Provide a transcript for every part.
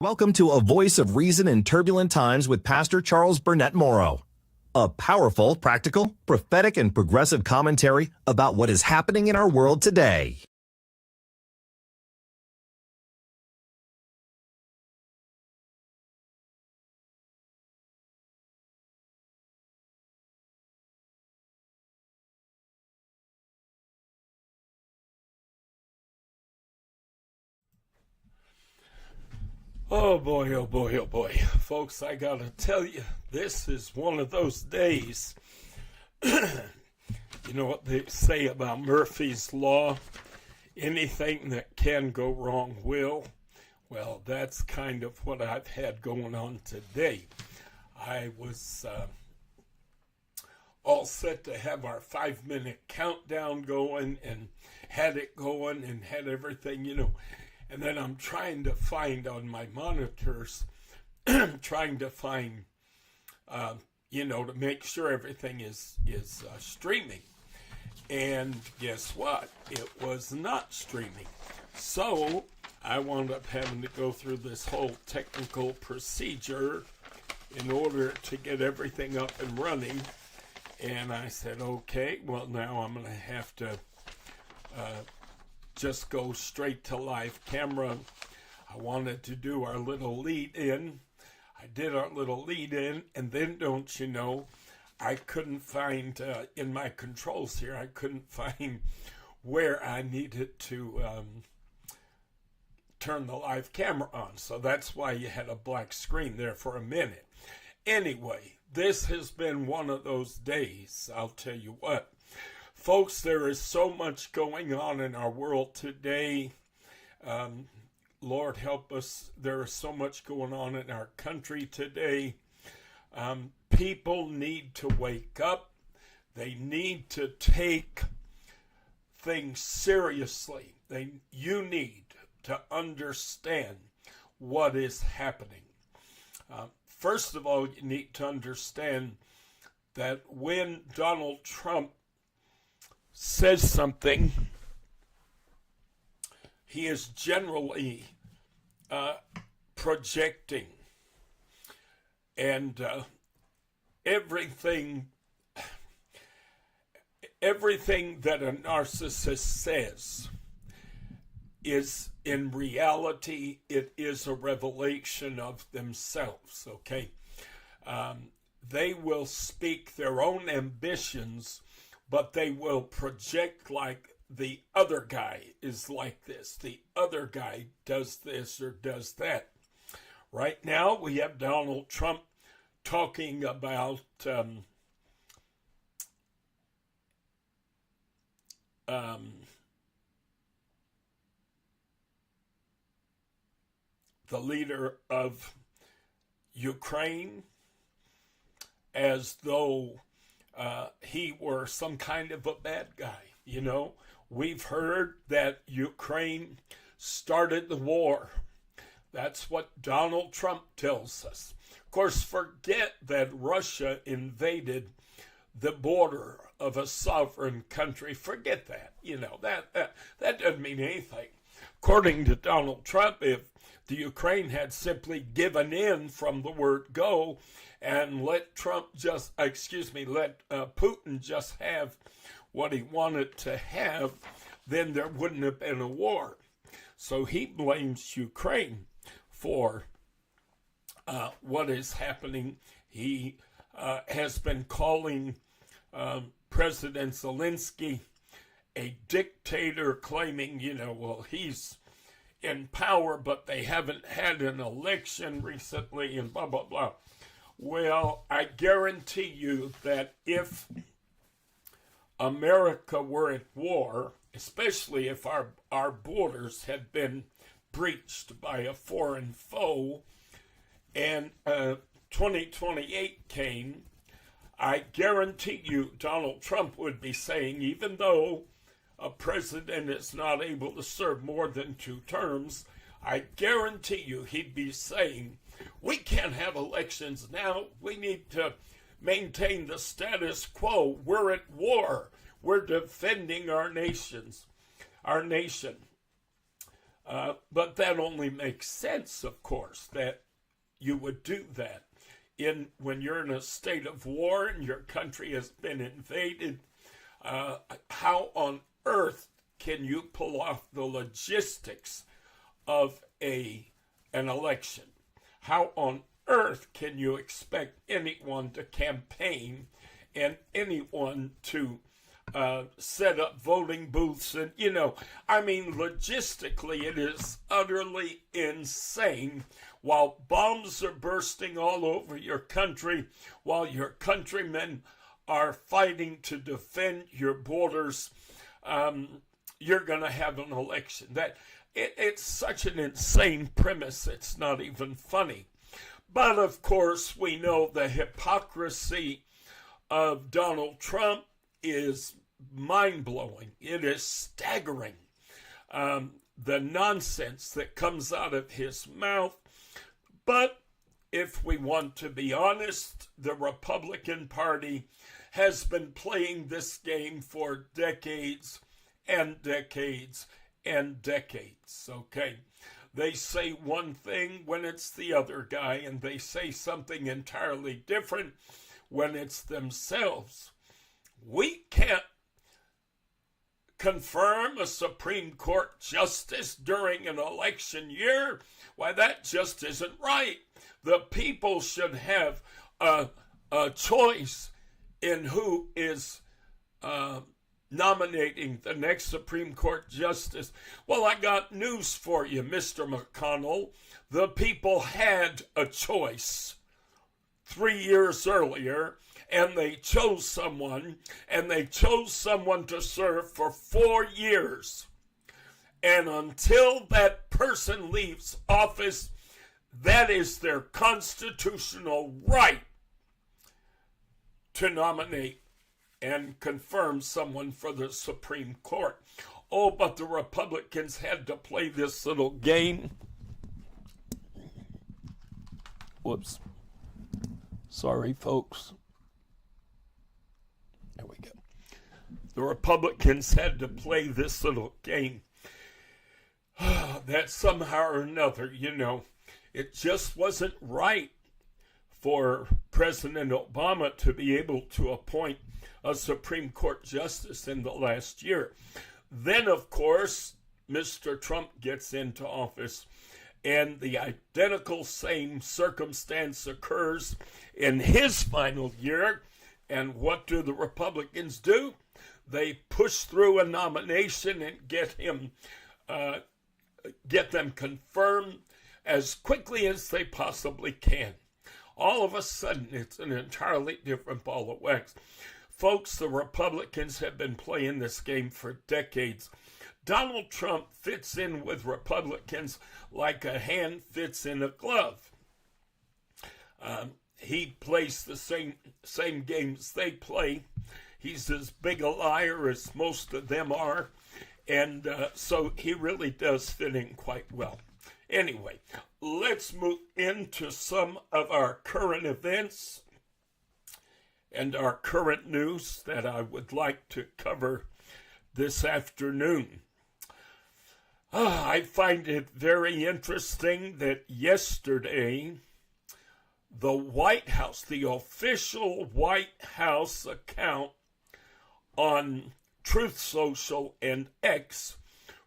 Welcome to A Voice of Reason in Turbulent Times with Pastor Charles Burnett-Morrow. A powerful, practical, prophetic, and progressive commentary about what is happening in our world today. Oh boy, oh boy, oh boy. Folks, I gotta tell you, this is one of those days. You know what they say about Murphy's Law? Anything that can go wrong will. Well, that's kind of what I've had going on today. I was all set to have our 5-minute countdown going and had it going and had everything, And then I'm trying to find on my monitors, trying to find, to make sure everything is streaming. And guess what? It was not streaming. So I wound up having to go through this whole technical procedure in order to get everything up and running. And I said, okay, well, now I'm going to have to just go straight to live camera. I wanted to do our little lead in. I did our little lead in, and then don't you know, I couldn't find in my controls here, I couldn't find where I needed to turn the live camera on. So that's why you had a black screen there for a minute. Anyway, this has been one of those days, I'll tell you what. Folks, there is so much going on in our world today. Lord help us. There is so much going on in our country today. People need to wake up. They need to take things seriously. You need to understand what is happening. First of all, you need to understand that when Donald Trump says something, he is generally projecting, and everything that a narcissist says is, in reality, it is a revelation of themselves, okay? They will speak their own ambitions, but they will project like the other guy is like this. The other guy does this or does that. Right now, we have Donald Trump talking about the leader of Ukraine as though he were some kind of a bad guy. We've heard that Ukraine started the war. That's what Donald Trump tells us. Of course, forget that Russia invaded the border of a sovereign country. Forget that. That doesn't mean anything. According to Donald Trump, if the Ukraine had simply given in from the word go and let Putin just have what he wanted to have, then there wouldn't have been a war. So he blames Ukraine for what is happening. He has been calling President Zelensky a dictator, claiming, he's in power, but they haven't had an election recently and blah, blah, blah. Well, I guarantee you that if America were at war, especially if our borders had been breached by a foreign foe, and 2028 came, I guarantee you Donald Trump would be saying, even though a president is not able to serve more than 2 terms, I guarantee you he'd be saying, we can't have elections now. We need to maintain the status quo. We're at war. We're defending our nation. But that only makes sense, of course, that you would do that. When you're in a state of war and your country has been invaded, how on earth can you pull off the logistics of an election? How on earth can you expect anyone to campaign and anyone to set up voting booths? And, logistically, it is utterly insane. While bombs are bursting all over your country, while your countrymen are fighting to defend your borders, you're going to have an election. It's such an insane premise, it's not even funny. But, of course, we know the hypocrisy of Donald Trump is mind-blowing. It is staggering. The nonsense that comes out of his mouth. But if we want to be honest, the Republican Party has been playing this game for decades and decades and decades, okay? They say one thing when it's the other guy, and they say something entirely different when it's themselves. We can't confirm a Supreme Court justice during an election year. Why, that just isn't right. The people should have a choice in who is nominating the next Supreme Court justice. Well, I got news for you, Mr. McConnell. The people had a choice 3 years earlier, and they chose someone, to serve for 4 years. And until that person leaves office, that is their constitutional right to nominate and confirm someone for the Supreme Court. Oh, but the Republicans had to play this little game. Whoops. Sorry, folks. There we go. The Republicans had to play this little game. That somehow or another, it just wasn't right for President Obama to be able to appoint a Supreme Court justice in the last year. Then, of course, Mr. Trump gets into office, and the identical same circumstance occurs in his final year. And what do the Republicans do? They push through a nomination and get them confirmed as quickly as they possibly can. All of a sudden, it's an entirely different ball of wax. Folks, the Republicans have been playing this game for decades. Donald Trump fits in with Republicans like a hand fits in a glove. He plays the same games they play. He's as big a liar as most of them are. And so he really does fit in quite well. Anyway, let's move into some of our current events and our current news that I would like to cover this afternoon. I find it very interesting that yesterday, the White House, the official White House account on Truth Social and X,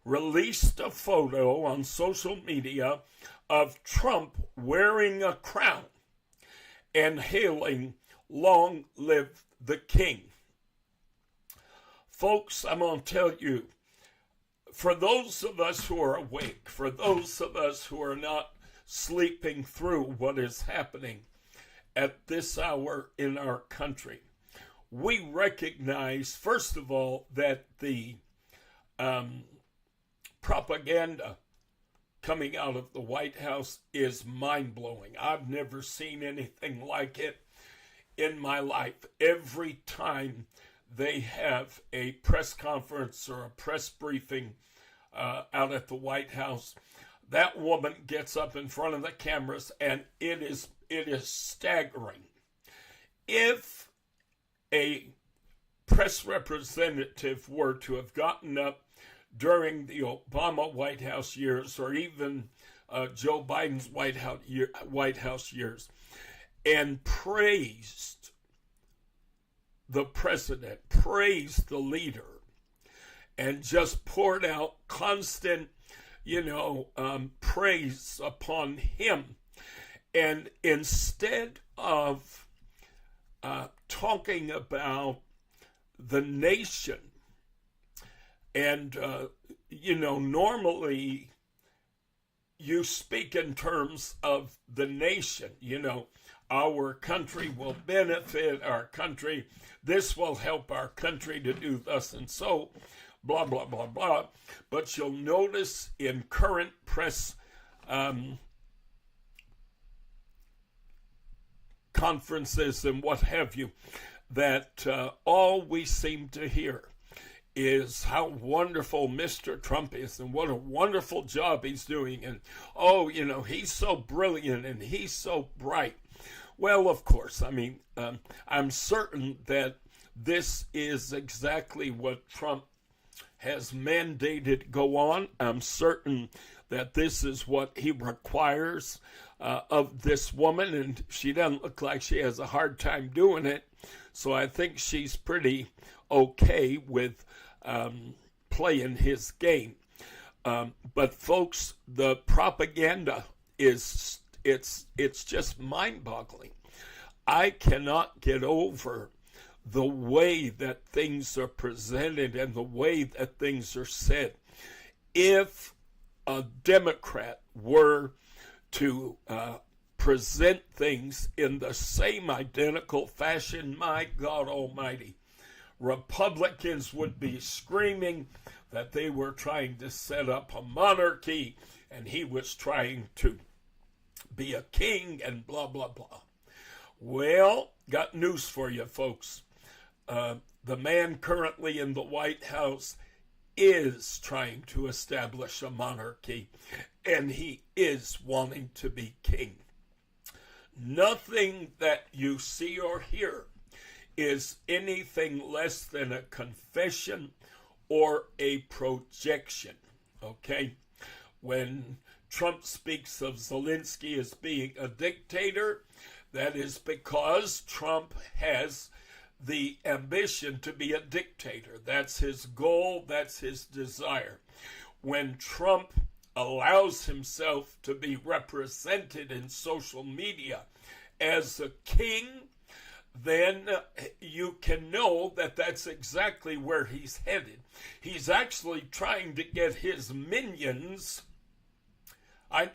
released a photo on social media of Trump wearing a crown and hailing, "Long live the King." Folks, I'm going to tell you, for those of us who are awake, for those of us who are not sleeping through what is happening at this hour in our country, we recognize, first of all, that the propaganda coming out of the White House is mind-blowing. I've never seen anything like it in my life. Every time they have a press conference or a press briefing out at the White House, that woman gets up in front of the cameras, and it is staggering. If a press representative were to have gotten up during the Obama White House years, or even Joe Biden's White House years, and praised the president, praised the leader, and just poured out constant, praise upon him. And instead of talking about the nation, and, normally you speak in terms of the nation, our country will benefit our country. This will help our country to do thus and so, blah, blah, blah, blah. But you'll notice in current press conferences and what have you, that all we seem to hear is how wonderful Mr. Trump is and what a wonderful job he's doing. And, he's so brilliant and he's so bright. Well, of course, I'm certain that this is exactly what Trump has mandated go on. I'm certain that this is what he requires of this woman, and she doesn't look like she has a hard time doing it. So I think she's pretty okay with playing his game. But folks, the propaganda is it's just mind-boggling. I cannot get over the way that things are presented and the way that things are said. If a Democrat were to present things in the same identical fashion, my God Almighty, Republicans would be screaming that they were trying to set up a monarchy and he was trying to be a king and blah, blah, blah. Well, got news for you, folks. The man currently in the White House is trying to establish a monarchy, and he is wanting to be king. Nothing that you see or hear is anything less than a confession or a projection, okay? When Trump speaks of Zelensky as being a dictator, that is because Trump has the ambition to be a dictator. That's his goal, that's his desire. When Trump allows himself to be represented in social media as a king, then you can know that that's exactly where he's headed. He's actually trying to get his minions. I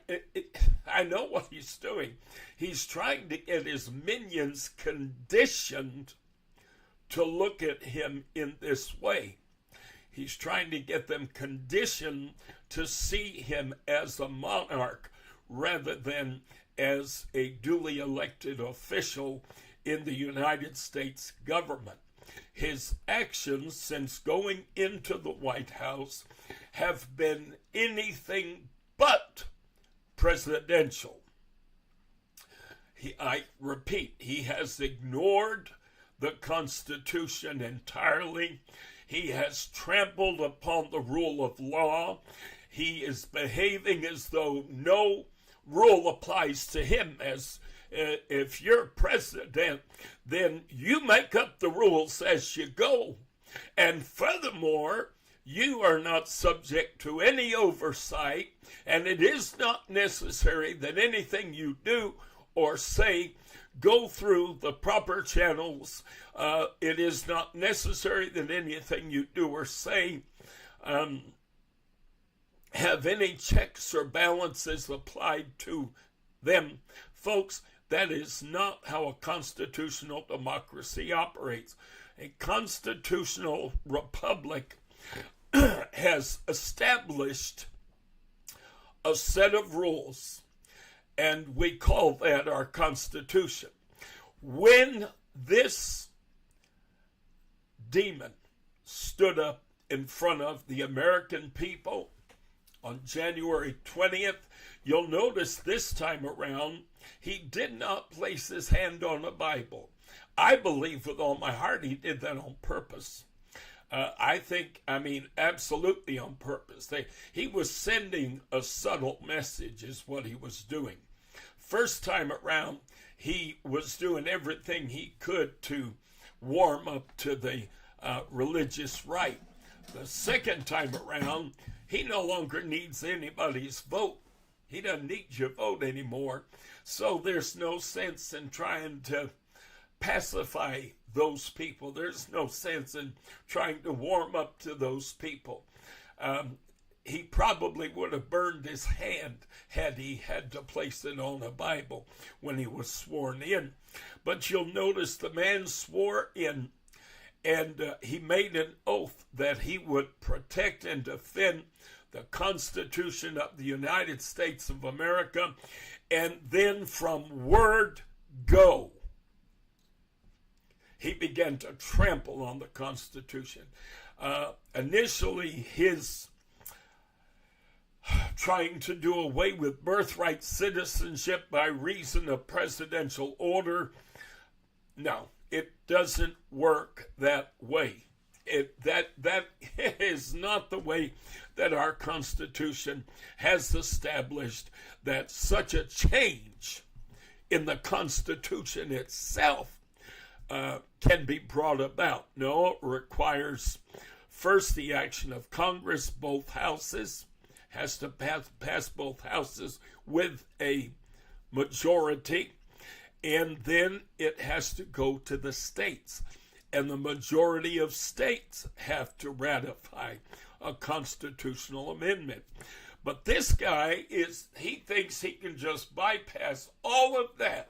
know what he's doing. He's trying to get his minions conditioned to look at him in this way. He's trying to get them conditioned to see him as a monarch rather than as a duly elected official in the United States government. His actions since going into the White House have been anything but presidential. I repeat, he has ignored the Constitution entirely. He has trampled upon the rule of law. He is behaving as though no rule applies to him. As if you're president, then you make up the rules as you go. And furthermore, you are not subject to any oversight, and it is not necessary that anything you do or say go through the proper channels. It is not necessary that anything you do or say have any checks or balances applied to them. Folks, that is not how a constitutional democracy operates. A constitutional republic has established a set of rules, and we call that our Constitution. When this demon stood up in front of the American people on January 20th, you'll notice this time around, he did not place his hand on a Bible. I believe with all my heart he did that on purpose. I think, absolutely on purpose. He was sending a subtle message is what he was doing. First time around, he was doing everything he could to warm up to the religious right. The second time around, he no longer needs anybody's vote. He doesn't need your vote anymore. So there's no sense in trying to pacify those people. There's no sense in trying to warm up to those people. He probably would have burned his hand had he had to place it on a Bible when he was sworn in. But you'll notice the man swore in, and he made an oath that he would protect and defend the Constitution of the United States of America. And then from word go, he began to trample on the Constitution. Initially, his trying to do away with birthright citizenship by reason of presidential order. No, it doesn't work that way. That is not the way that our Constitution has established that such a change in the Constitution itself can be brought about. No, it requires first the action of Congress, both houses, has to pass both houses with a majority, and then it has to go to the states. And the majority of states have to ratify a constitutional amendment. But this guy he thinks he can just bypass all of that,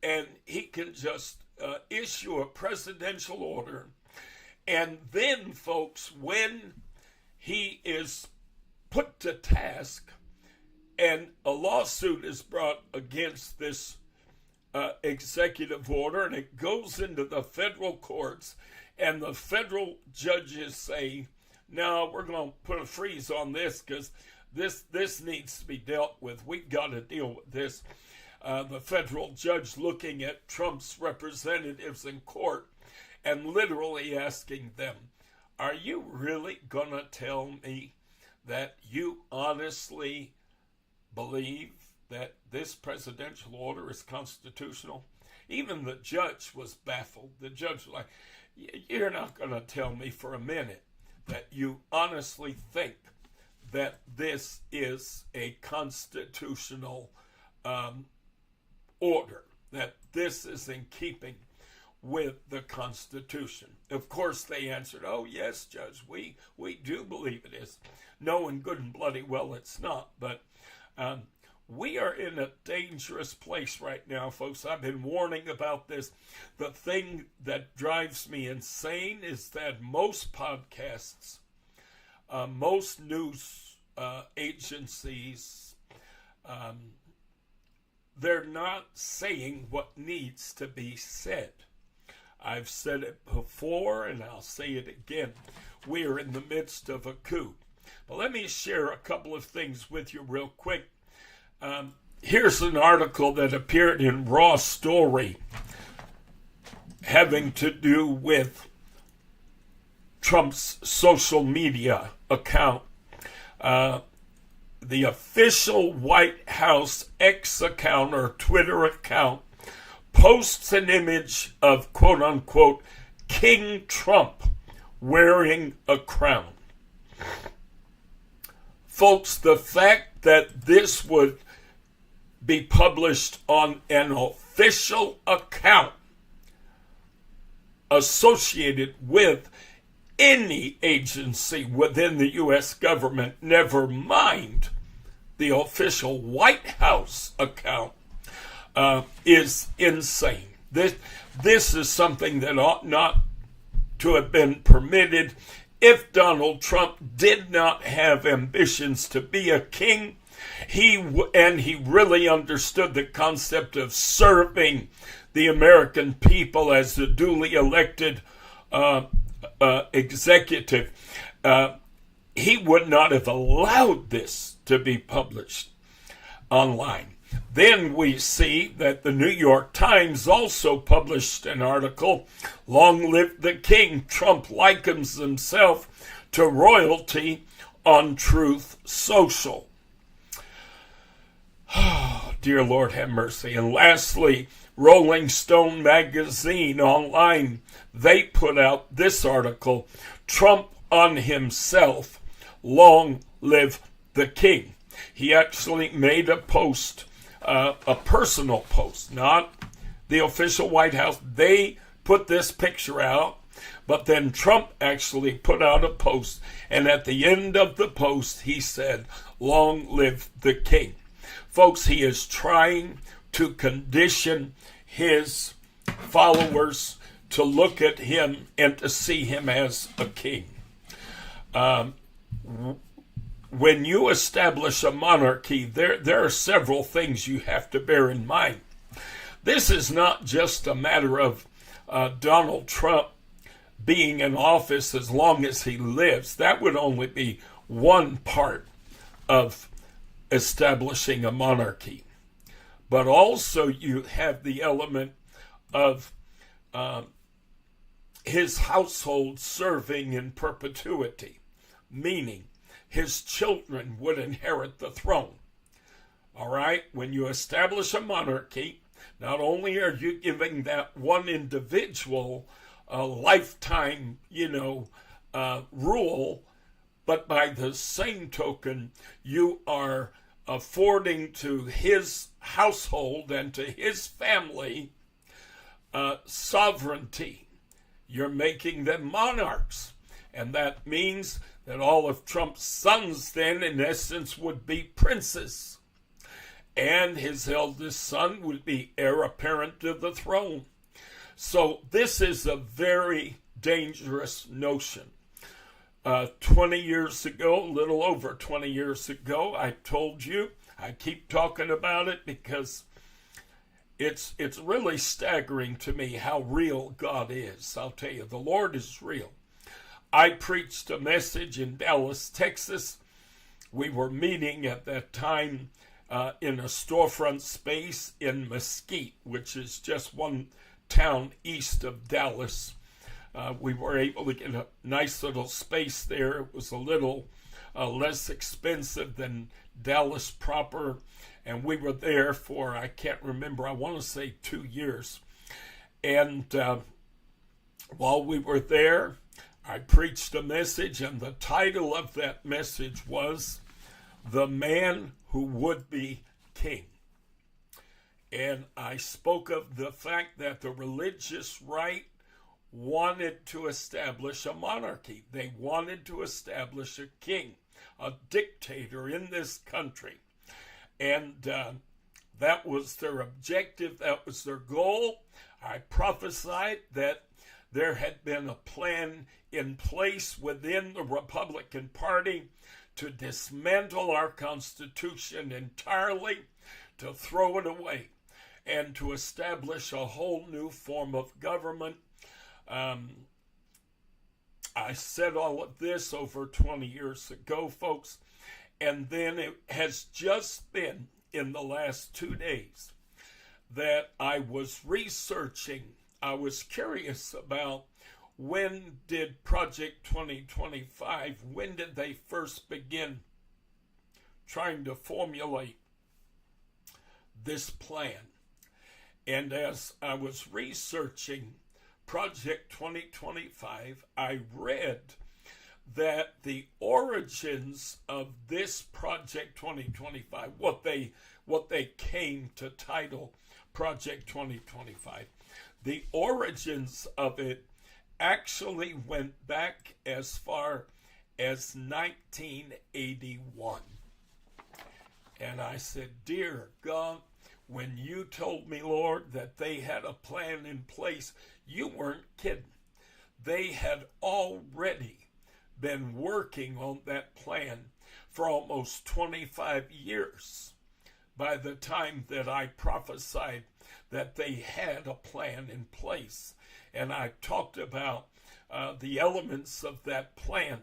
and he can just issue a presidential order. And then, folks, when he is put to task and a lawsuit is brought against this executive order, and it goes into the federal courts, and the federal judges say, no, we're going to put a freeze on this because this needs to be dealt with. We've got to deal with this. The federal judge looking at Trump's representatives in court and literally asking them, are you really going to tell me that you honestly believe that this presidential order is constitutional? Even the judge was baffled. The judge was like, you're not going to tell me for a minute that you honestly think that this is a constitutional order, that this is in keeping with the Constitution. Of course, they answered, oh, yes, Judge, we do believe it is. Knowing good and bloody well it's not. But we are in a dangerous place right now, folks. I've been warning about this. The thing that drives me insane is that most podcasts, most news agencies, they're not saying what needs to be said. I've said it before, and I'll say it again. We are in the midst of a coup. But let me share a couple of things with you real quick. Here's an article that appeared in Raw Story having to do with Trump's social media account. The official White House X account or Twitter account posts an image of quote-unquote King Trump wearing a crown. Folks, the fact that this would be published on an official account associated with any agency within the U.S. government, never mind the official White House account, is insane. This is something that ought not to have been permitted. If Donald Trump did not have ambitions to be a king, he really understood the concept of serving the American people as the duly elected executive, he would not have allowed this to be published online. Then we see that the New York Times also published an article, Long Live the King. Trump likens himself to royalty on Truth Social. Oh, dear Lord, have mercy. And lastly, Rolling Stone magazine online, they put out this article, Trump on himself, long live the king. He actually made a post, a personal post, not the official White House. They put this picture out, but then Trump actually put out a post, and at the end of the post, he said, long live the king. Folks, he is trying to condition his followers to look at him and to see him as a king. When you establish a monarchy, there are several things you have to bear in mind. This is not just a matter of Donald Trump being in office as long as he lives. That would only be one part of establishing a monarchy. But also you have the element of his household serving in perpetuity, meaning his children would inherit the throne. All right? When you establish a monarchy, not only are you giving that one individual a lifetime, rule, but by the same token, you are affording to his household and to his family sovereignty. You're making them monarchs. And that means that all of Trump's sons then, in essence, would be princes. And his eldest son would be heir apparent to the throne. So this is a very dangerous notion. 20 years ago, a little over 20 years ago, I told you, I keep talking about it because it's really staggering to me how real God is. I'll tell you, the Lord is real. I preached a message in Dallas, Texas. We were meeting at that time in a storefront space in Mesquite, which is just one town east of Dallas. We were able to get a nice little space there. It was a little less expensive than Dallas proper. And we were there for, I can't remember, I want to say 2 years. And while we were there, I preached a message, and the title of that message was The Man Who Would Be King. And I spoke of the fact that the religious right wanted to establish a monarchy. They wanted to establish a king, a dictator in this country. And that was their objective. That was their goal. I prophesied that there had been a plan in place within the Republican Party to dismantle our Constitution entirely, to throw it away, and to establish a whole new form of government. I said all of this over 20 years ago, folks, and then it has just been in the last 2 days that I was researching. I was curious about when did Project 2025, when did they first begin trying to formulate this plan? And as I was researching Project 2025, I read that the origins of this Project 2025, what they came to title Project 2025, the origins of it actually went back as far as 1981. And I said, dear God, when you told me, Lord, that they had a plan in place, you weren't kidding. They had already been working on that plan for almost 25 years by the time that I prophesied that they had a plan in place. And I talked about the elements of that plan,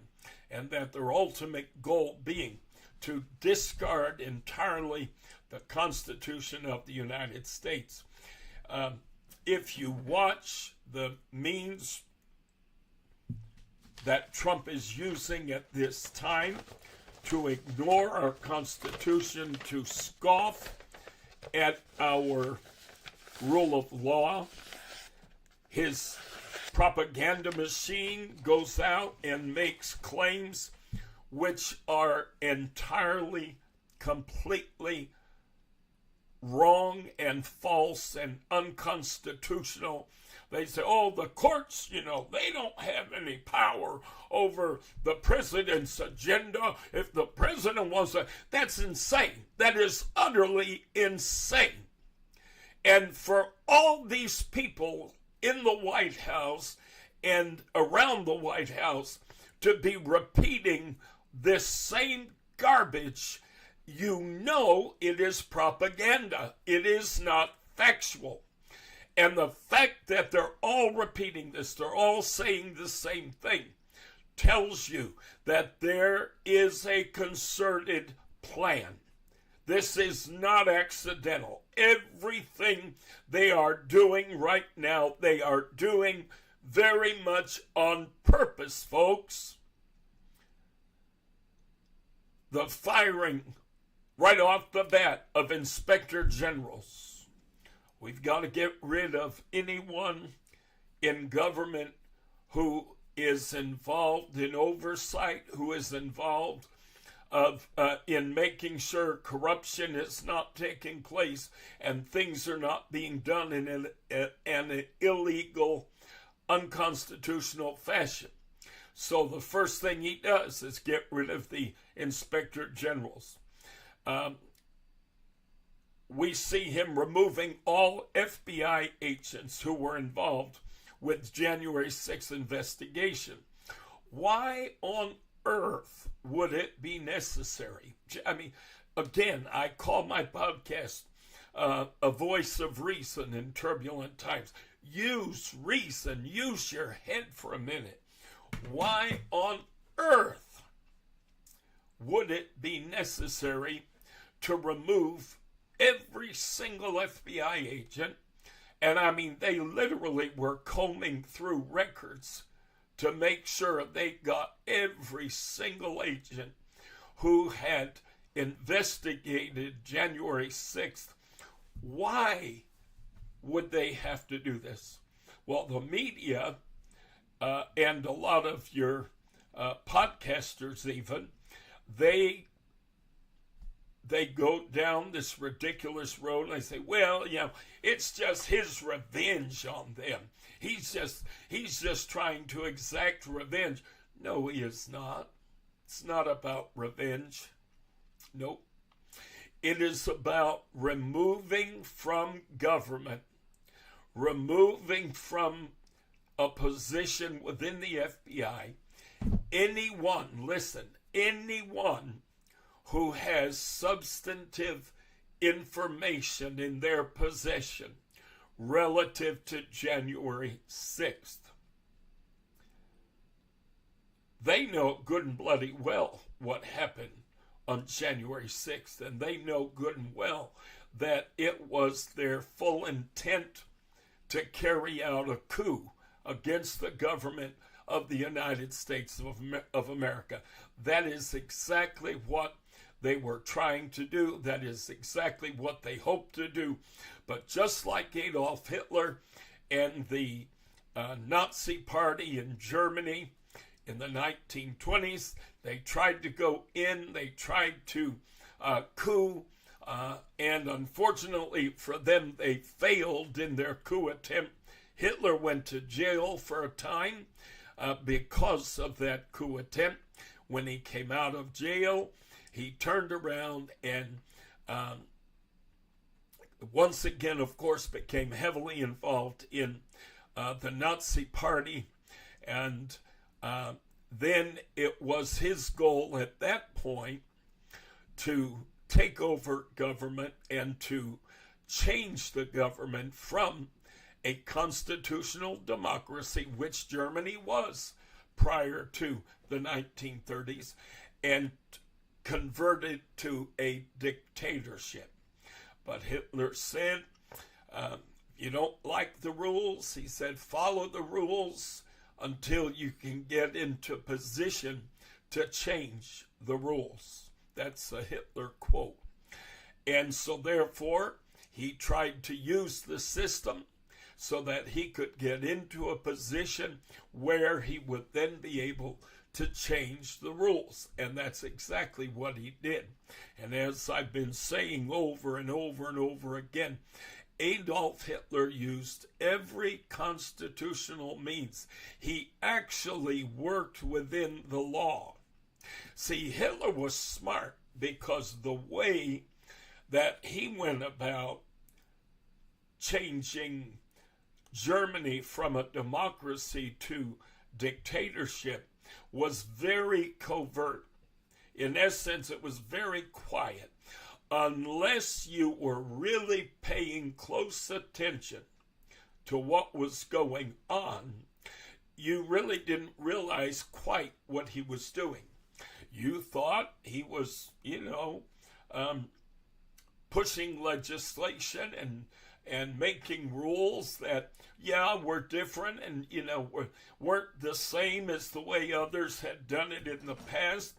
and that their ultimate goal being to discard entirely the Constitution of the United States. If you watch the means that Trump is using at this time to ignore our Constitution, to scoff at our rule of law, his propaganda machine goes out and makes claims which are entirely, completely wrong and false and unconstitutional. They say, oh, the courts, they don't have any power over the president's agenda. If the president wants to, that's insane. That is utterly insane. And for all these people in the White House and around the White House to be repeating this same garbage, it is propaganda. It is not factual. And the fact that they're all repeating this, they're all saying the same thing, tells you that there is a concerted plan. This is not accidental. Everything they are doing right now, they are doing very much on purpose, folks. The firing right off the bat of inspector generals. We've got to get rid of anyone in government who is involved in oversight, who is involved in making sure corruption is not taking place and things are not being done in an illegal, unconstitutional fashion. So the first thing he does is get rid of the inspector generals. We see him removing all FBI agents who were involved with January 6th investigation. Why on earth would it be necessary? I mean, again, I call my podcast A Voice of Reason in Turbulent Times. Use reason. Use your head for a minute. Why on earth would it be necessary to remove every single FBI agent? And I mean, they literally were combing through records to make sure they got every single agent who had investigated January 6th. Why would they have to do this? Well, the media and a lot of your podcasters even, they go down this ridiculous road and they say, well, it's just his revenge on them. He's just trying to exact revenge. No, he is not. It's not about revenge. Nope. It is about removing from government, removing from a position within the FBI, anyone who has substantive information in their possession relative to January 6th. They know good and bloody well what happened on January 6th, and they know good and well that it was their full intent to carry out a coup against the government of the United States of America. That is exactly what they were trying to do. That is exactly what they hoped to do. But just like Adolf Hitler and the Nazi Party in Germany in the 1920s, they tried to go in, they tried to coup, and unfortunately for them, they failed in their coup attempt. Hitler went to jail for a time because of that coup attempt. When he came out of jail, he turned around and once again, of course, became heavily involved in the Nazi Party. And then it was his goal at that point to take over government and to change the government from a constitutional democracy, which Germany was prior to the 1930s, and converted to a dictatorship. But Hitler said, you don't like the rules, he said, follow the rules until you can get into position to change the rules. That's a Hitler quote. And so therefore, he tried to use the system so that he could get into a position where he would then be able to change the rules. And that's exactly what he did. And as I've been saying over and over and over again, Adolf Hitler used every constitutional means. He actually worked within the law. See, Hitler was smart because the way that he went about changing Germany from a democracy to dictatorship was very covert. In essence, it was very quiet. Unless you were really paying close attention to what was going on, you really didn't realize quite what he was doing. You thought he was, pushing legislation and making rules that, were different and, weren't the same as the way others had done it in the past.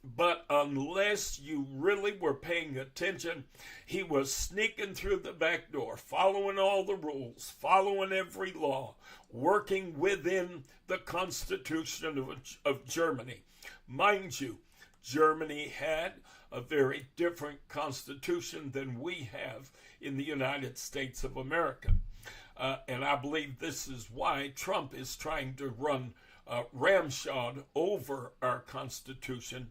But unless you really were paying attention, he was sneaking through the back door, following all the rules, following every law, working within the Constitution of Germany. Mind you, Germany had a very different constitution than we have in the United States of America. And I believe this is why Trump is trying to run ramshod over our Constitution,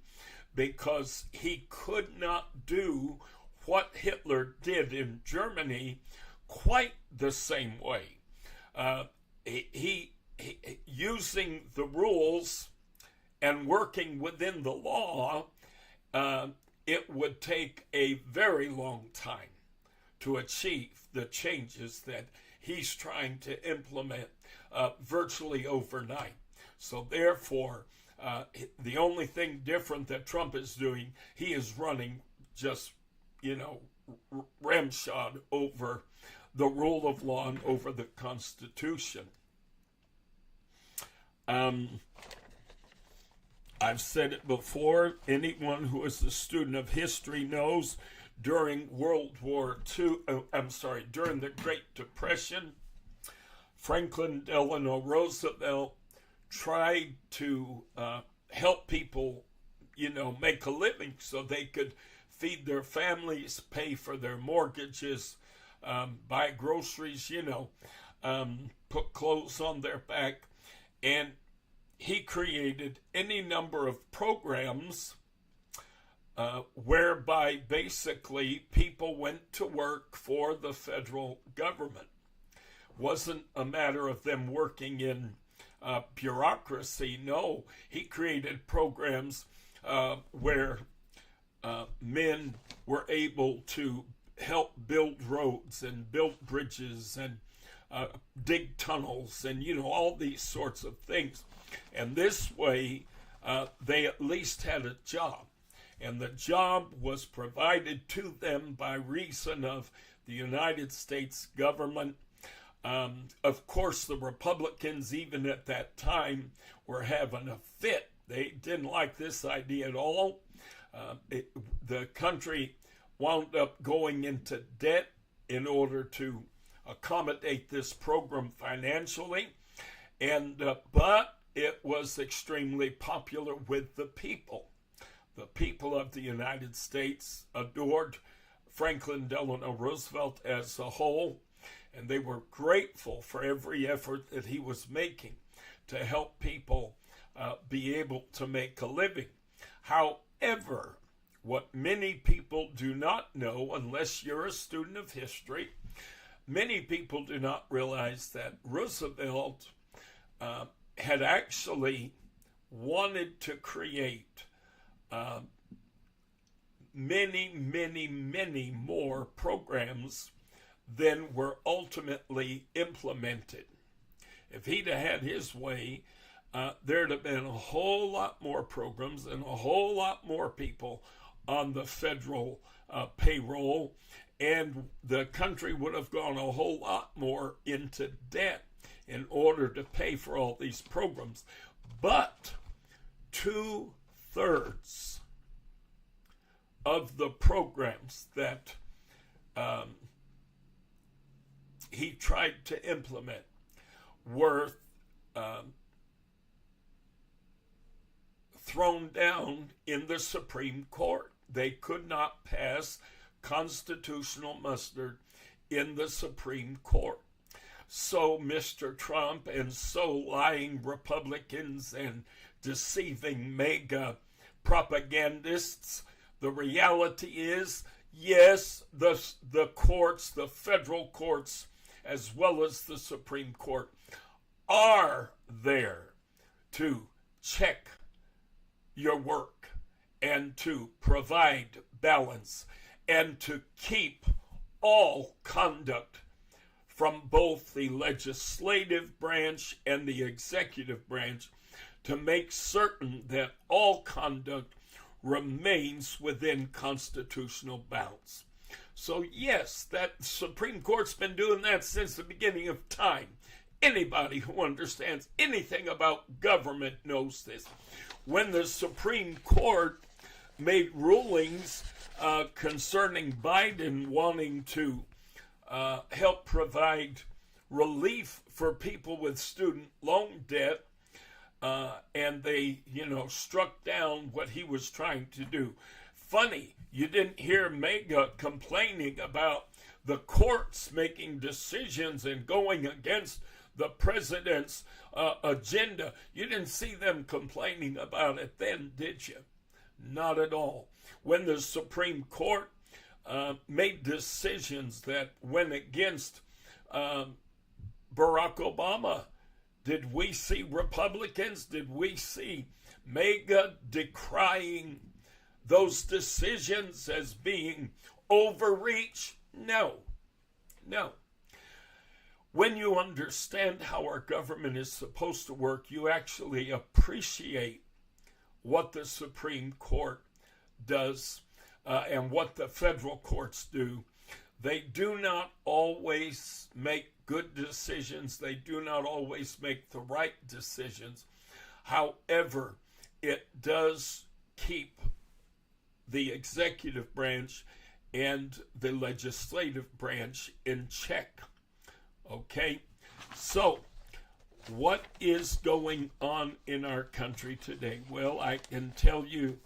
because he could not do what Hitler did in Germany quite the same way. He using the rules and working within the law, it would take a very long time to achieve the changes that he's trying to implement virtually overnight. So therefore, the only thing different that Trump is doing, he is running just, ramshod over the rule of law and over the Constitution. I've said it before, anyone who is a student of history knows during during the Great Depression, Franklin Delano Roosevelt tried to help people, make a living so they could feed their families, pay for their mortgages, buy groceries, put clothes on their back. And he created any number of programs whereby basically people went to work for the federal government. Wasn't a matter of them working in bureaucracy. No, he created programs where men were able to help build roads and build bridges and dig tunnels and, all these sorts of things. And this way, they at least had a job. And the job was provided to them by reason of the United States government. Of course, the Republicans, even at that time, were having a fit. They didn't like this idea at all. The country wound up going into debt in order to accommodate this program financially. But it was extremely popular with the people. The people of the United States adored Franklin Delano Roosevelt as a whole, and they were grateful for every effort that he was making to help people be able to make a living. However, what many people do not know, unless you're a student of history, many people do not realize that Roosevelt had actually wanted to create many more programs than were ultimately implemented. If he'd have had his way, there'd have been a whole lot more programs and a whole lot more people on the federal payroll, and the country would have gone a whole lot more into debt in order to pay for all these programs. But 2/3 of the programs that he tried to implement were thrown down in the Supreme Court. They could not pass constitutional muster in the Supreme Court. So Mr. Trump and so lying Republicans and deceiving mega propagandists, the reality is, yes, the courts, the federal courts, as well as the Supreme Court, are there to check your work and to provide balance and to keep all conduct from both the legislative branch and the executive branch, to make certain that all conduct remains within constitutional bounds. So yes, that Supreme Court's been doing that since the beginning of time. Anybody who understands anything about government knows this. When the Supreme Court made rulings concerning Biden wanting to help provide relief for people with student loan debt, and they, struck down what he was trying to do. Funny, you didn't hear MAGA complaining about the courts making decisions and going against the president's agenda. You didn't see them complaining about it then, did you? Not at all. When the Supreme Court made decisions that went against Barack Obama, did we see Republicans, did we see MAGA decrying those decisions as being overreach? No. When you understand how our government is supposed to work, you actually appreciate what the Supreme Court does and what the federal courts do. They do not always make good decisions. They do not always make the right decisions. However, it does keep the executive branch and the legislative branch in check. Okay? So, what is going on in our country today? Well, I can tell you,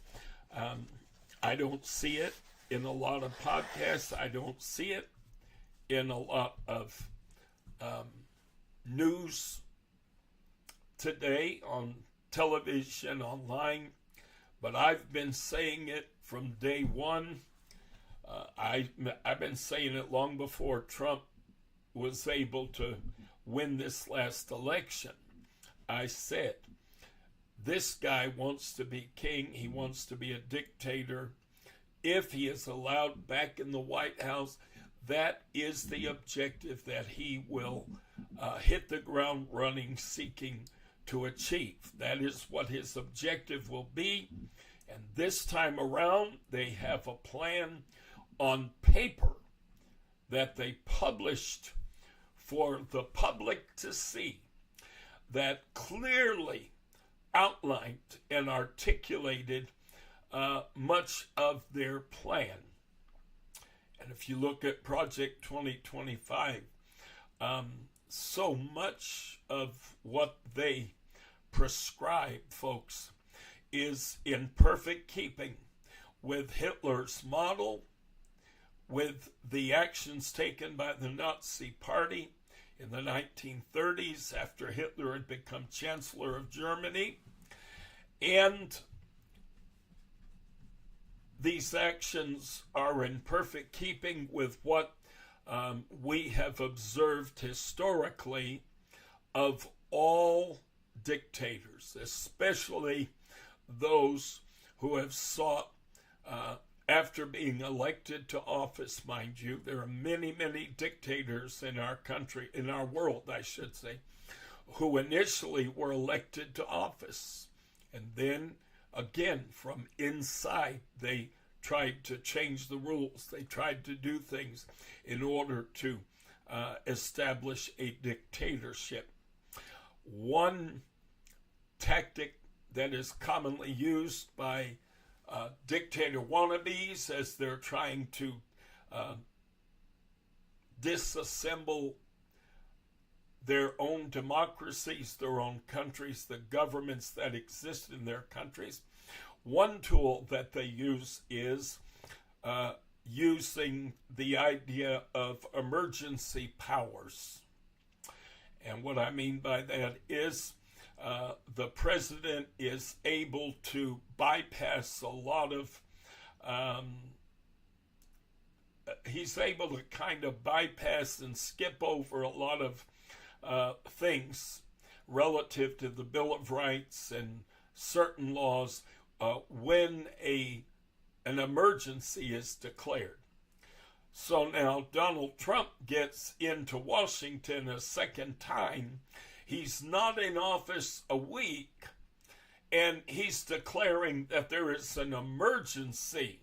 I don't see it in a lot of podcasts. I don't see it in a lot of news today on television, online. But I've been saying it from day one. I've been saying it long before Trump was able to win this last election. I said, this guy wants to be king. He wants to be a dictator. If he is allowed back in the White House, that is the objective that he will hit the ground running, seeking to achieve. That is what his objective will be. And this time around, they have a plan on paper that they published for the public to see, that clearly outlined and articulated much of their plan. And if you look at Project 2025, so much of what they prescribe, folks, is in perfect keeping with Hitler's model, with the actions taken by the Nazi Party in the 1930s after Hitler had become Chancellor of Germany. And these actions are in perfect keeping with what we have observed historically of all dictators, especially those who have sought, after being elected to office, mind you, there are many, many dictators in our country, in our world, I should say, who initially were elected to office. And then, again, from inside, they tried to change the rules. They tried to do things in order to establish a dictatorship. One tactic that is commonly used by dictator wannabes as they're trying to disassemble their own democracies, their own countries, the governments that exist in their countries. One tool that they use is using the idea of emergency powers. And what I mean by that is the president is able to bypass a lot of, he's able to kind of bypass and skip over a lot of things relative to the Bill of Rights and certain laws when an emergency is declared. So now Donald Trump gets into Washington a second time. He's not in office a week, and he's declaring that there is an emergency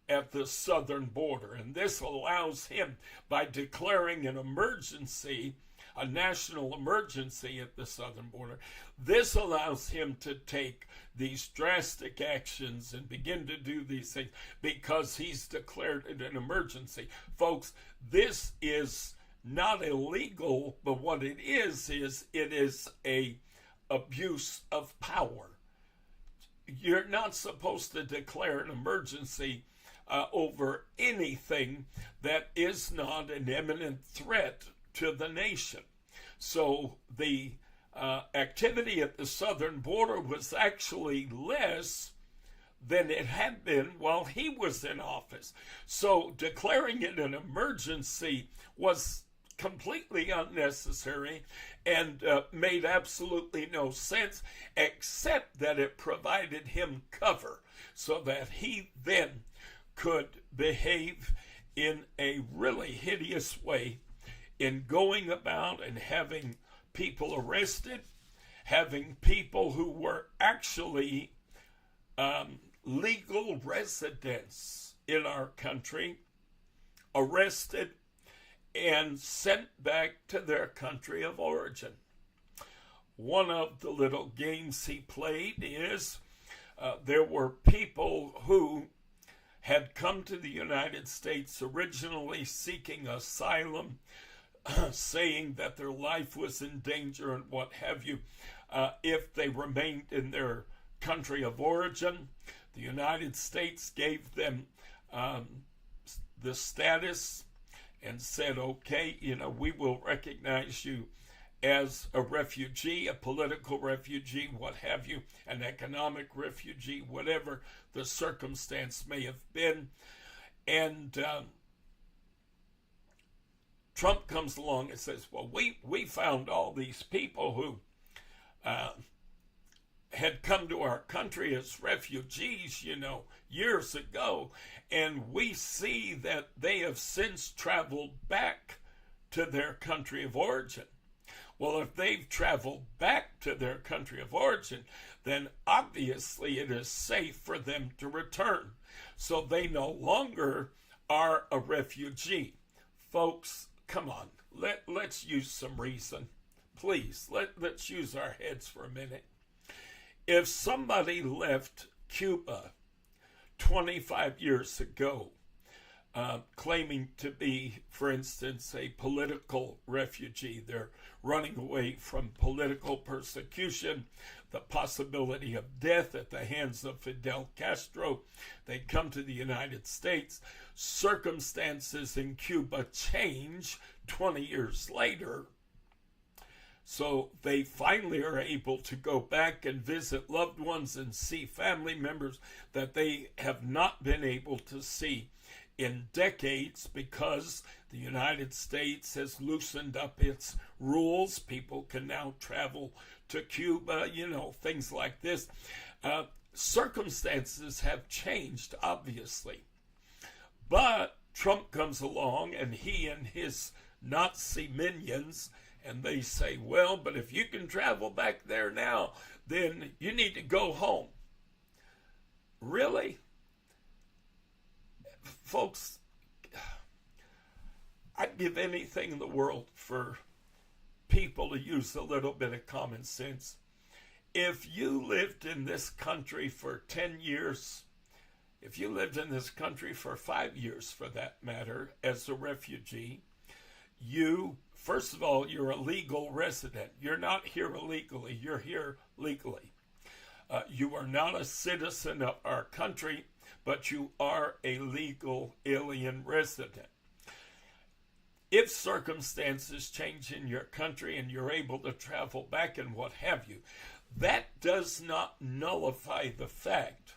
at the southern border. And this allows him, by declaring an emergency, a national emergency at the southern border, this allows him to take these drastic actions and begin to do these things because he's declared it an emergency. Folks, this is not illegal, but what it is a abuse of power. You're not supposed to declare an emergency over anything that is not an imminent threat to the nation. So the activity at the southern border was actually less than it had been while he was in office. So declaring it an emergency was completely unnecessary and made absolutely no sense, except that it provided him cover so that he then could behave in a really hideous way in going about and having people arrested, having people who were actually legal residents in our country arrested and sent back to their country of origin. One of the little games he played is there were people who had come to the United States originally seeking asylum, saying that their life was in danger and what have you, if they remained in their country of origin. The United States gave them the status and said, okay, we will recognize you as a refugee, a political refugee, what have you, an economic refugee, whatever the circumstance may have been. And Trump comes along and says, well, we found all these people who had come to our country as refugees, years ago, and we see that they have since traveled back to their country of origin. Well, if they've traveled back to their country of origin, then obviously it is safe for them to return. So they no longer are a refugee. Folks, come on, let's use some reason. Please, let's use our heads for a minute. If somebody left Cuba 25 years ago, claiming to be, for instance, a political refugee, they're running away from political persecution, the possibility of death at the hands of Fidel Castro, they come to the United States. Circumstances in Cuba change 20 years later. So they finally are able to go back and visit loved ones and see family members that they have not been able to see in decades because the United States has loosened up its rules. People can now travel to Cuba, things like this. Circumstances have changed, obviously. But Trump comes along and he and his Nazi minions, and they say, well, but if you can travel back there now, then you need to go home. Really? Folks, I'd give anything in the world for people to use a little bit of common sense. If you lived in this country for 10 years, if you lived in this country for 5 years for that matter, as a refugee, first of all, you're a legal resident. You're not here illegally, you're here legally. You are not a citizen of our country, but you are a legal alien resident. If circumstances change in your country and you're able to travel back and what have you, that does not nullify the fact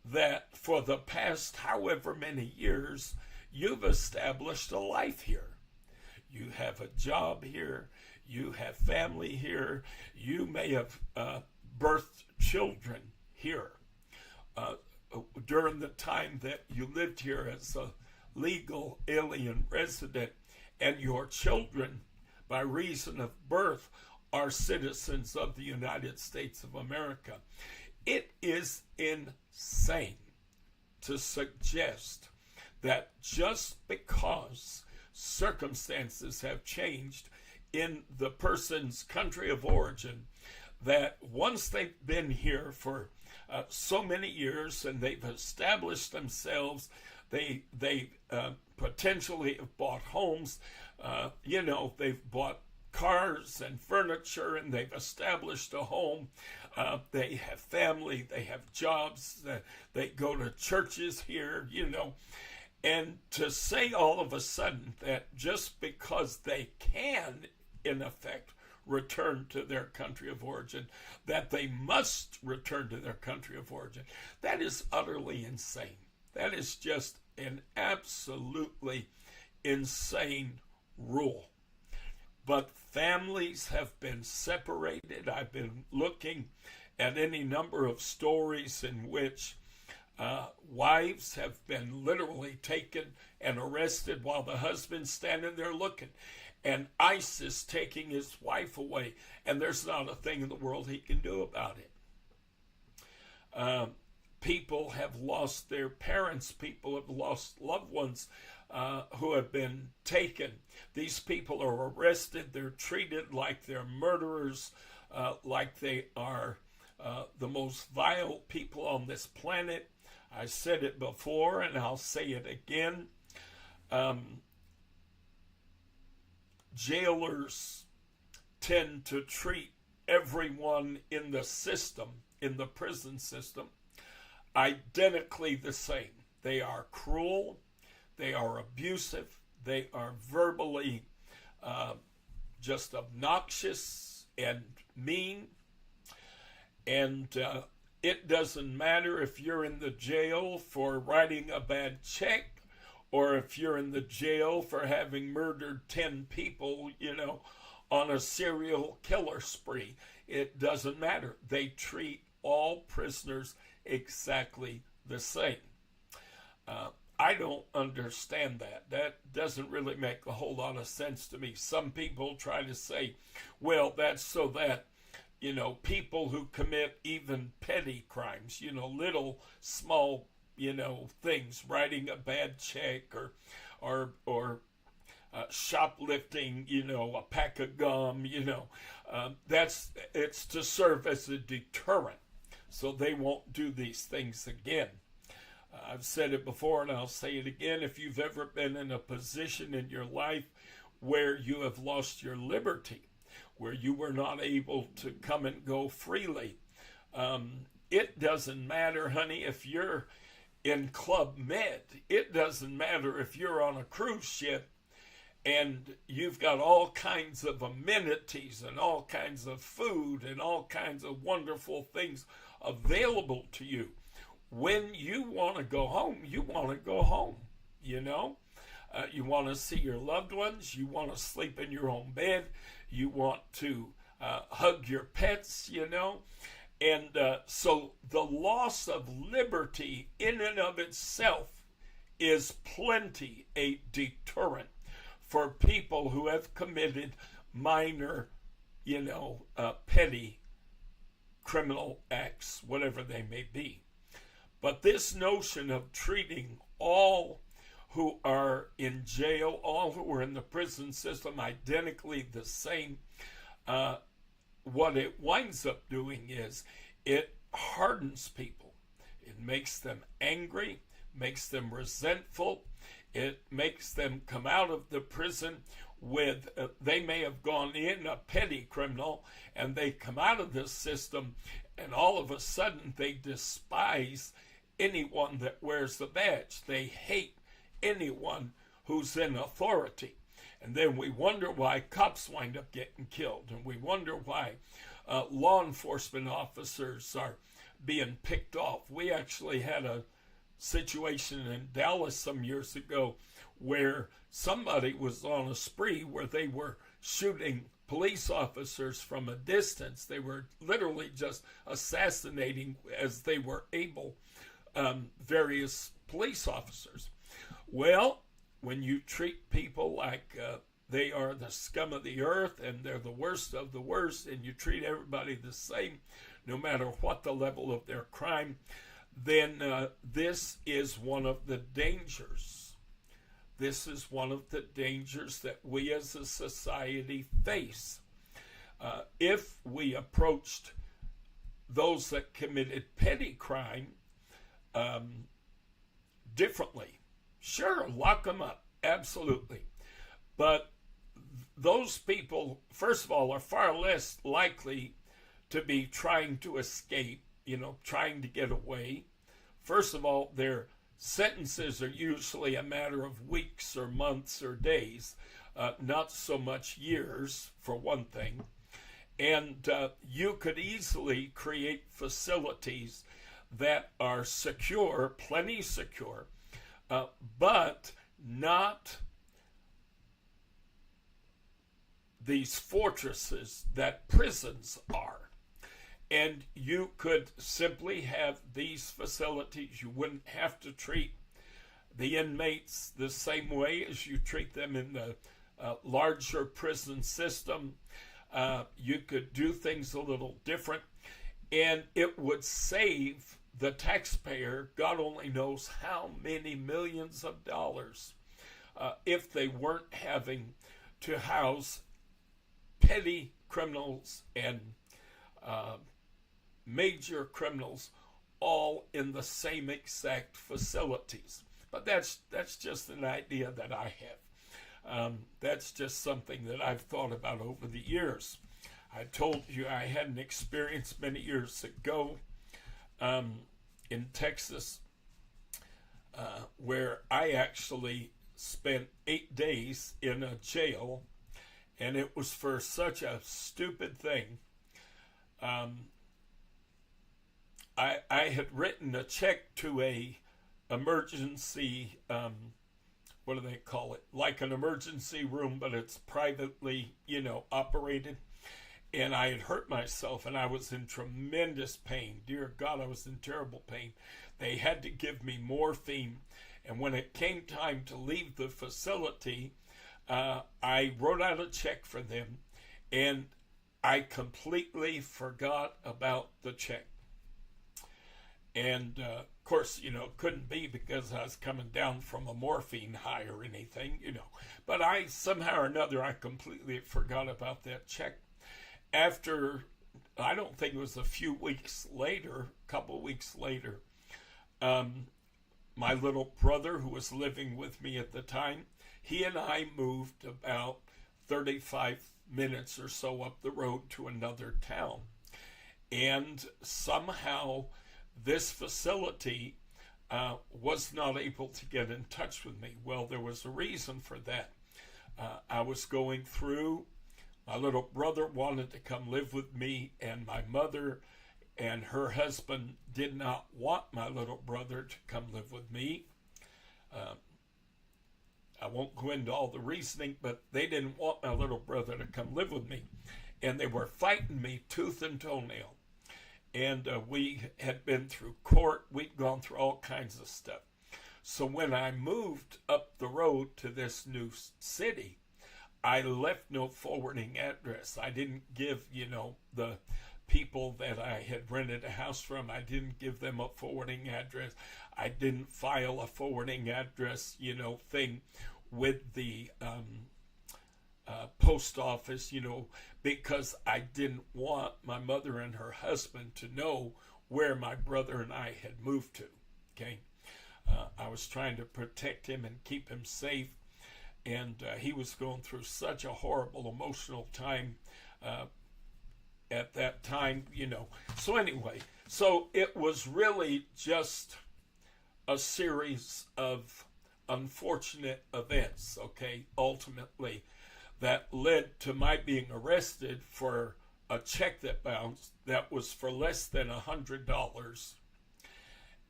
that for the past however many years, you've established a life here. You have a job here, you have family here, you may have birthed children here. During the time that you lived here as a legal alien resident, and your children, by reason of birth, are citizens of the United States of America. It is insane to suggest that just because circumstances have changed in the person's country of origin, that once they've been here for so many years and they've established themselves, they potentially have bought homes, they've bought cars and furniture, and they've established a home. They have family, they have jobs, they go to churches here, And to say all of a sudden that just because they can, in effect, return to their country of origin, that they must return to their country of origin, that is utterly insane. That is just an absolutely insane rule. But families have been separated. I've been looking at any number of stories in which wives have been literally taken and arrested while the husband's standing there looking. And ICE is taking his wife away, and there's not a thing in the world he can do about it. People have lost their parents. People have lost loved ones who have been taken. These people are arrested. They're treated like they're murderers, like they are the most vile people on this planet. I said it before, and I'll say it again. Jailers tend to treat everyone in the system, in the prison system, identically the same. They are cruel, they are abusive, they are verbally just obnoxious and mean. And it doesn't matter if you're in the jail for writing a bad check, or if you're in the jail for having murdered 10 people, on a serial killer spree. It doesn't matter. They treat all prisoners exactly the same. I don't understand that. That doesn't really make a whole lot of sense to me. Some people try to say, well, that's so that, people who commit even petty crimes, little small, things, writing a bad check or shoplifting, a pack of gum, it's to serve as a deterrent so they won't do these things again. I've said it before and I'll say it again. If you've ever been in a position in your life where you have lost your liberty, where you were not able to come and go freely, it doesn't matter, honey, if you're in Club Med. It doesn't matter if you're on a cruise ship and you've got all kinds of amenities and all kinds of food and all kinds of wonderful things available to you. When you want to go home, you want to go home, You want to see your loved ones. You want to sleep in your own bed. You want to hug your pets, And so the loss of liberty in and of itself is plenty a deterrent for people who have committed minor, petty criminal acts, whatever they may be. But this notion of treating all who are in jail, all who are in the prison system, identically the same. What it winds up doing is it hardens people. It makes them angry, makes them resentful. It makes them come out of the prison with, they may have gone in a petty criminal, and they come out of this system, and all of a sudden they despise anyone that wears the badge. They hate anyone who's in authority. And then we wonder why cops wind up getting killed, and we wonder why law enforcement officers are being picked off. We actually had a situation in Dallas some years ago where somebody was on a spree where they were shooting police officers from a distance. They were literally just assassinating as they were able various police officers. Well, when you treat people like they are the scum of the earth and they're the worst of the worst, and you treat everybody the same, no matter what the level of their crime, then this is one of the dangers. This is one of the dangers that we as a society face. If we approached those that committed petty crime differently, sure, lock them up, absolutely. But those people, first of all, are far less likely to be trying to escape, trying to get away. First of all, their sentences are usually a matter of weeks or months or days, not so much years, for one thing. And you could easily create facilities that are secure, plenty secure, but not these fortresses that prisons are. And you could simply have these facilities. You wouldn't have to treat the inmates the same way as you treat them in the larger prison system. You could do things a little different, and it would save the taxpayer, God only knows how many millions of dollars, if they weren't having to house petty criminals and major criminals all in the same exact facilities. But that's just an idea that I have. That's just something that I've thought about over the years. I told you I had an experience many years ago in Texas where I actually spent 8 days in a jail, and it was for such a stupid thing. I had written a check to a emergency, what do they call it? Like an emergency room, but it's privately, operated. And I had hurt myself, and I was in tremendous pain. Dear God, I was in terrible pain. They had to give me morphine. And when it came time to leave the facility, I wrote out a check for them, and I completely forgot about the check. And, of course, couldn't be because I was coming down from a morphine high or anything, But somehow or another, I completely forgot about that check. After, I don't think it was a few weeks later, a couple weeks later, my little brother, who was living with me at the time, he and I moved about 35 minutes or so up the road to another town. And somehow this facility was not able to get in touch with me. Well, there was a reason for that. I was going through, my little brother wanted to come live with me, and my mother and her husband did not want my little brother to come live with me. I won't go into all the reasoning, but they didn't want my little brother to come live with me. And they were fighting me tooth and toenail. And we had been through court. We'd gone through all kinds of stuff. So when I moved up the road to this new city, I left no forwarding address. I didn't give, the people that I had rented a house from. I didn't give them a forwarding address. I didn't file a forwarding address, thing with the post office, because I didn't want my mother and her husband to know where my brother and I had moved to. Okay. I was trying to protect him and keep him safe. And he was going through such a horrible emotional time at that time, So anyway, so it was really just a series of unfortunate events, okay, ultimately, that led to my being arrested for a check that bounced that was for less than $100.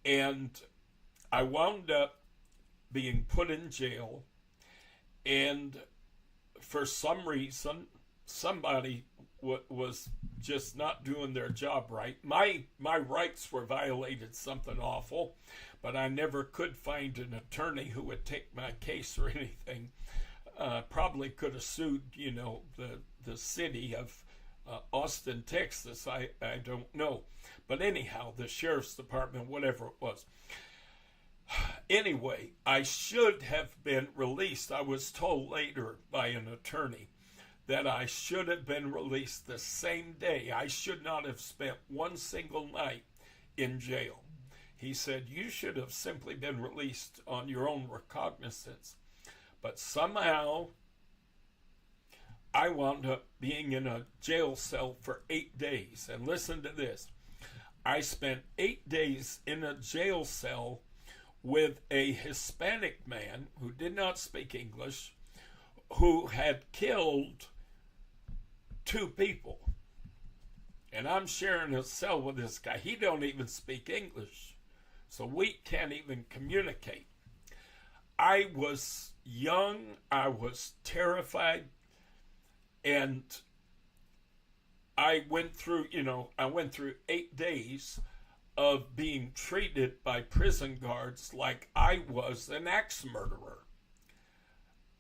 And I wound up being put in jail. And for some reason, somebody was just not doing their job right. My rights were violated, something awful, but I never could find an attorney who would take my case or anything. Probably could have sued, the city of Austin, Texas. I don't know. But anyhow, the sheriff's department, whatever it was. Anyway, I should have been released. I was told later by an attorney that I should have been released the same day. I should not have spent one single night in jail. He said, you should have simply been released on your own recognizance. But somehow, I wound up being in a jail cell for 8 days. And listen to this. I spent 8 days in a jail cell with a Hispanic man who did not speak English, who had killed 2 people. And I'm sharing a cell with this guy. He don't even speak English. So we can't even communicate. I was young, I was terrified, and I went through 8 days of being treated by prison guards like I was an axe murderer.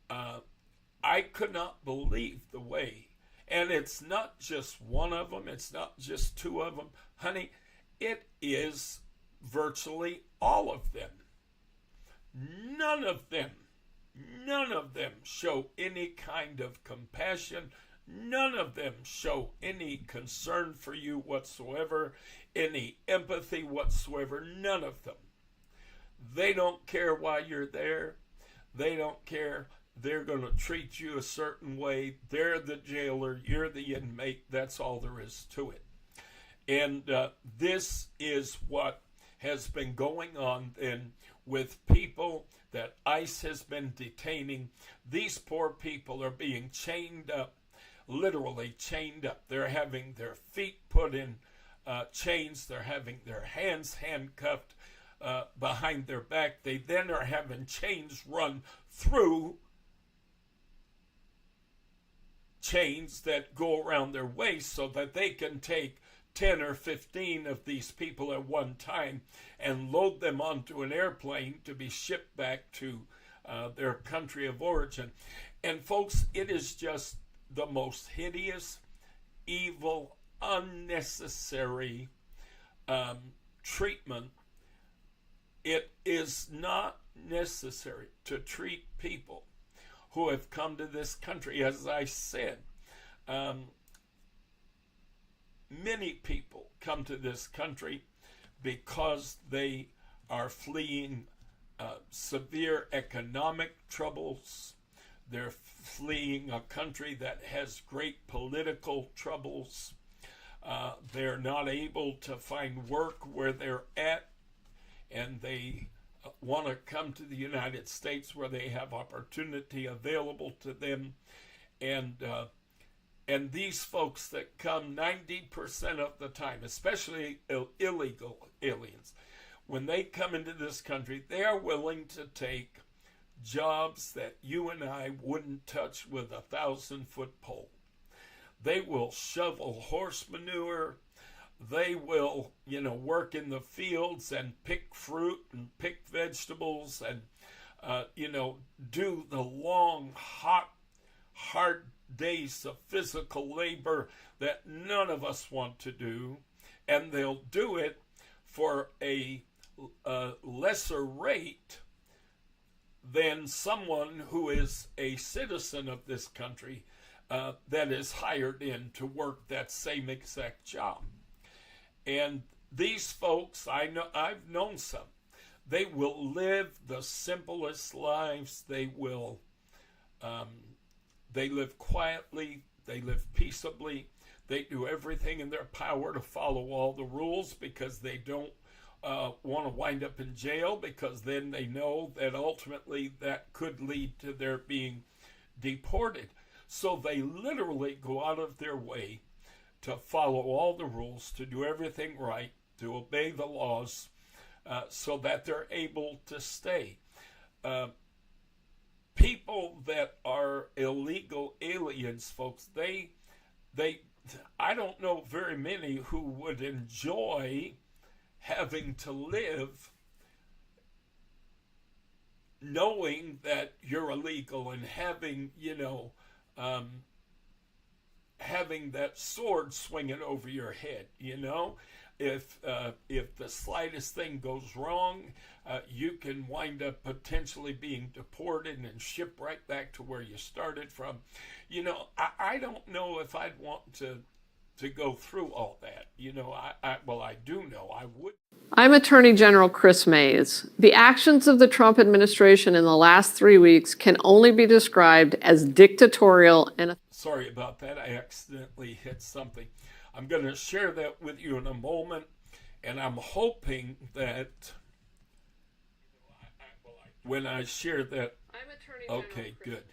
I could not believe the way. And it's not just one of them. It's not just 2 of them. Honey, it is virtually all of them. None of them show any kind of compassion. None of them show any concern for you whatsoever, any empathy whatsoever. None of them. They don't care why you're there. They don't care. They're going to treat you a certain way. They're the jailer. You're the inmate. That's all there is to it. And this is what has been going on then with people that ICE has been detaining. These poor people are being chained up, literally chained up. They're having their feet put in chains. They're having their hands handcuffed behind their back. They then are having chains run through chains that go around their waist so that they can take 10 or 15 of these people at one time and load them onto an airplane to be shipped back to their country of origin. And folks, it is just the most hideous, evil, unnecessary treatment. It is not necessary to treat people who have come to this country. As I said, many people come to this country because they are fleeing severe economic troubles. They're fleeing a country that has great political troubles. They're not able to find work where they're at, and they want to come to the United States where they have opportunity available to them. And these folks that come 90% of the time, especially illegal aliens, when they come into this country, they are willing to take jobs that you and I wouldn't touch with a 1,000-foot pole. They will shovel horse manure. They will, work in the fields and pick fruit and pick vegetables and, do the long, hot, hard days of physical labor that none of us want to do, and they'll do it for a lesser rate than someone who is a citizen of this country that is hired in to work that same exact job. And these folks, I've known some. They will live the simplest lives. They live quietly. They live peaceably. They do everything in their power to follow all the rules because they don't want to wind up in jail, because then they know that ultimately that could lead to their being deported. So they literally go out of their way to follow all the rules, to do everything right, to obey the laws, so that they're able to stay. People that are illegal aliens, folks, I don't know very many who would enjoy having to live knowing that you're illegal and having, having that sword swinging over your head, If the slightest thing goes wrong, you can wind up potentially being deported and shipped right back to where you started from. I don't know if I'd want to go through all that. I do know I would. I'm Attorney General Chris Mays. The actions of the Trump administration in the last 3 weeks can only be described as dictatorial and... Sorry about that. I accidentally hit something. I'm going to share that with you in a moment, and I'm hoping that when I share that... I'm Attorney General Okay, Chris good.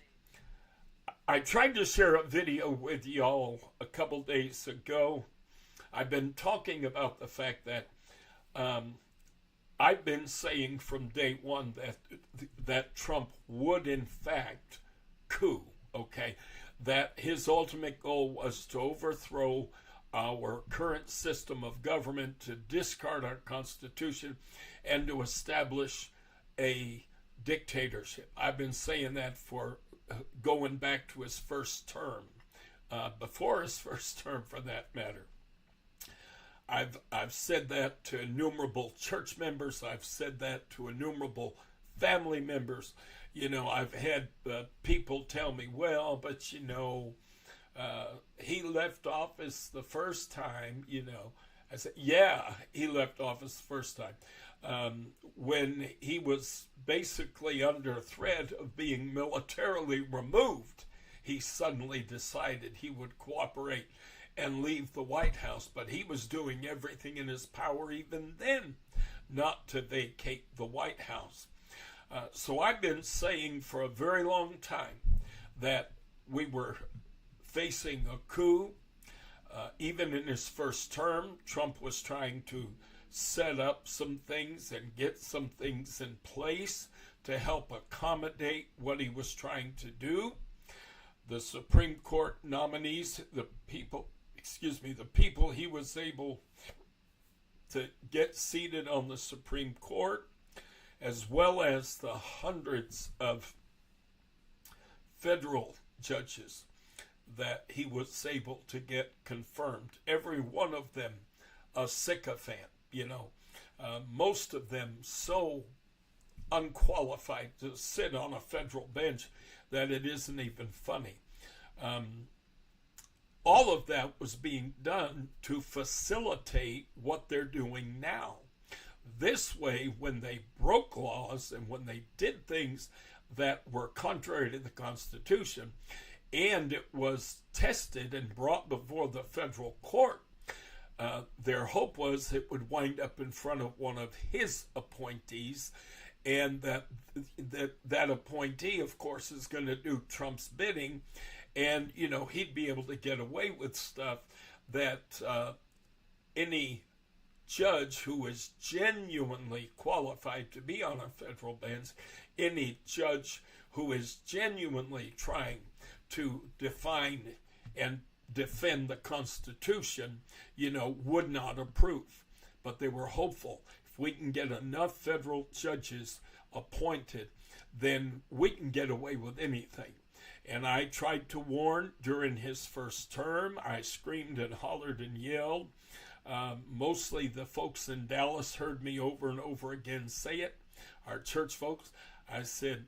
I tried to share a video with y'all a couple days ago. I've been talking about the fact that I've been saying from day one that Trump would in fact coup, okay? That his ultimate goal was to overthrow our current system of government, to discard our Constitution, and to establish a dictatorship. I've been saying that for going back to his first term, before his first term for that matter. I've said that to innumerable church members. I've said that to innumerable family members. I've had people tell me, well, but he left office the first time, I said, yeah, he left office the first time. When he was basically under threat of being militarily removed, he suddenly decided he would cooperate and leave the White House. But he was doing everything in his power even then not to vacate the White House. So I've been saying for a very long time that we were facing a coup. Even in his first term, Trump was trying to set up some things and get some things in place to help accommodate what he was trying to do. The Supreme Court nominees, the people he was able to get seated on the Supreme Court, as well as the hundreds of federal judges that he was able to get confirmed. Every one of them a sycophant, most of them so unqualified to sit on a federal bench that it isn't even funny. All of that was being done to facilitate what they're doing now. This way, when they broke laws and when they did things that were contrary to the Constitution, and it was tested and brought before the federal court, their hope was it would wind up in front of one of his appointees, and that appointee, of course, is going to do Trump's bidding, and he'd be able to get away with stuff that any judge who is genuinely qualified to be on a federal bench, any judge who is genuinely trying to define and defend the Constitution, would not approve. But they were hopeful. If we can get enough federal judges appointed, then we can get away with anything. And I tried to warn during his first term. I screamed and hollered and yelled. Mostly the folks in Dallas heard me over and over again say it. Our church folks. I said,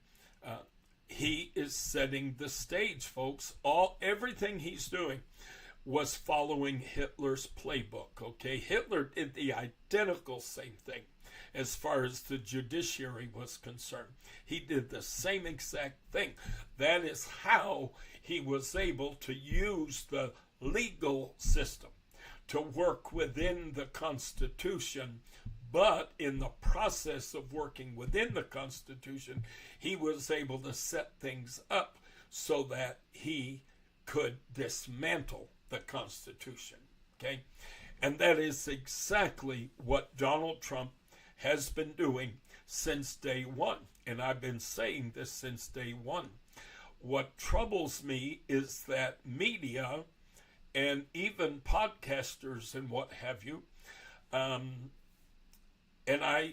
he is setting the stage, folks. Everything he's doing was following Hitler's playbook, okay? Hitler did the identical same thing as far as the judiciary was concerned. He did the same exact thing. That is how he was able to use the legal system to work within the Constitution. But in the process of working within the Constitution, he was able to set things up so that he could dismantle the Constitution, okay? And that is exactly what Donald Trump has been doing since day one. And I've been saying this since day one. What troubles me is that media and even podcasters and what have you, and I've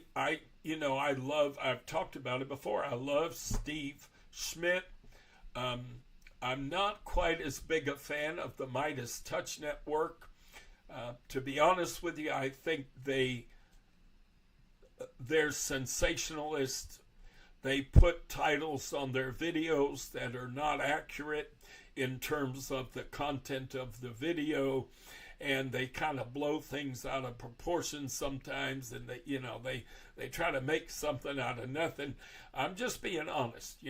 talked about it before. I love Steve Schmidt. I'm not quite as big a fan of the Midas Touch Network. To be honest with you, I think they're sensationalist. They put titles on their videos that are not accurate in terms of the content of the video, and they kind of blow things out of proportion sometimes, and they try to make something out of nothing. I'm just being honest,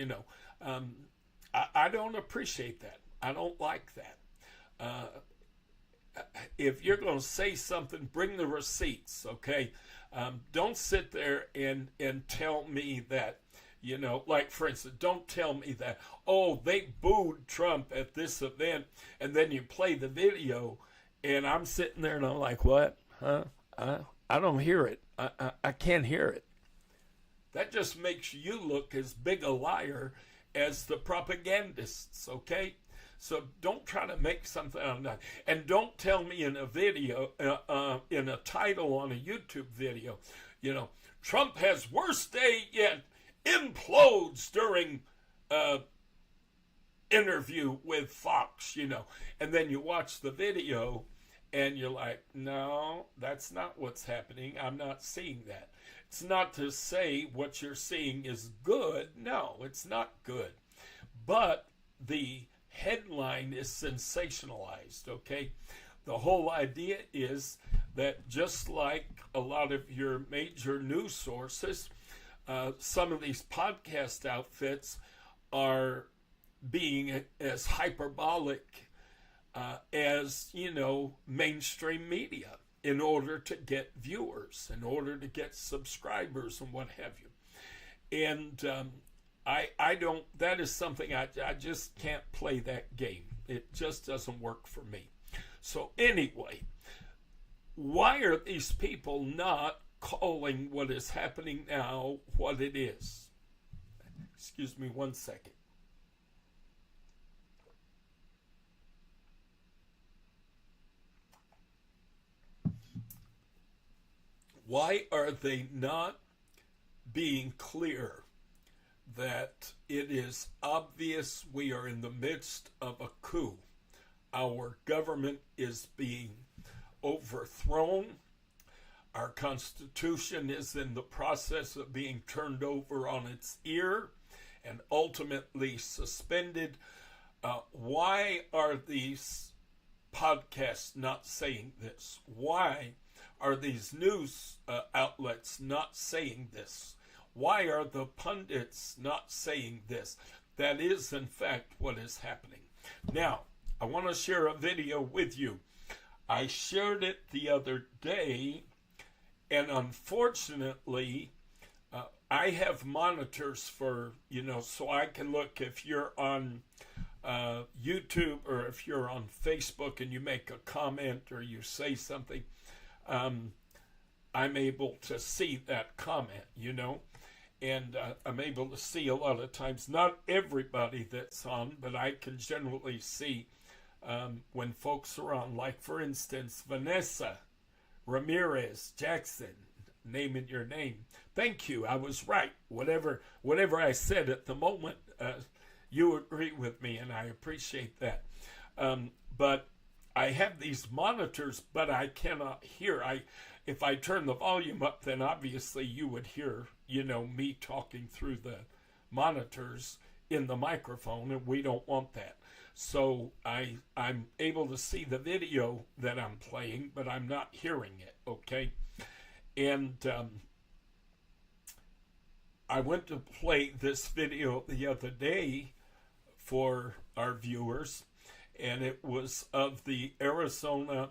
I don't appreciate that. I don't like that. If you're going to say something, bring the receipts, okay? Don't sit there and tell me that, like for instance, don't tell me that, oh, they booed Trump at this event, and then you play the video, and I'm sitting there and I'm like, what? Huh? I don't hear it. I can't hear it. That just makes you look as big a liar as the propagandists, okay? So don't try to make something out of that. And don't tell me in a video, in a title on a YouTube video, Trump has worst day yet, implodes during interview with Fox, and then you watch the video and you're like, no, that's not what's happening. I'm not seeing that. It's not to say what you're seeing is good. No, it's not good. But the headline is sensationalized, okay? The whole idea is that just like a lot of your major news sources, some of these podcast outfits are being as hyperbolic as, mainstream media in order to get viewers, in order to get subscribers and what have you. And I don't, that is something I just can't play that game. It just doesn't work for me. So anyway, why are these people not calling what is happening now what it is? Excuse me 1 second. Why are they not being clear that it is obvious we are in the midst of a coup? Our government is being overthrown. Our Constitution is in the process of being turned over on its ear and ultimately suspended. Why are these podcasts not saying this? Why are these news outlets not saying this? Why are the pundits not saying this? That is, in fact, what is happening. Now, I want to share a video with you. I shared it the other day, and unfortunately, I have monitors for, so I can look if you're on YouTube or if you're on Facebook and you make a comment or you say something, I'm able to see that comment, and I'm able to see a lot of times, not everybody that's on, but I can generally see when folks are on, like for instance, Vanessa Ramirez Jackson, naming your name. Thank you. I was right. Whatever I said at the moment, you agree with me, and I appreciate that. But I have these monitors, but I cannot hear. If I turn the volume up, then obviously you would hear, me talking through the monitors in the microphone, and we don't want that. So I'm able to see the video that I'm playing, but I'm not hearing it, okay? And I went to play this video the other day for our viewers, and it was of the Arizona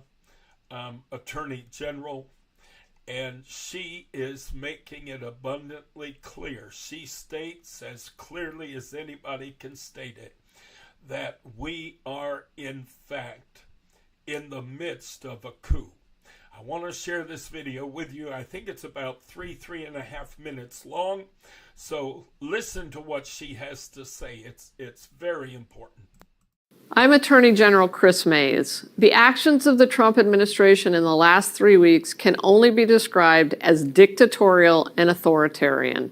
Attorney General, and she is making it abundantly clear. She states as clearly as anybody can state it that we are in fact in the midst of a coup. I want to share this video with you. I think it's about 3.5 minutes long. So listen to what she has to say. It's very important. I'm Attorney General Chris Mays. The actions of the Trump administration in the last 3 weeks can only be described as dictatorial and authoritarian.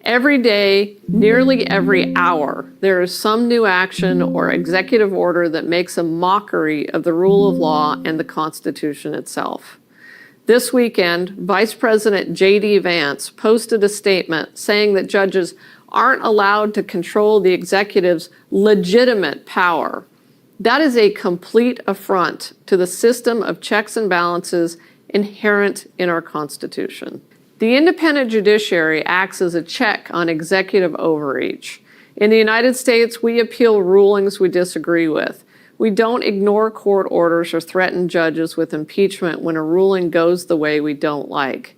Every day, nearly every hour, there is some new action or executive order that makes a mockery of the rule of law and the Constitution itself. This weekend, Vice President J.D. Vance posted a statement saying that judges aren't allowed to control the executive's legitimate power. That is a complete affront to the system of checks and balances inherent in our Constitution. The independent judiciary acts as a check on executive overreach. In the United States, we appeal rulings we disagree with. We don't ignore court orders or threaten judges with impeachment when a ruling goes the way we don't like.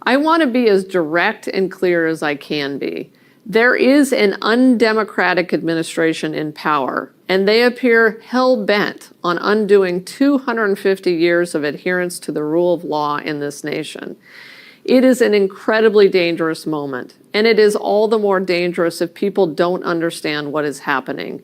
I want to be as direct and clear as I can be. There is an undemocratic administration in power, and they appear hell-bent on undoing 250 years of adherence to the rule of law in this nation. It is an incredibly dangerous moment, and it is all the more dangerous if people don't understand what is happening.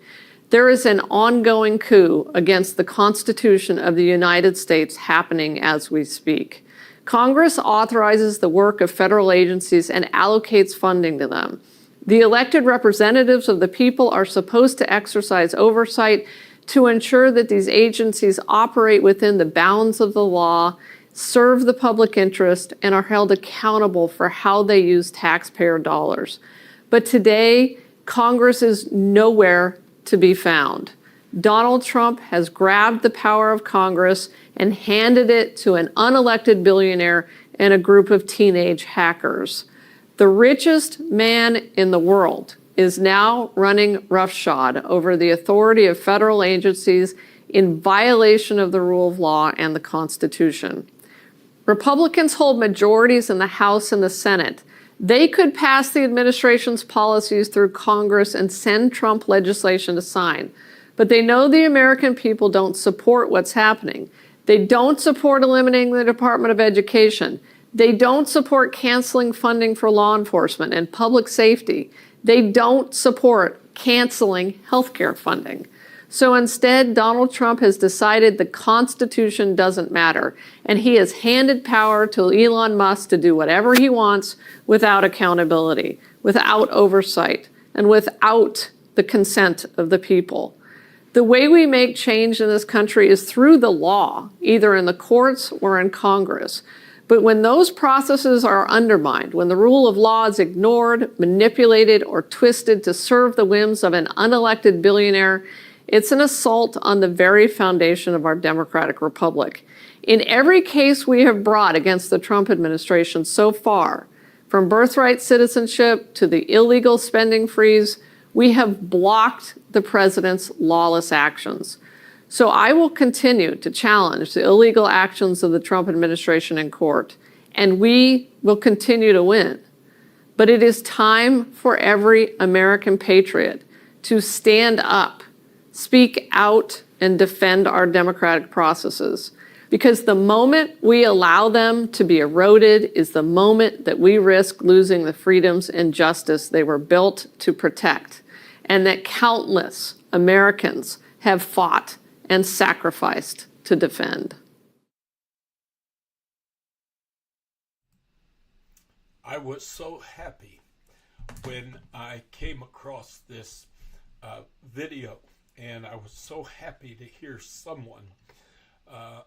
There is an ongoing coup against the Constitution of the United States happening as we speak. Congress authorizes the work of federal agencies and allocates funding to them. The elected representatives of the people are supposed to exercise oversight to ensure that these agencies operate within the bounds of the law, serve the public interest, and are held accountable for how they use taxpayer dollars. But today, Congress is nowhere to be found. Donald Trump has grabbed the power of Congress and handed it to an unelected billionaire and a group of teenage hackers. The richest man in the world is now running roughshod over the authority of federal agencies in violation of the rule of law and the Constitution. Republicans hold majorities in the House and the Senate. They could pass the administration's policies through Congress and send Trump legislation to sign. But they know the American people don't support what's happening. They don't support eliminating the Department of Education. They don't support canceling funding for law enforcement and public safety. They don't support canceling healthcare funding. So instead, Donald Trump has decided the Constitution doesn't matter, and he has handed power to Elon Musk to do whatever he wants without accountability, without oversight, and without the consent of the people. The way we make change in this country is through the law, either in the courts or in Congress. But when those processes are undermined, when the rule of law is ignored, manipulated, or twisted to serve the whims of an unelected billionaire, it's an assault on the very foundation of our democratic republic. In every case we have brought against the Trump administration so far, from birthright citizenship to the illegal spending freeze, we have blocked the president's lawless actions. So I will continue to challenge the illegal actions of the Trump administration in court, and we will continue to win. But it is time for every American patriot to stand up, speak out, and defend our democratic processes. Because the moment we allow them to be eroded is the moment that we risk losing the freedoms and justice they were built to protect, and that countless Americans have fought and sacrificed to defend. I was so happy when I came across this video, and I was so happy to hear someone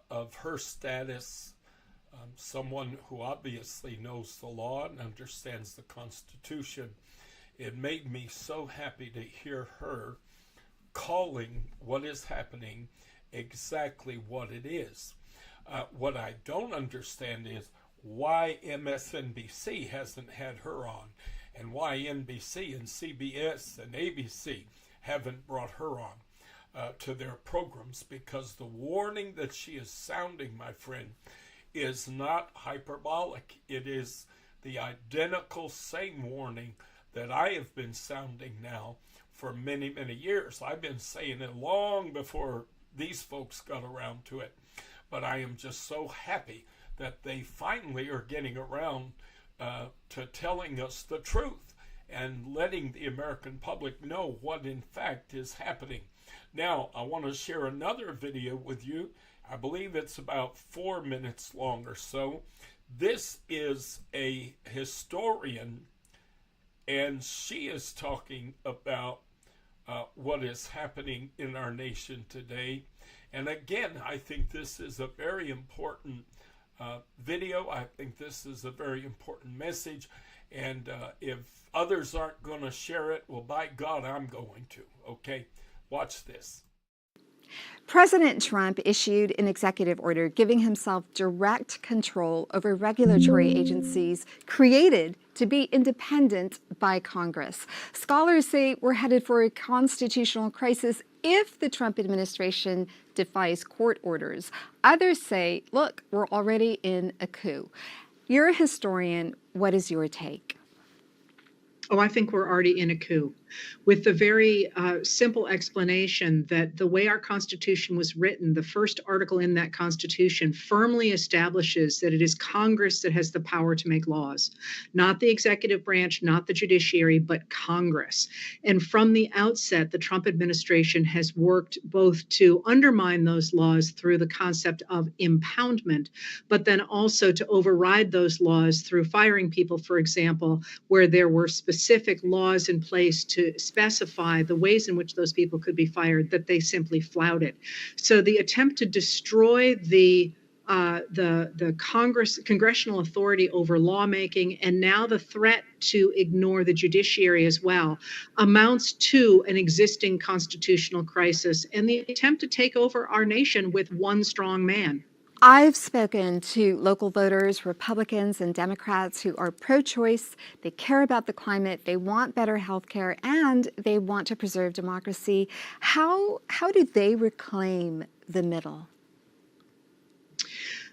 of her status, someone who obviously knows the law and understands the Constitution. It made me so happy to hear her calling what is happening exactly what it is. What I don't understand is why MSNBC hasn't had her on, and why NBC and CBS and ABC haven't brought her on to their programs, because the warning that she is sounding, my friend, is not hyperbolic. It is the identical same warning that I have been sounding now for many, many years. I've been saying it long before these folks got around to it. But I am just so happy that they finally are getting around to telling us the truth and letting the American public know what in fact is happening. Now, I want to share another video with you. I believe it's about 4 minutes long or so. This is a historian, and she is talking about what is happening in our nation today. And again, I think this is a very important video. I think this is a very important message. And if others aren't going to share it, well, by God, I'm going to. Okay? Watch this. President Trump issued an executive order giving himself direct control over regulatory agencies created to be independent by Congress. Scholars say we're headed for a constitutional crisis if the Trump administration defies court orders. Others say, look, we're already in a coup. You're a historian. What is your take? Oh, I think we're already in a coup, with the very simple explanation that the way our Constitution was written, the first article in that Constitution firmly establishes that it is Congress that has the power to make laws, not the executive branch, not the judiciary, but Congress. And from the outset, the Trump administration has worked both to undermine those laws through the concept of impoundment, but then also to override those laws through firing people, for example, where there were specific laws in place to specify the ways in which those people could be fired, that they simply flouted. So the attempt to destroy the congressional authority over lawmaking, and now the threat to ignore the judiciary as well, amounts to an existing constitutional crisis and the attempt to take over our nation with one strong man. I've spoken to local voters, Republicans and Democrats who are pro-choice. They care about the climate, they want better health care, and they want to preserve democracy. How do they reclaim the middle?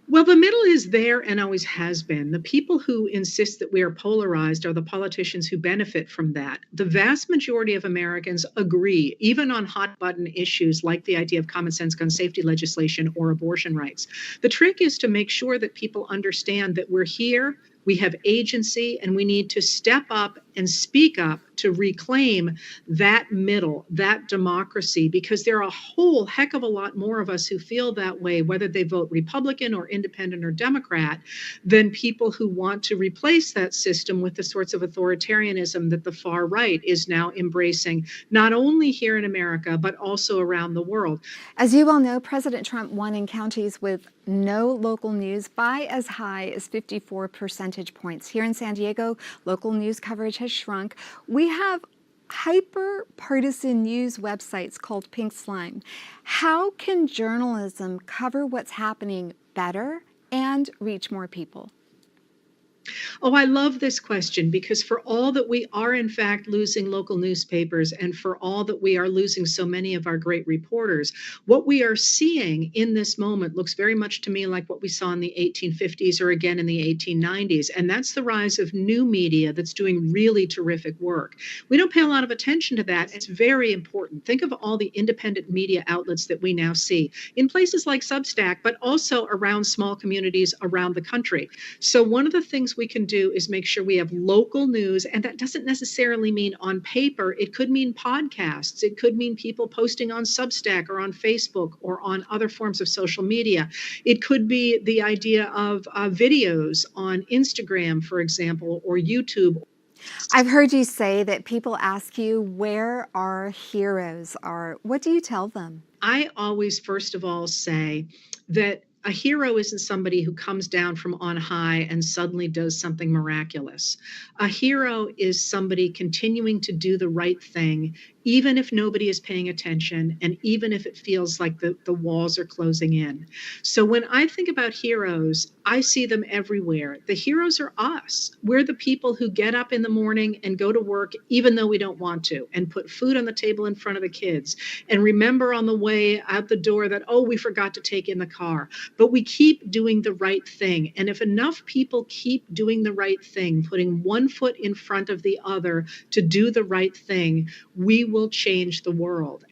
Well, the middle is there and always has been. The people who insist that we are polarized are the politicians who benefit from that. The vast majority of Americans agree, even on hot button issues like the idea of common sense gun safety legislation or abortion rights. The trick is to make sure that people understand that we're here, we have agency, and we need to step up and speak up to reclaim that middle, that democracy, because there are a whole heck of a lot more of us who feel that way, whether they vote Republican or Independent or Democrat, than people who want to replace that system with the sorts of authoritarianism that the far right is now embracing, not only here in America, but also around the world. As you all know, President Trump won in counties with no local news by as high as 54 percentage points. Here in San Diego, local news coverage has shrunk. We have hyper-partisan news websites called Pink Slime. How can journalism cover what's happening better and reach more people? Oh, I love this question, because for all that we are in fact losing local newspapers, and for all that we are losing so many of our great reporters, what we are seeing in this moment looks very much to me like what we saw in the 1850s or again in the 1890s. And that's the rise of new media that's doing really terrific work. We don't pay a lot of attention to that. It's very important. Think of all the independent media outlets that we now see in places like Substack, but also around small communities around the country. So one of the things we can do is make sure we have local news, and that doesn't necessarily mean on paper. It could mean podcasts. It could mean people posting on Substack or on Facebook or on other forms of social media. It could be the idea of videos on Instagram, for example, or YouTube. I've heard you say that people ask you where our heroes are. What do you tell them? I always, first of all, say that a hero isn't somebody who comes down from on high and suddenly does something miraculous. A hero is somebody continuing to do the right thing, even if nobody is paying attention and even if it feels like the walls are closing in. So when I think about heroes, I see them everywhere. The heroes are us. We're the people who get up in the morning and go to work even though we don't want to, and put food on the table in front of the kids, and remember on the way out the door that, oh, we forgot to take in the car. But we keep doing the right thing. And if enough people keep doing the right thing, putting one foot in front of the other to do the right thing, we will change the world.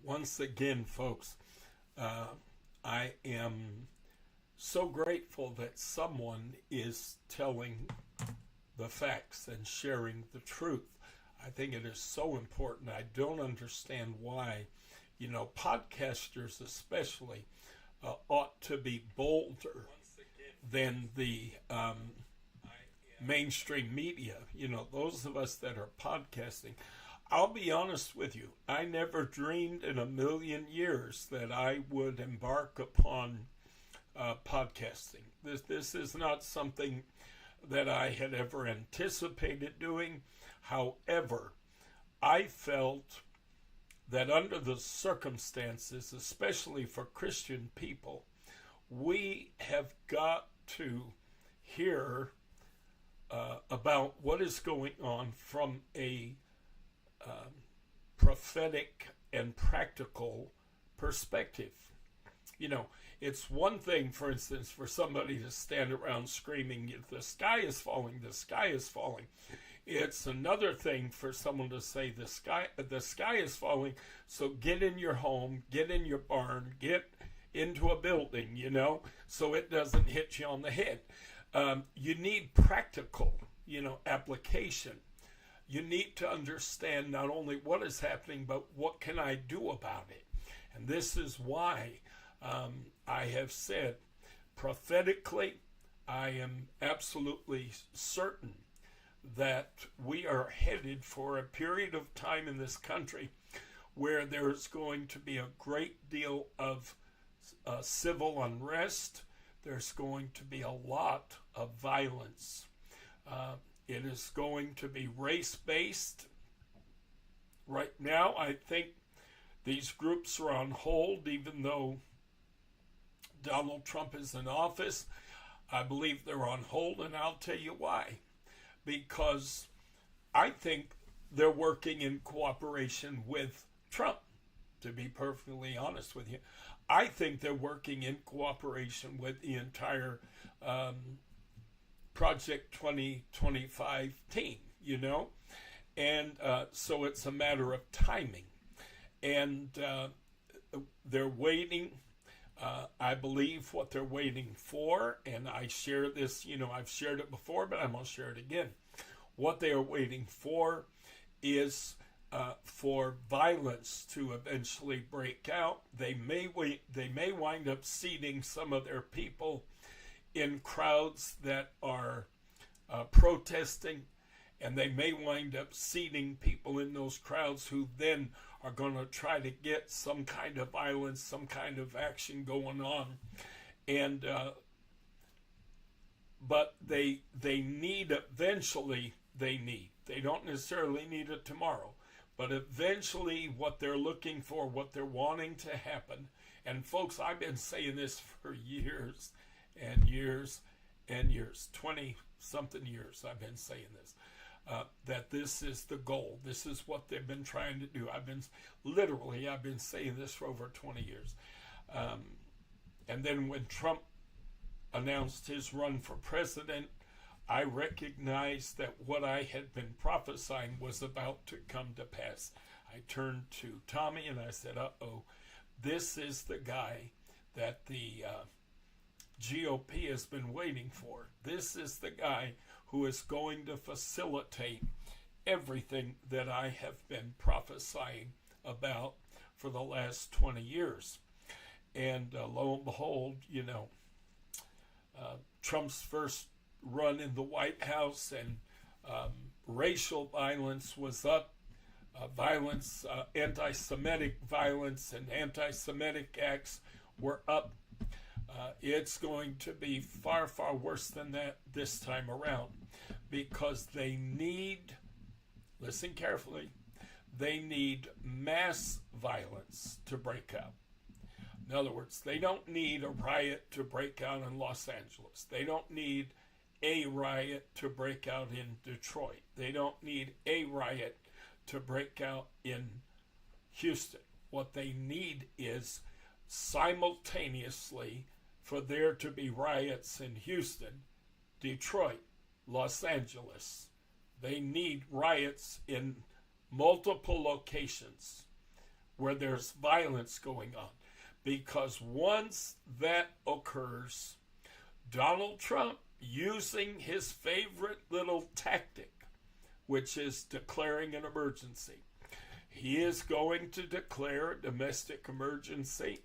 Once again, folks, I am so grateful that someone is telling the facts and sharing the truth. I think it is so important. I don't understand why, podcasters especially ought to be bolder than the mainstream media. Those of us that are podcasting. I'll be honest with you, I never dreamed in a million years that I would embark upon podcasting. This is not something that I had ever anticipated doing. However, I felt that under the circumstances, especially for Christian people, we have got to hear about what is going on from a prophetic and practical perspective. It's one thing, for instance, for somebody to stand around screaming, the sky is falling, the sky is falling. It's another thing for someone to say, the sky is falling, so get in your home, get in your barn, get into a building, so it doesn't hit you on the head. You need practical, application. You need to understand not only what is happening, but what can I do about it? And this is why I have said prophetically, I am absolutely certain that we are headed for a period of time in this country where there is going to be a great deal of civil unrest. There's going to be a lot of violence. It is going to be race-based. Right now, I think these groups are on hold, even though Donald Trump is in office. I believe they're on hold, and I'll tell you why. Because I think they're working in cooperation with Trump, to be perfectly honest with you. I think they're working in cooperation with the entire Project 2025 team, and so it's a matter of timing, and they're waiting. I believe what they're waiting for, and I share this, I've shared it before, but I'm going to share it again. What they are waiting for is for violence to eventually break out. They may wind up seating some of their people in crowds that are protesting, and they may wind up seating people in those crowds who then are going to try to get some kind of violence, some kind of action going on. And but they need eventually, they don't necessarily need it tomorrow, but eventually what they're looking for, what they're wanting to happen. And folks, I've been saying this for years and years and years, 20-something years I've been saying this, that this is the goal. This is what they've been trying to do. I've been saying this for over 20 years. And then when Trump announced his run for president, I recognized that what I had been prophesying was about to come to pass. I turned to Tommy and I said, uh-oh, this is the guy that the GOP has been waiting for. This is the guy who is going to facilitate everything that I have been prophesying about for the last 20 years. And lo and behold, Trump's first run in the White House, and racial violence was up, anti-Semitic violence and anti-Semitic acts were up. It's going to be far, far worse than that this time around, because they need, listen carefully, they need mass violence to break out. In other words, they don't need a riot to break out in Los Angeles. They don't need a riot to break out in Detroit. They don't need a riot to break out in Houston. What they need is simultaneously for there to be riots in Houston, Detroit, Los Angeles. They need riots in multiple locations where there's violence going on. Because once that occurs, Donald Trump, using his favorite little tactic, which is declaring an emergency, he is going to declare a domestic emergency,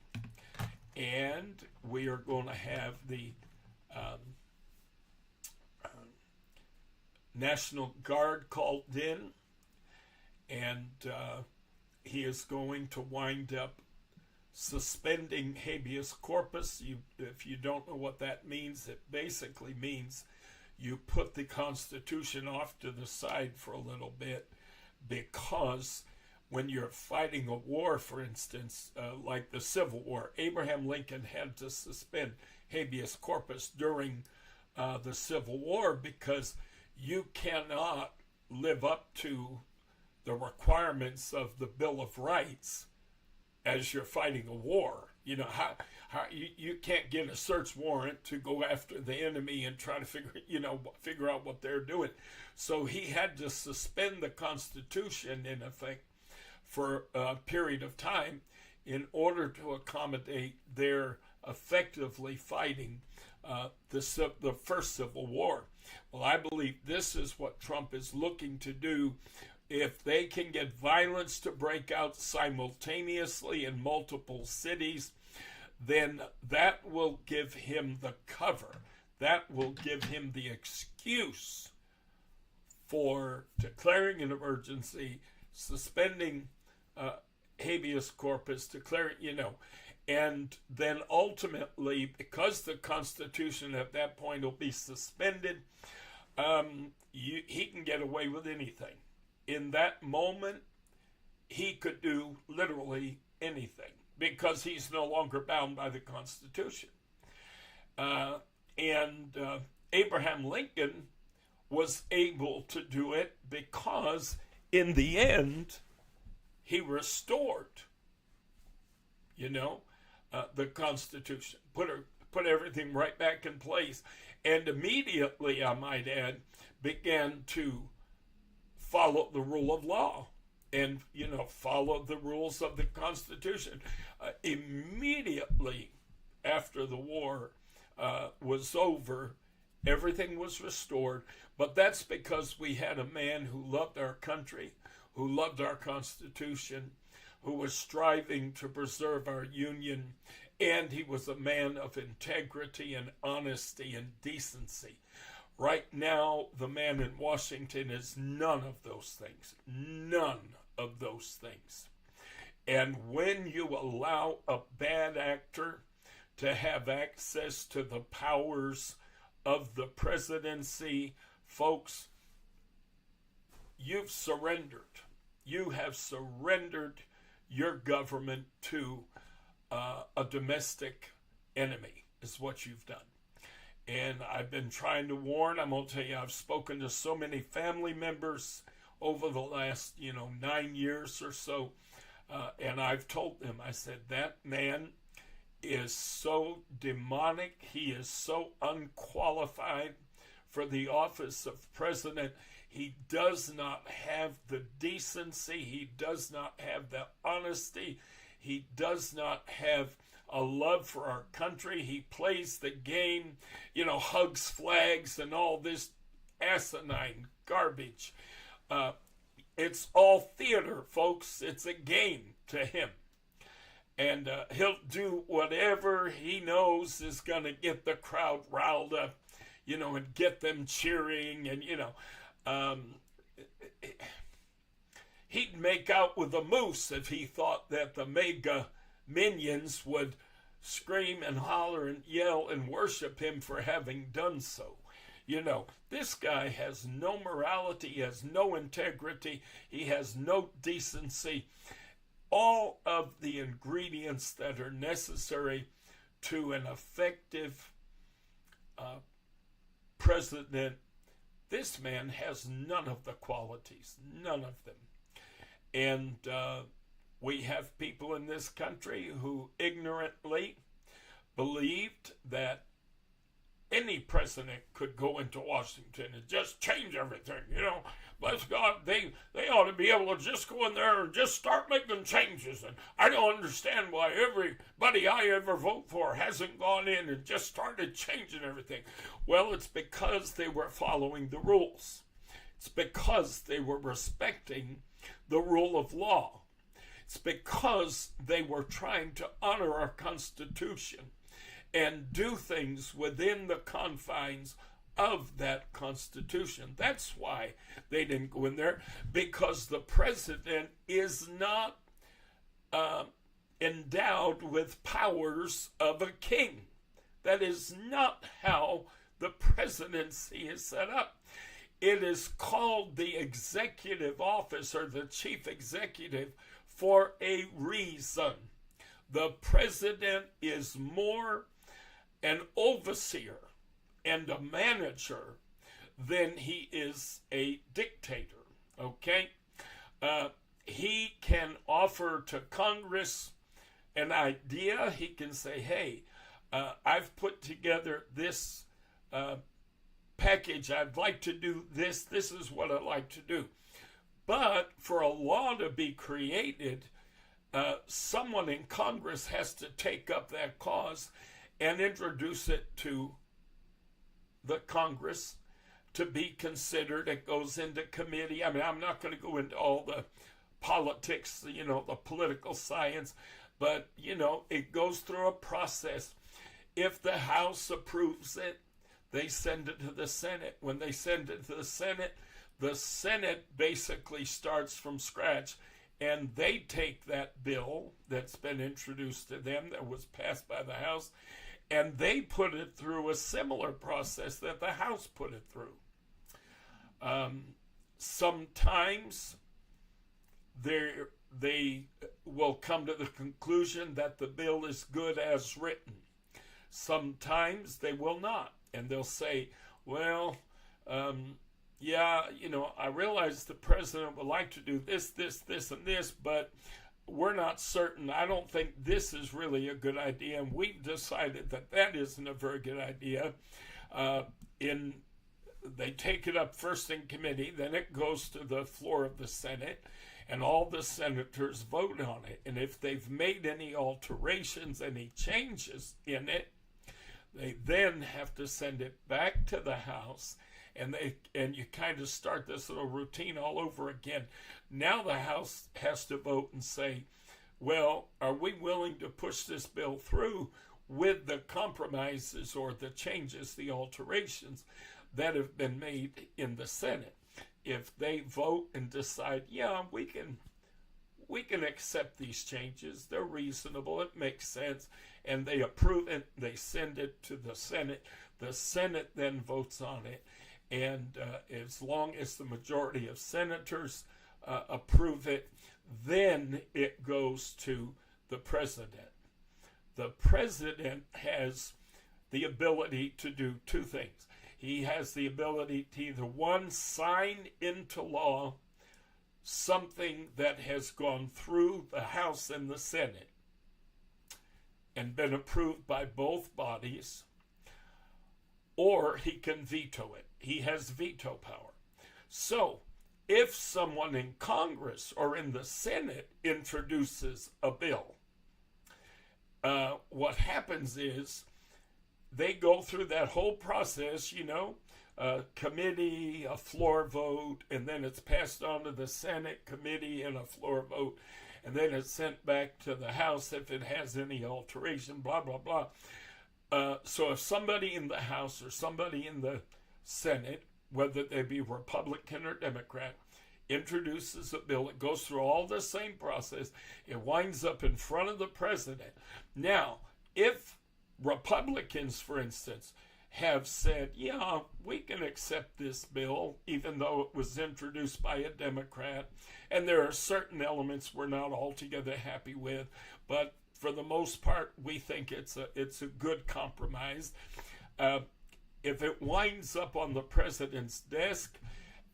and we are going to have the National Guard called in, and he is going to wind up suspending habeas corpus. If you don't know what that means, it basically means you put the Constitution off to the side for a little bit, because when you're fighting a war, for instance, like the Civil War, Abraham Lincoln had to suspend habeas corpus during the Civil War, because you cannot live up to the requirements of the Bill of Rights as you're fighting a war. You can't get a search warrant to go after the enemy and try to figure out what they're doing. So he had to suspend the Constitution, in effect, for a period of time in order to accommodate their effectively fighting the first Civil War. Well, I believe this is what Trump is looking to do. If they can get violence to break out simultaneously in multiple cities, then that will give him the cover. That will give him the excuse for declaring an emergency, suspending habeas corpus, and then ultimately, because the Constitution at that point will be suspended, he can get away with anything. In that moment, he could do literally anything, because he's no longer bound by the Constitution. Abraham Lincoln was able to do it because, in the end, he restored, the Constitution, put everything right back in place, and immediately, I might add, began to follow the rule of law and, follow the rules of the Constitution. Immediately after the war was over, everything was restored. But that's because we had a man who loved our country, who loved our Constitution, who was striving to preserve our union, and he was a man of integrity and honesty and decency. Right now, the man in Washington is none of those things. None of those things. And when you allow a bad actor to have access to the powers of the presidency, folks, you've surrendered. You have surrendered your government to a domestic enemy, is what you've done. And I've been trying to warn. I'm going to tell you, I've spoken to so many family members over the last, 9 years or so. And I've told them, I said, that man is so demonic. He is so unqualified for the office of president. He does not have the decency. He does not have the honesty. He does not have a love for our country. He plays the game, hugs flags and all this asinine garbage. It's all theater, folks. It's a game to him. And he'll do whatever he knows is going to get the crowd riled up, and get them cheering. And, he'd make out with a moose if he thought that the mega minions would scream and holler and yell and worship him for having done so. This guy has no morality, he has no integrity, he has no decency. All of the ingredients that are necessary to an effective president, this man has none of the qualities, none of them. And we have people in this country who ignorantly believed that any president could go into Washington and just change everything, Bless God, they ought to be able to just go in there and just start making changes. And I don't understand why everybody I ever vote for hasn't gone in and just started changing everything. Well, it's because they were following the rules. It's because they were respecting the rule of law. It's because they were trying to honor our Constitution and do things within the confines of that Constitution. That's why they didn't go in there, because the president is not endowed with powers of a king. That is not how the presidency is set up. It is called the executive office or the chief executive for a reason. The president is more an overseer and a manager than he is a dictator, okay? He can offer to Congress an idea. He can say, hey, I've put together this package. I'd like to do this. This is what I'd like to do. But for a law to be created, someone in Congress has to take up that cause and introduce it to the Congress to be considered. It goes into committee. I mean, I'm not going to go into all the politics, the political science, but, it goes through a process. If the House approves it, they send it to the Senate. When they send it to the Senate basically starts from scratch, and they take that bill that's been introduced to them that was passed by the House, and they put it through a similar process that the House put it through. Sometimes they will come to the conclusion that the bill is good as written. Sometimes they will not, and they'll say, well, I realize the president would like to do this, and this, but we're not certain. I don't think this is really a good idea, and we've decided that that isn't a very good idea. They take it up first in committee, then it goes to the floor of the Senate, and all the senators vote on it. And if they've made any alterations, any changes in it, they then have to send it back to the House, and you kind of start this little routine all over again. Now the House has to vote and say, well, are we willing to push this bill through with the compromises or the changes, the alterations that have been made in the Senate? If they vote and decide, yeah, we can accept these changes, they're reasonable, it makes sense, and they approve it, they send it to the Senate then votes on it, and as long as the majority of senators approve it, then it goes to the president. The president has the ability to do two things. He has the ability to either, one, sign into law something that has gone through the House and the Senate and been approved by both bodies, or he can veto it. he has veto power. So if someone in Congress or in the Senate introduces a bill, what happens is they go through that whole process, a committee, a floor vote, and then it's passed on to the Senate committee and a floor vote, and then it's sent back to the House if it has any alteration, blah, blah, blah. So if somebody in the House or somebody in the Senate, whether they be Republican or Democrat, introduces a bill, it goes through all the same process, it winds up in front of the president. Now, if Republicans, for instance, have said, yeah, we can accept this bill, even though it was introduced by a Democrat, and there are certain elements we're not altogether happy with, but for the most part, we think it's a good compromise. If it winds up on the president's desk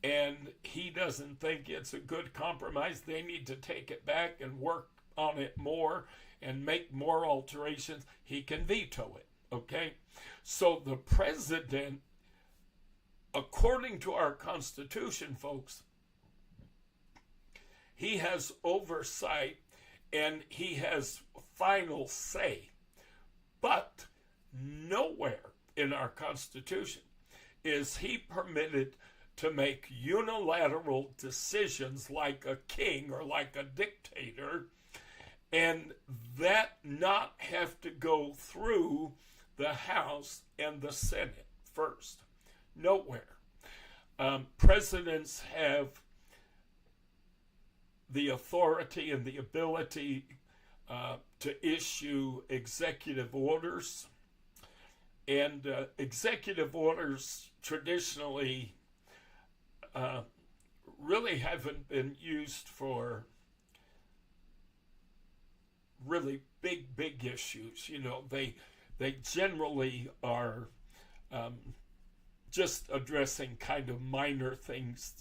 and he doesn't think it's a good compromise, they need to take it back and work on it more and make more alterations. He can veto it, okay? So the president, according to our Constitution, folks, he has oversight and he has final say. But nowhere in our Constitution is he permitted to make unilateral decisions like a king or like a dictator, and that not have to go through the House and the Senate first. Nowhere. Presidents have the authority and the ability to issue executive orders, and executive orders traditionally really haven't been used for really big issues. They generally are just addressing kind of minor things,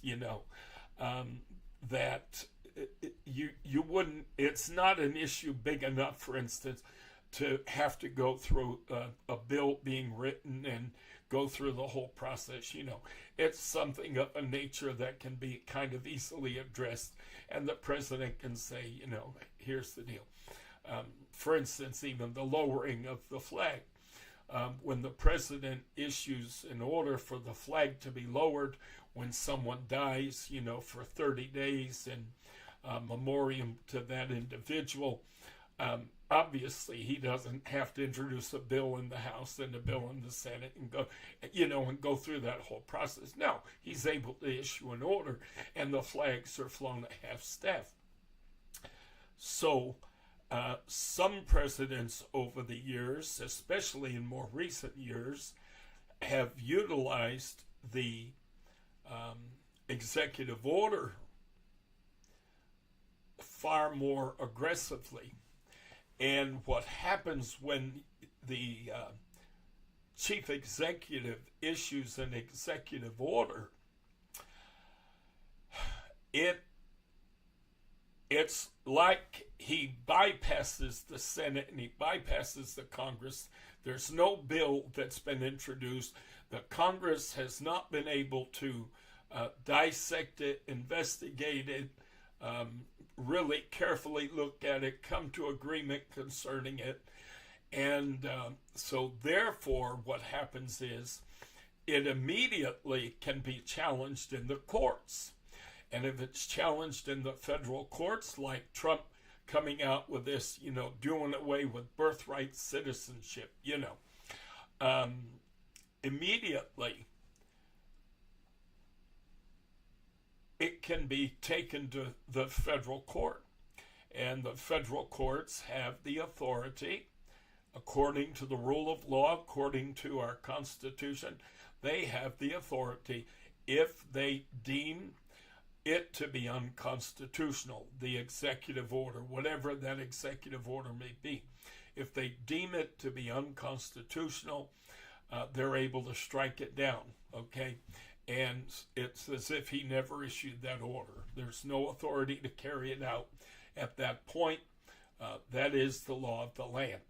that you wouldn't, it's not an issue big enough, for instance, to have to go through a bill being written and go through the whole process. It's something of a nature that can be kind of easily addressed, and the president can say, here's the deal. For instance, even the lowering of the flag. When the president issues an order for the flag to be lowered when someone dies, for 30 days in memoriam to that individual, obviously he doesn't have to introduce a bill in the House and a bill in the Senate and go through that whole process. No, he's able to issue an order and the flags are flown at half-staff. So some presidents over the years, especially in more recent years, have utilized the executive order far more aggressively. And what happens when the chief executive issues an executive order, it's like he bypasses the Senate and he bypasses the Congress. There's no bill that's been introduced. The Congress has not been able to dissect it, investigate it, really carefully look at it, come to agreement concerning it. And so therefore what happens is it immediately can be challenged in the courts. And if it's challenged in the federal courts, like Trump coming out with this, doing away with birthright citizenship, immediately it can be taken to the federal court. And the federal courts have the authority, according to the rule of law, according to our Constitution, they have the authority, if they deem it to be unconstitutional, the executive order, whatever that executive order may be. If they deem it to be unconstitutional, they're able to strike it down, okay? And it's as if he never issued that order. There's no authority to carry it out at that point. That is the law of the land.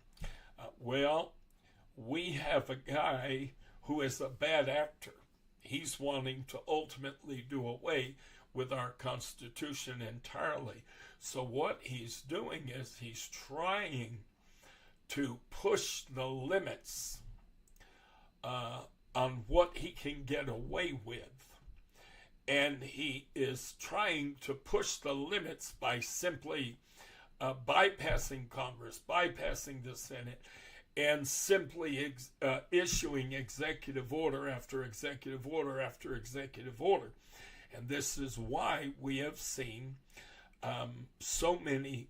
Well, we have a guy who is a bad actor. He's wanting to ultimately do away with our Constitution entirely. So what he's doing is he's trying to push the limits on what he can get away with. And he is trying to push the limits by simply bypassing Congress, bypassing the Senate, and simply issuing executive order after executive order after executive order. And this is why we have seen so many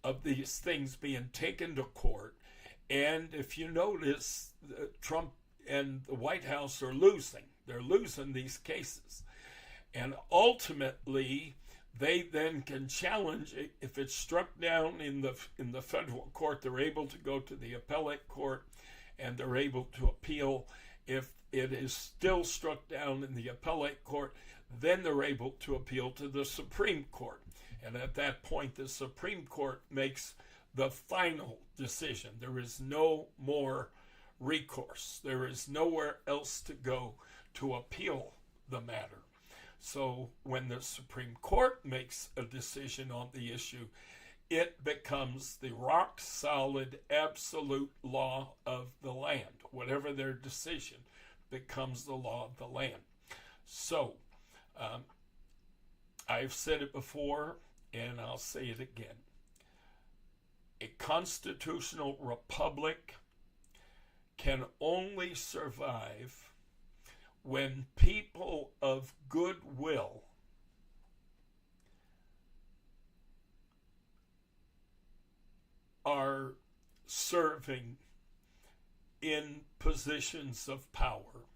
of these things being taken to court. And if you notice, Trump and the White House are losing. They're losing these cases. And ultimately, they then can challenge it. If it's struck down in the federal court, they're able to go to the appellate court and they're able to appeal. If it is still struck down in the appellate court, then they're able to appeal to the Supreme Court. And at that point, the Supreme Court makes the final decision. There is no more recourse. There is nowhere else to go to appeal the matter. So when the Supreme Court makes a decision on the issue, it becomes the rock solid, absolute law of the land. Whatever their decision becomes the law of the land. So, I've said it before, and I'll say it again. A constitutional republic can only survive when people of goodwill are serving in positions of power.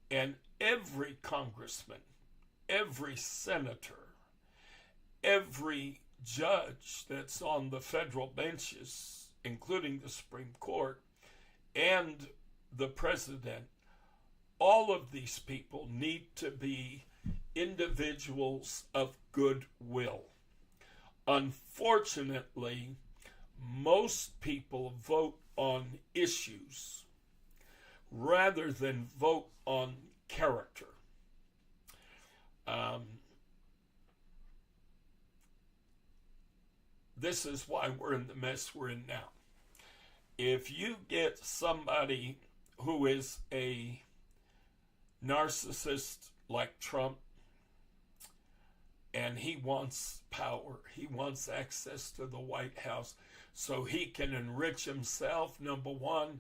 And every congressman, every senator, every judge that's on the federal benches, including the Supreme Court, and the president, all of these people need to be individuals of goodwill. Unfortunately, most people vote on issues rather than vote on character. This is why we're in the mess we're in now. If you get somebody who is a narcissist like Trump, and he wants power, he wants access to the White House so he can enrich himself, number one,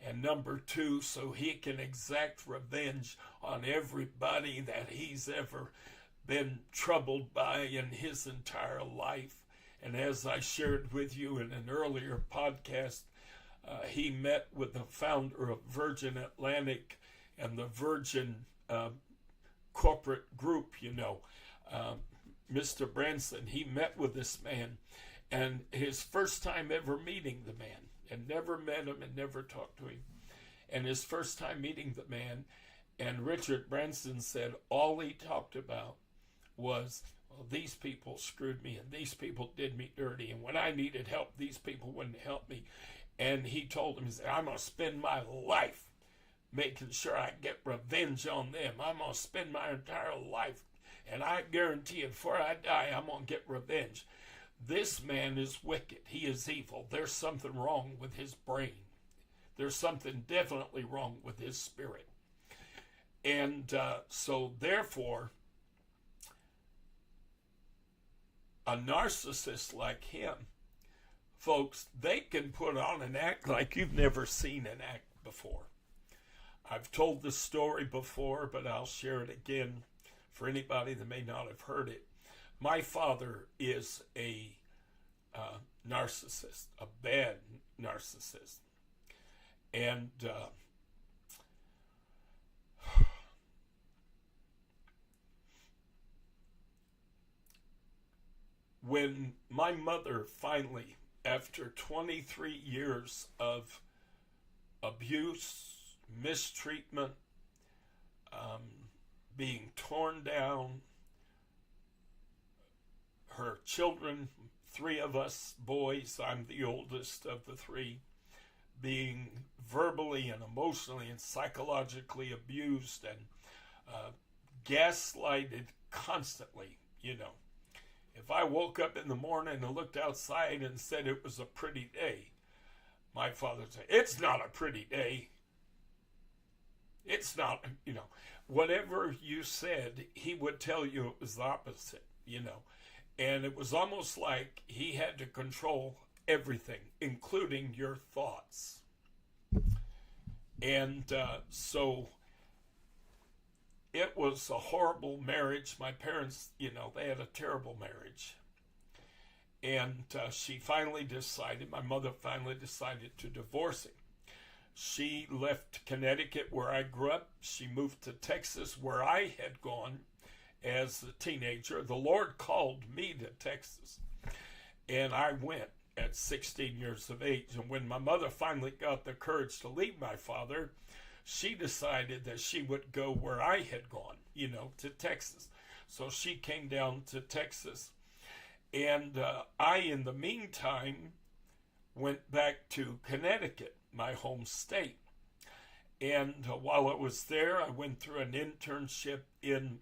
and number two, so he can exact revenge on everybody that he's ever been troubled by in his entire life. And as I shared with you in an earlier podcast, he met with the founder of Virgin Atlantic and the Virgin corporate group, Mr. Branson. He met with this man, and his first time ever meeting the man, and never met him and never talked to him, and his first time meeting the man, and Richard Branson said all he talked about was, well, these people screwed me, and these people did me dirty, and when I needed help, these people wouldn't help me. And he told him, he said, I'm going to spend my life making sure I get revenge on them. I'm going to spend my entire life, and I guarantee you, before I die, I'm going to get revenge. This man is wicked. He is evil. There's something wrong with his brain. There's something definitely wrong with his spirit. And so therefore, a narcissist like him, folks, they can put on an act like you've never seen an act before. I've told this story before, but I'll share it again for anybody that may not have heard it. My father is a narcissist, a bad narcissist. And when my mother finally, after 23 years of abuse, mistreatment, being torn down, her children, 3 of us boys, I'm the oldest of the 3, being verbally and emotionally and psychologically abused and gaslighted constantly, you know. If I woke up in the morning and looked outside and said it was a pretty day, my father would say, "It's not a pretty day. It's not," you know. Whatever you said, he would tell you it was the opposite, you know. And it was almost like he had to control everything, including your thoughts. And so it was a horrible marriage. My parents, you know, they had a terrible marriage. And she finally decided, my mother finally decided to divorce him. She left Connecticut, where I grew up. She moved to Texas, where I had gone as a teenager. The Lord called me to Texas, and I went at 16 years of age. And when my mother finally got the courage to leave my father, she decided that she would go where I had gone, you know, to Texas. So she came down to Texas. And I, in the meantime, went back to Connecticut, my home state. And while I was there, I went through an internship in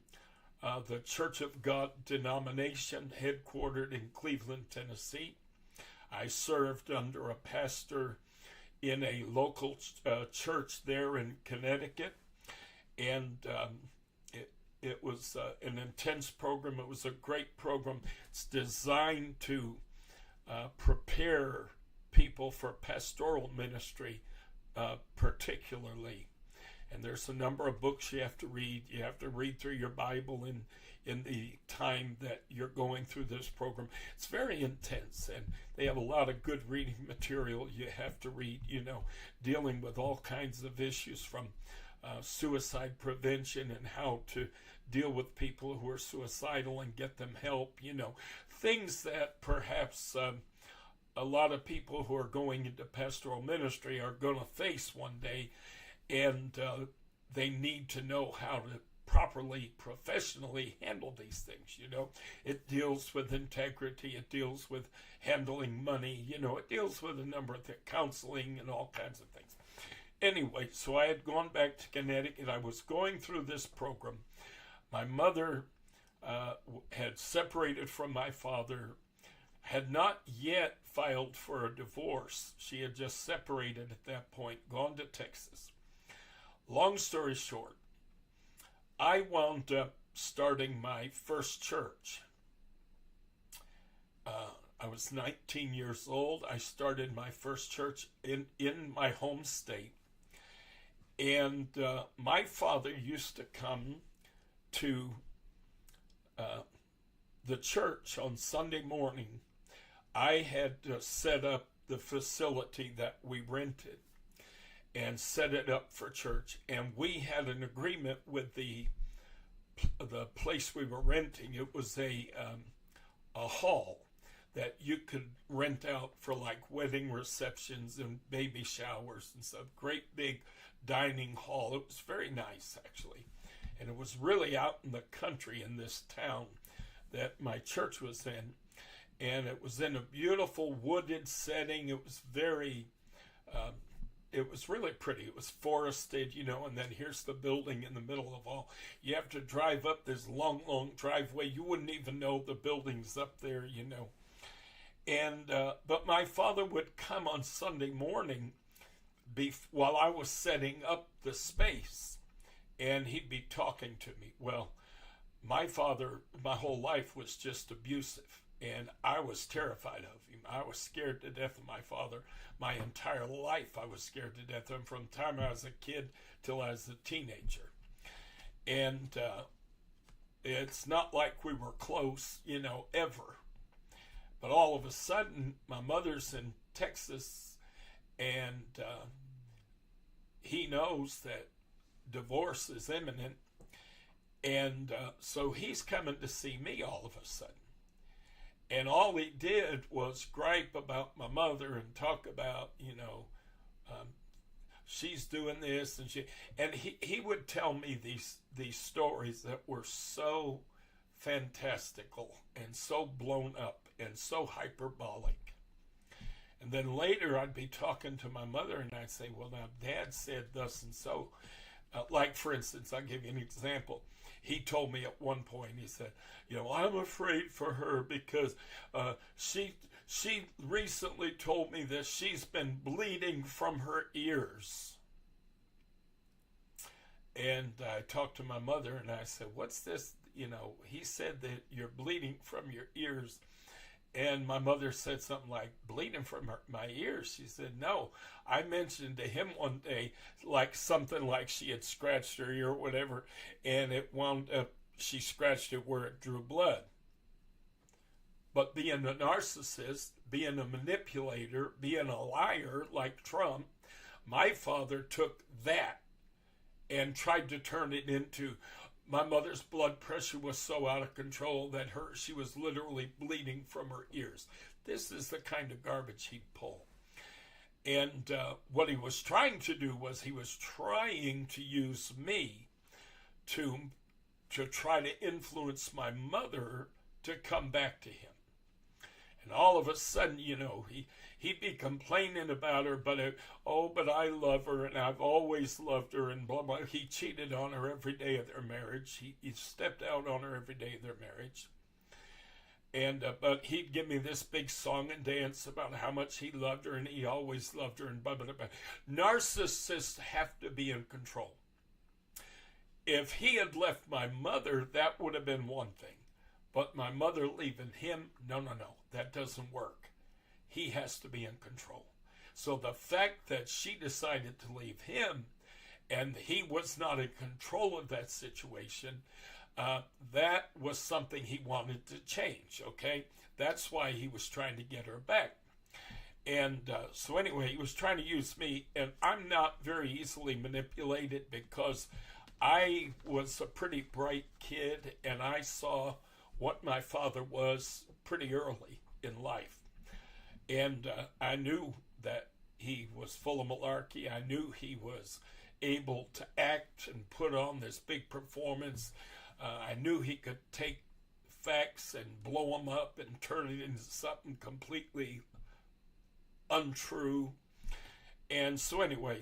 the Church of God denomination, headquartered in Cleveland, Tennessee. I served under a pastor in a local church there in Connecticut. And it was an intense program. It was a great program. It's designed to prepare people for pastoral ministry, particularly. And there's a number of books you have to read. You have to read through your Bible in the time that you're going through this program. It's very intense, and they have a lot of good reading material you have to read, you know, dealing with all kinds of issues from suicide prevention and how to deal with people who are suicidal and get them help, you know, things that perhaps a lot of people who are going into pastoral ministry are going to face one day, and they need to know how to properly, professionally handle these things, you know. It deals with integrity, it deals with handling money, you know, it deals with a number of things, counseling and all kinds of things. Anyway, so I had gone back to Connecticut. I was going through this program. My mother had separated from my father, had not yet filed for a divorce. She had just separated at that point, gone to Texas. Long story short, I wound up starting my first church. I was 19 years old. I started my first church in my home state. And my father used to come to the church on Sunday morning. I had set up the facility that we rented and set it up for church. And we had an agreement with the place we were renting. It was a hall that you could rent out for like wedding receptions and baby showers and stuff. Great big dining hall. It was very nice, actually. And it was really out in the country in this town that my church was in. And it was in a beautiful wooded setting. It was very, it was really pretty. It was forested, you know, and then here's the building in the middle of all. You have to drive up this long, long driveway. You wouldn't even know the building's up there, you know. And, but my father would come on Sunday morning while I was setting up the space, and he'd be talking to me. Well, my father, my whole life was just abusive, and I was terrified of him. I was scared to death of my father. My entire life I was scared to death of him, from the time I was a kid till I was a teenager. And it's not like we were close, you know, ever. But all of a sudden, my mother's in Texas, and he knows that divorce is imminent. And so he's coming to see me all of a sudden. And all he did was gripe about my mother and talk about, you know, she's doing this and he would tell me these stories that were so fantastical and so blown up and so hyperbolic. And then later I'd be talking to my mother and I'd say, well, now Dad said thus and so. Like, for instance, I'll give you an example. He told me at one point, he said, I'm afraid for her because she recently told me that she's been bleeding from her ears. And I talked to my mother and I said, what's this? He said that you're bleeding from your ears. And my mother said something like, bleeding from my ears. She said, no. I mentioned to him one day, like something like she had scratched her ear or whatever, and it wound up, she scratched it where it drew blood. But being a narcissist, being a manipulator, being a liar like Trump, my father took that and tried to turn it into, my mother's blood pressure was so out of control that she was literally bleeding from her ears. This is the kind of garbage he'd pull. And what he was trying to do was he was trying to use me to try to influence my mother to come back to him. And all of a sudden, he'd be complaining about her, but I love her and I've always loved her and blah, blah. He cheated on her every day of their marriage. He stepped out on her every day of their marriage. And but he'd give me this big song and dance about how much he loved her and he always loved her and blah, blah, blah. Narcissists have to be in control. If he had left my mother, that would have been one thing. But my mother leaving him, no, that doesn't work. He has to be in control. So the fact that she decided to leave him and he was not in control of that situation, that was something he wanted to change, okay? That's why he was trying to get her back. And so anyway, he was trying to use me, and I'm not very easily manipulated because I was a pretty bright kid and I saw what my father was pretty early in life. And I knew that he was full of malarkey. I knew he was able to act and put on this big performance. I knew he could take facts and blow them up and turn it into something completely untrue. And so anyway,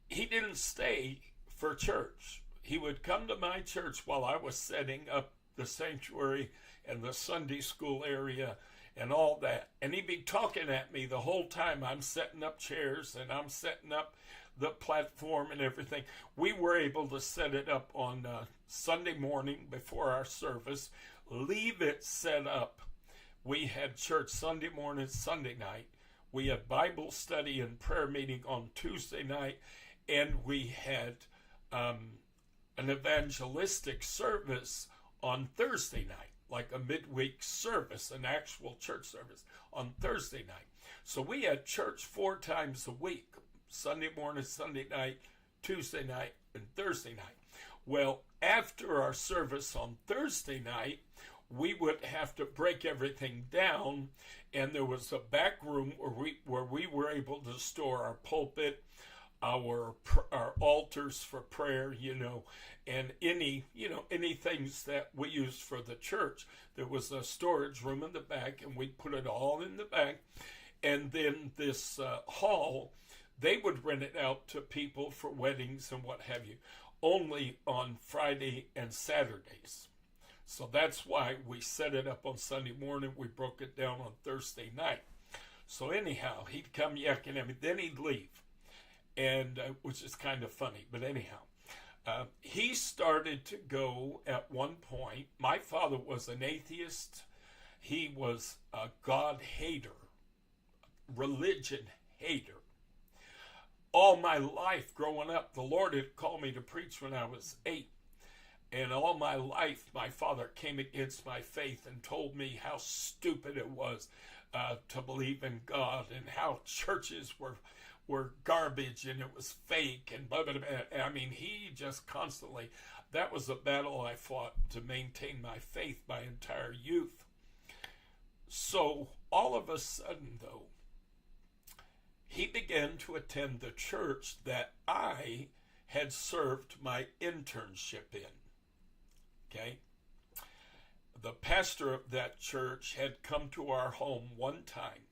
he didn't stay for church. He would come to my church while I was setting up the sanctuary and the Sunday school area and all that. And he'd be talking at me the whole time. I'm setting up chairs and I'm setting up the platform and everything. We were able to set it up on Sunday morning before our service, leave it set up. We had church Sunday morning, Sunday night. We had Bible study and prayer meeting on Tuesday night. And we had an evangelistic service on Thursday night, like a midweek service, an actual church service on Thursday night. So we had church 4 times a week, Sunday morning, Sunday night, Tuesday night, and Thursday night. Well, after our service on Thursday night, we would have to break everything down, and there was a back room where we were able to store our pulpit, our altars for prayer, and any things that we used for the church. There was a storage room in the back, and we put it all in the back. And then this hall, they would rent it out to people for weddings and what have you, only on Friday and Saturdays. So that's why we set it up on Sunday morning. We broke it down on Thursday night. So anyhow, he'd come yakking at me, then he'd leave. And which is kind of funny, but anyhow, he started to go at one point. My father was an atheist. He was a God hater, religion hater. All my life growing up, the Lord had called me to preach when I was 8. And all my life, my father came against my faith and told me how stupid it was to believe in God and how churches were garbage and it was fake and blah, blah, blah. I mean, he just constantly, that was a battle I fought to maintain my faith my entire youth. So all of a sudden, though, he began to attend the church that I had served my internship in. Okay? the pastor of that church had come to our home one time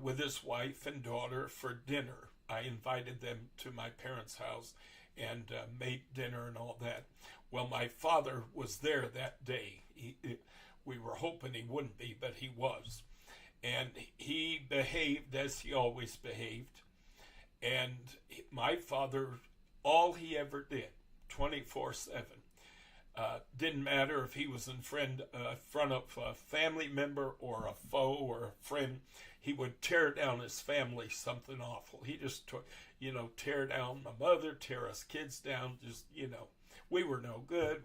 with his wife and daughter for dinner. I invited them to my parents' house and made dinner and all that. Well, my father was there that day. We were hoping he wouldn't be, but he was. And he behaved as he always behaved. And my father, all he ever did, 24/7, didn't matter if he was in front of a family member or a foe or a friend, he would tear down his family, something awful. He just took, tear down my mother, tear us kids down, just, we were no good.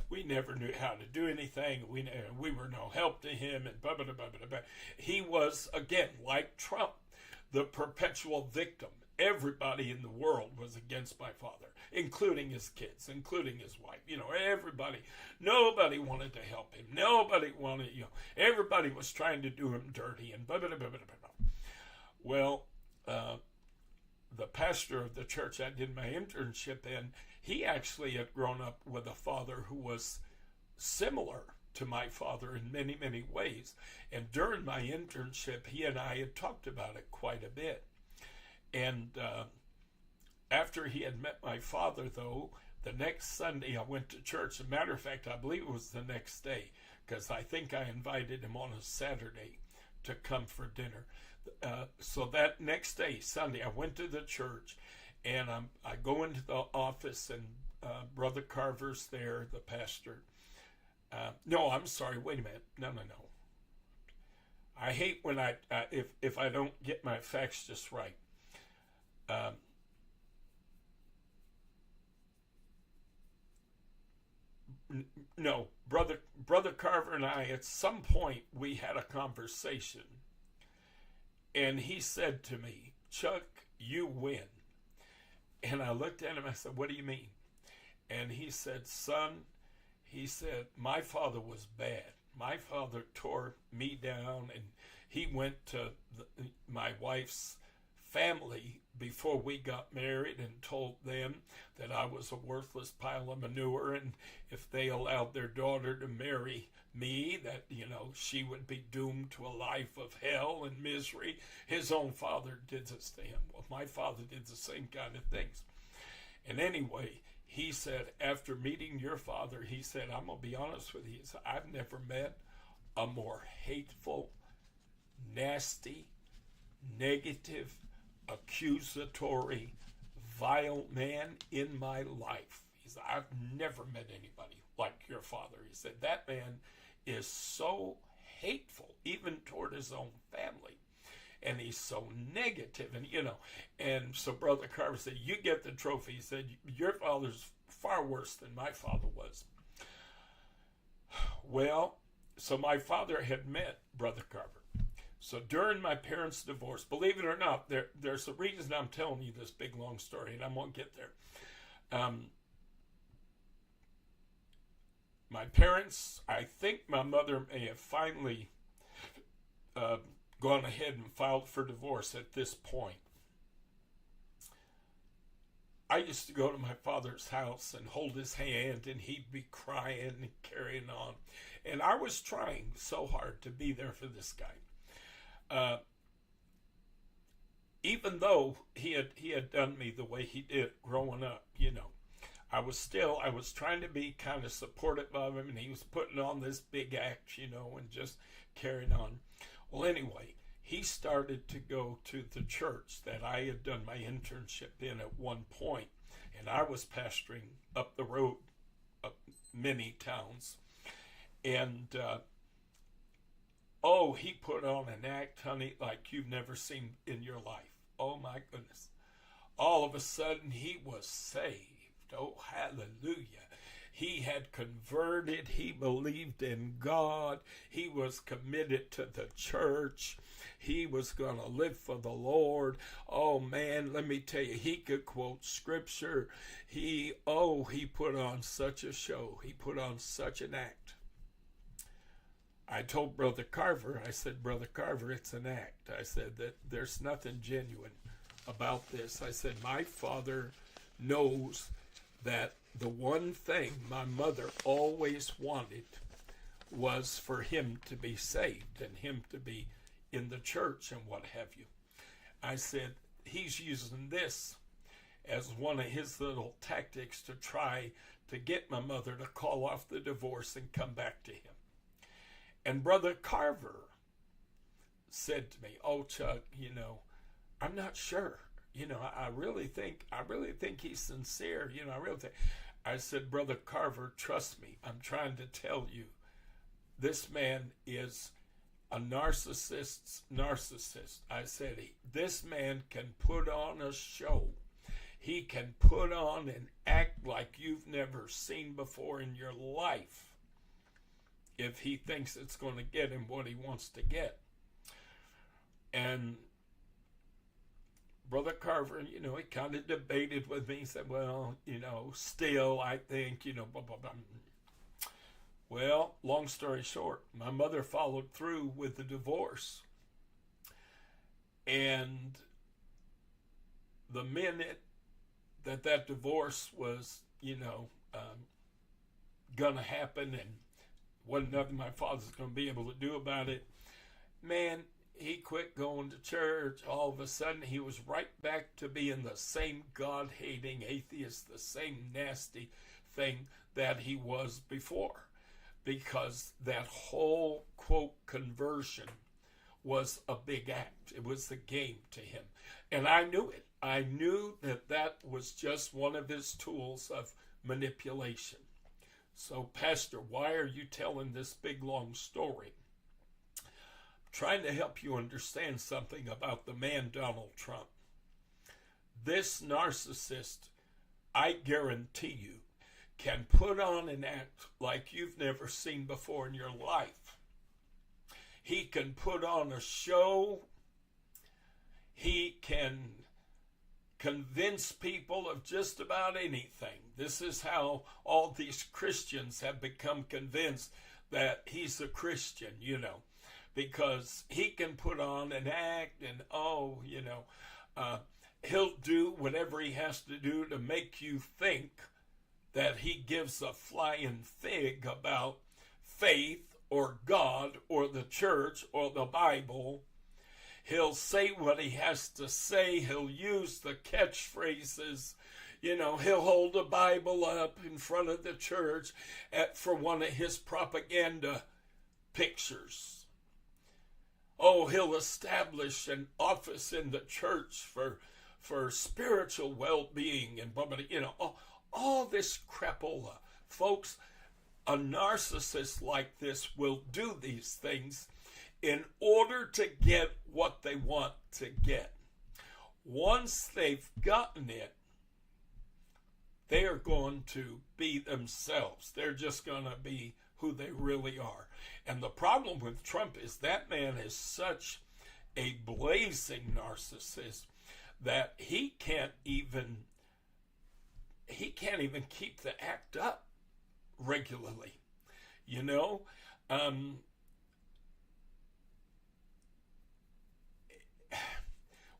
We never knew how to do anything. We were no help to him, and blah, blah, blah, blah, blah. He was, again, like Trump, the perpetual victim. Everybody in the world was against my father, including his kids, including his wife. Everybody. Nobody wanted to help him. Nobody wanted, everybody was trying to do him dirty and blah, blah, blah, blah, blah, blah. Well, the pastor of the church I did my internship in, he actually had grown up with a father who was similar to my father in many, many ways. And during my internship, he and I had talked about it quite a bit. And after he had met my father, though, the next Sunday I went to church. As a matter of fact, I believe it was the next day, because I think I invited him on a Saturday to come for dinner. So that next day, Sunday, I went to the church, and I go into the office, and Brother Carver's there, the pastor. No, I'm sorry. Wait a minute. No. I hate when if I don't get my facts just right. No, Brother Carver and I, at some point, we had a conversation, and he said to me, "Chuck, you win." And I looked at him, I said, "What do you mean?" And he said, "Son," he said, "my father was bad. My father tore me down, and he went to my wife's family before we got married and told them that I was a worthless pile of manure, and if they allowed their daughter to marry me, that, she would be doomed to a life of hell and misery." His own father did this to him. Well, my father did the same kind of things. And anyway, he said, after meeting your father, he said, "I'm going to be honest with you. He said, I've never met a more hateful, nasty, negative, accusatory, vile man in my life." He said, "I've never met anybody like your father." He said, "That man is so hateful, even toward his own family. And he's so negative." And so Brother Carver said, "You get the trophy." He said, "Your father's far worse than my father was." Well, so my father had met Brother Carver. So during my parents' divorce, believe it or not, there's a reason I'm telling you this big, long story, and I'm going to get there. My parents, I think my mother may have finally gone ahead and filed for divorce at this point. I used to go to my father's house and hold his hand, and he'd be crying and carrying on. And I was trying so hard to be there for this guy. Even though he had done me the way he did growing up, I was trying to be kind of supportive of him, and he was putting on this big act, and just carrying on. Well, anyway, he started to go to the church that I had done my internship in at one point, and I was pastoring up the road, many towns, and he put on an act, honey, like you've never seen in your life. Oh, my goodness. All of a sudden, he was saved. Oh, hallelujah. He had converted. He believed in God. He was committed to the church. He was going to live for the Lord. Oh, man, let me tell you, he could quote scripture. He put on such a show. He put on such an act. I told Brother Carver, I said, "Brother Carver, it's an act." I said that there's nothing genuine about this. I said, my father knows that the one thing my mother always wanted was for him to be saved and him to be in the church and what have you. I said, he's using this as one of his little tactics to try to get my mother to call off the divorce and come back to him. And Brother Carver said to me, "Oh, Chuck, I'm not sure. I really think he's sincere. I really think." I said, "Brother Carver, trust me. I'm trying to tell you, this man is a narcissist's narcissist." I said, "This man can put on a show. He can put on and act like you've never seen before in your life if he thinks it's going to get him what he wants to get." And Brother Carver, he kind of debated with me. He said, "Well, still, I think, blah, blah, blah." Well, long story short, my mother followed through with the divorce. And the minute that divorce was, going to happen and wasn't nothing my father's going to be able to do about it, man, he quit going to church. All of a sudden, he was right back to being the same God-hating atheist, the same nasty thing that he was before. Because that whole, quote, conversion was a big act. It was a game to him. And I knew it. I knew that was just one of his tools of manipulation. So, Pastor, why are you telling this big, long story? Trying to help you understand something about the man Donald Trump. This narcissist, I guarantee you, can put on an act like you've never seen before in your life. He can put on a show. He can convince people of just about anything. This is how all these Christians have become convinced that he's a Christian, because he can put on an act and, he'll do whatever he has to do to make you think that he gives a flying fig about faith or God or the church or the Bible. He'll say what he has to say. He'll use the catchphrases. He'll hold a Bible up in front of the church for one of his propaganda pictures. Oh, he'll establish an office in the church for spiritual well-being and blah, blah, all this crapola. Folks, a narcissist like this will do these things in order to get what they want to get. Once they've gotten it, they are going to be themselves. They're just going to be who they really are. And the problem with Trump is that man is such a blazing narcissist that he can't even keep the act up regularly.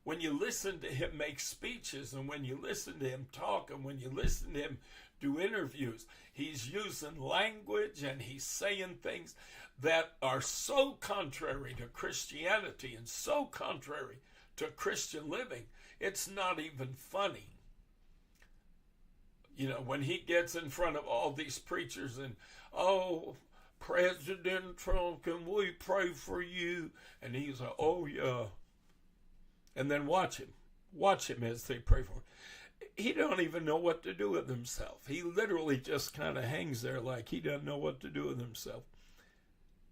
When you listen to him make speeches and when you listen to him talk and when you listen to him do interviews, he's using language and he's saying things that are so contrary to Christianity and so contrary to Christian living, it's not even funny. When he gets in front of all these preachers and, "Oh, President Trump, can we pray for you?" And he's like, "Oh, yeah." And then watch him as they pray for him. He don't even know what to do with himself. He literally just kind of hangs there like he doesn't know what to do with himself.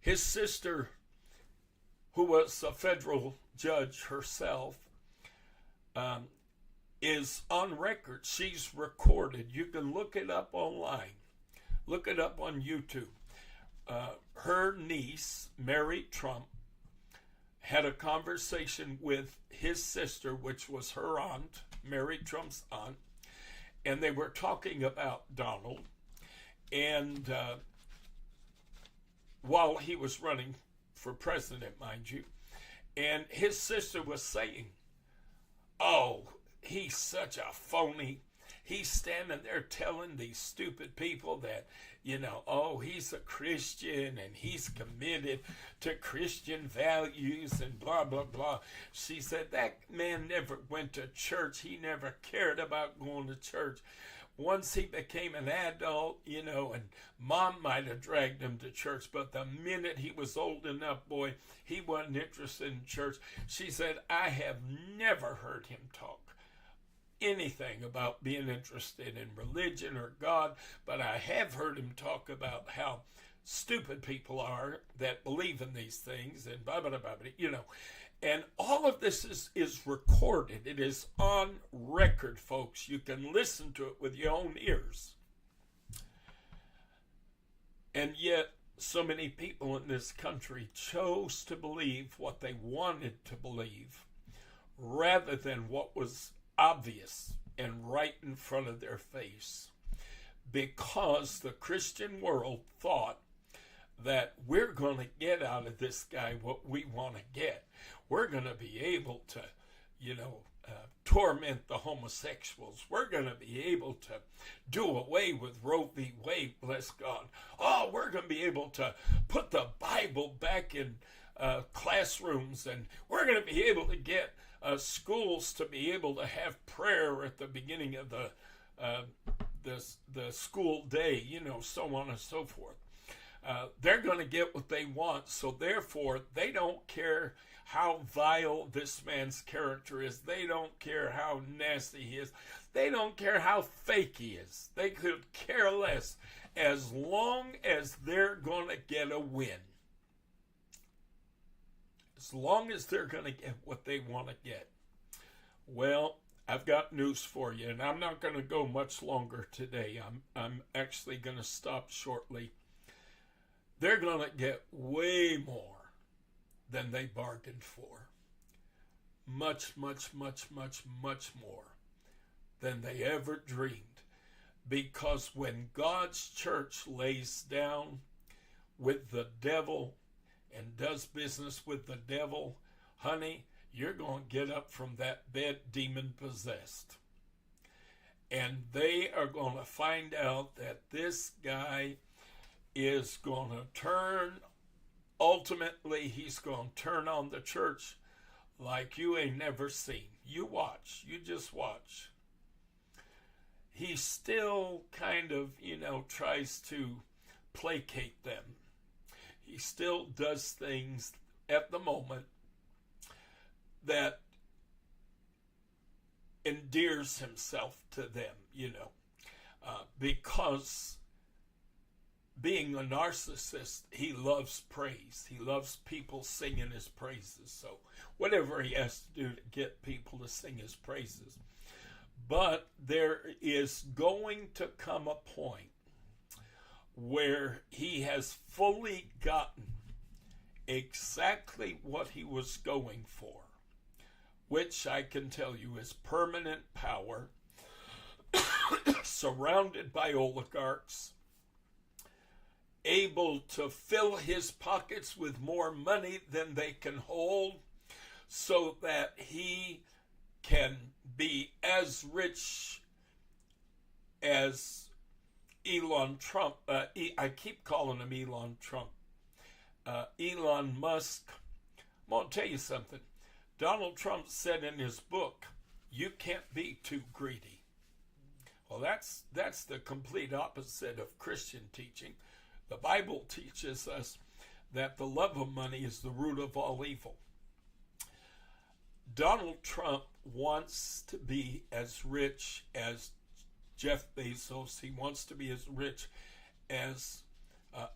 His sister, who was a federal judge herself, is on record. She's recorded. You can look it up online. Look it up on YouTube. Her niece, Mary Trump, had a conversation with his sister, which was her aunt, Mary Trump's aunt, and they were talking about Donald. And while he was running for president, mind you, and his sister was saying, "Oh, he's such a phony. he's standing there telling these stupid people that, oh, he's a Christian and he's committed to Christian values and blah, blah, blah. She said, that man never went to church. He never cared about going to church. Once he became an adult, and mom might have dragged him to church, but the minute he was old enough, boy, he wasn't interested in church. She said, I have never heard him talk anything about being interested in religion or God, but I have heard him talk about how stupid people are that believe in these things and blah, blah, blah, blah, And all of this is recorded. It is on record, folks. You can listen to it with your own ears. And yet, so many people in this country chose to believe what they wanted to believe rather than what was obvious and right in front of their face, because the Christian world thought that we're going to get out of this guy what we want to get. We're going to be able to, torment the homosexuals. We're going to be able to do away with Roe v. Wade, bless God. Oh, we're going to be able to put the Bible back in classrooms, and we're going to be able to get schools to be able to have prayer at the beginning of the school day, so on and so forth. They're going to get what they want, so therefore they don't care how vile this man's character is. They don't care how nasty he is. They don't care how fake he is. They could care less as long as they're going to get a win. As long as they're going to get what they want to get. Well, I've got news for you, and I'm not going to go much longer today. I'm actually going to stop shortly. They're going to get way more than they bargained for. Much, much, much, much, much more than they ever dreamed. Because when God's church lays down with the devil and does business with the devil, honey, you're going to get up from that bed demon possessed. And they are going to find out that this guy is going to turn, ultimately, he's going to turn on the church like you ain't never seen. You watch. You just watch. He still kind of, tries to placate them. He still does things at the moment that endears himself to them, because being a narcissist, he loves praise. He loves people singing his praises. So whatever he has to do to get people to sing his praises. But there is going to come a point where he has fully gotten exactly what he was going for, which I can tell you is permanent power, surrounded by oligarchs, able to fill his pockets with more money than they can hold, so that he can be as rich as Elon Trump. I keep calling him Elon Trump. Elon Musk. I'm going to tell you something. Donald Trump said in his book, you can't be too greedy. Well, that's the complete opposite of Christian teaching. The Bible teaches us that the love of money is the root of all evil. Donald Trump wants to be as rich as Jeff Bezos. He wants to be as rich as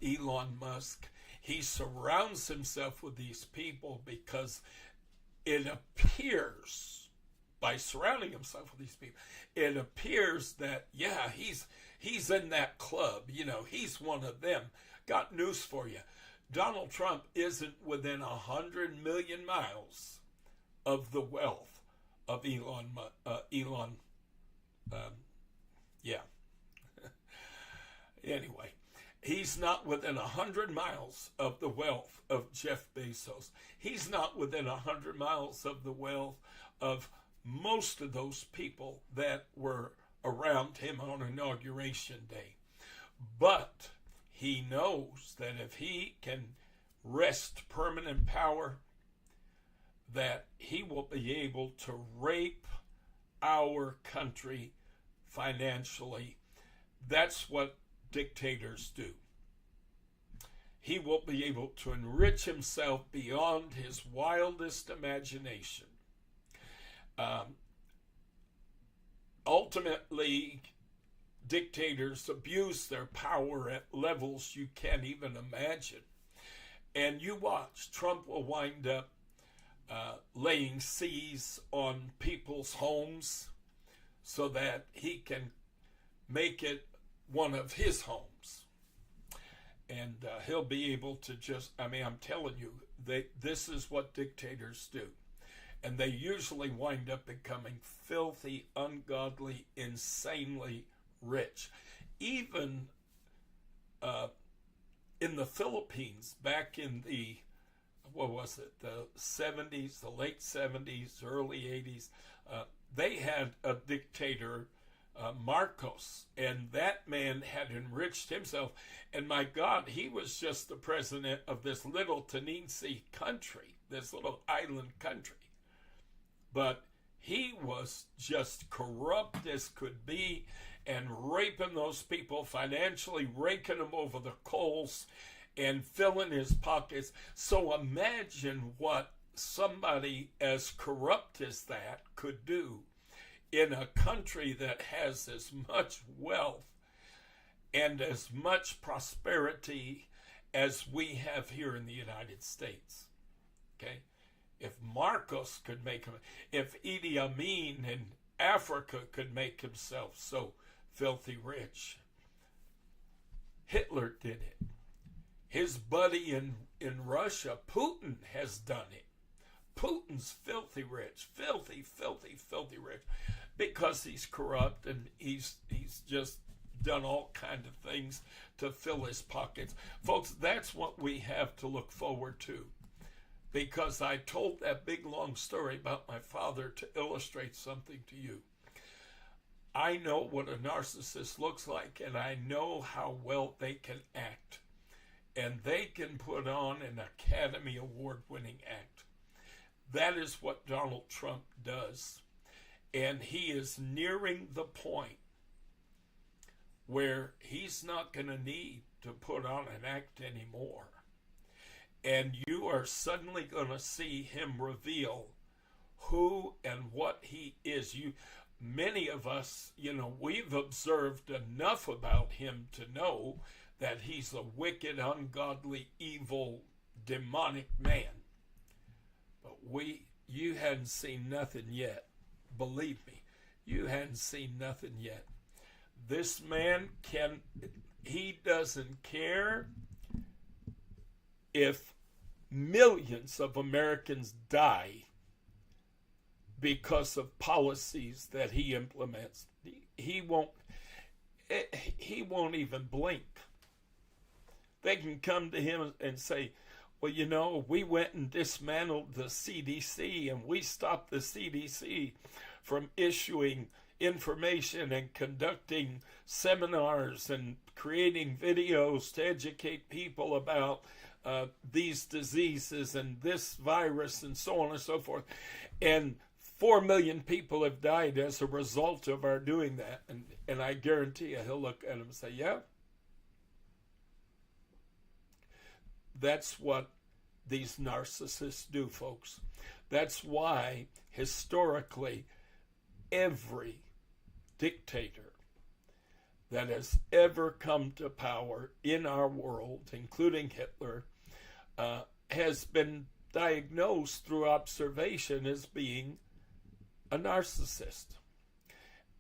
Elon Musk. He surrounds himself with these people because it appears, by surrounding himself with these people, it appears that, yeah, he's in that club. He's one of them. Got news for you. Donald Trump isn't within 100 million miles of the wealth of Elon. Anyway, he's not within 100 miles of the wealth of Jeff Bezos. He's not within 100 miles of the wealth of most of those people that were around him on Inauguration Day. But he knows that if he can wrest permanent power, that he will be able to rape our country financially. That's what dictators do. He will be able to enrich himself beyond his wildest imagination. Ultimately, dictators abuse their power at levels you can't even imagine. And you watch, Trump will wind up laying siege on people's homes so that he can make it one of his homes. And he'll be able to just, I'm telling you, this is what dictators do. And they usually wind up becoming filthy, ungodly, insanely rich. Even in the Philippines, back in the, the 70s, the late 70s, early 80s, they had a dictator, Marcos, and that man had enriched himself. And my God, he was just the president of this little Tennessee country, this little island country. But he was just corrupt as could be and raping those people financially, raking them over the coals and filling his pockets. So imagine what somebody as corrupt as that could do in a country that has as much wealth and as much prosperity as we have here in the United States. Okay? If Marcos could make him, if Idi Amin in Africa could make himself so filthy rich, Hitler did it. His buddy in Russia, Putin, has done it. Putin's filthy rich, filthy rich, because he's corrupt and he's just done all kinds of things to fill his pockets. Folks, that's what we have to look forward to. Because I told that big long story about my father to illustrate something to you. I know what a narcissist looks like, and I know how well they can act. And they can put on an Academy Award-winning act. That is what Donald Trump does. And he is nearing the point where he's not going to need to put on an act anymore. And you are suddenly going to see him reveal who and what he is. Many of us, we've observed enough about him to know that he's a wicked, ungodly, evil, demonic man. But you hadn't seen nothing yet. Believe me, you hadn't seen nothing yet. This man he doesn't care if millions of Americans die because of policies that he implements. He won't even blink. They can come to him and say, well, we went and dismantled the CDC and we stopped the CDC from issuing information and conducting seminars and creating videos to educate people about these diseases and this virus and so on and so forth. And 4 million people have died as a result of our doing that. And I guarantee you, he'll look at him and say, yeah. That's what these narcissists do, folks. That's why, historically, every dictator that has ever come to power in our world, including Hitler, has been diagnosed through observation as being a narcissist.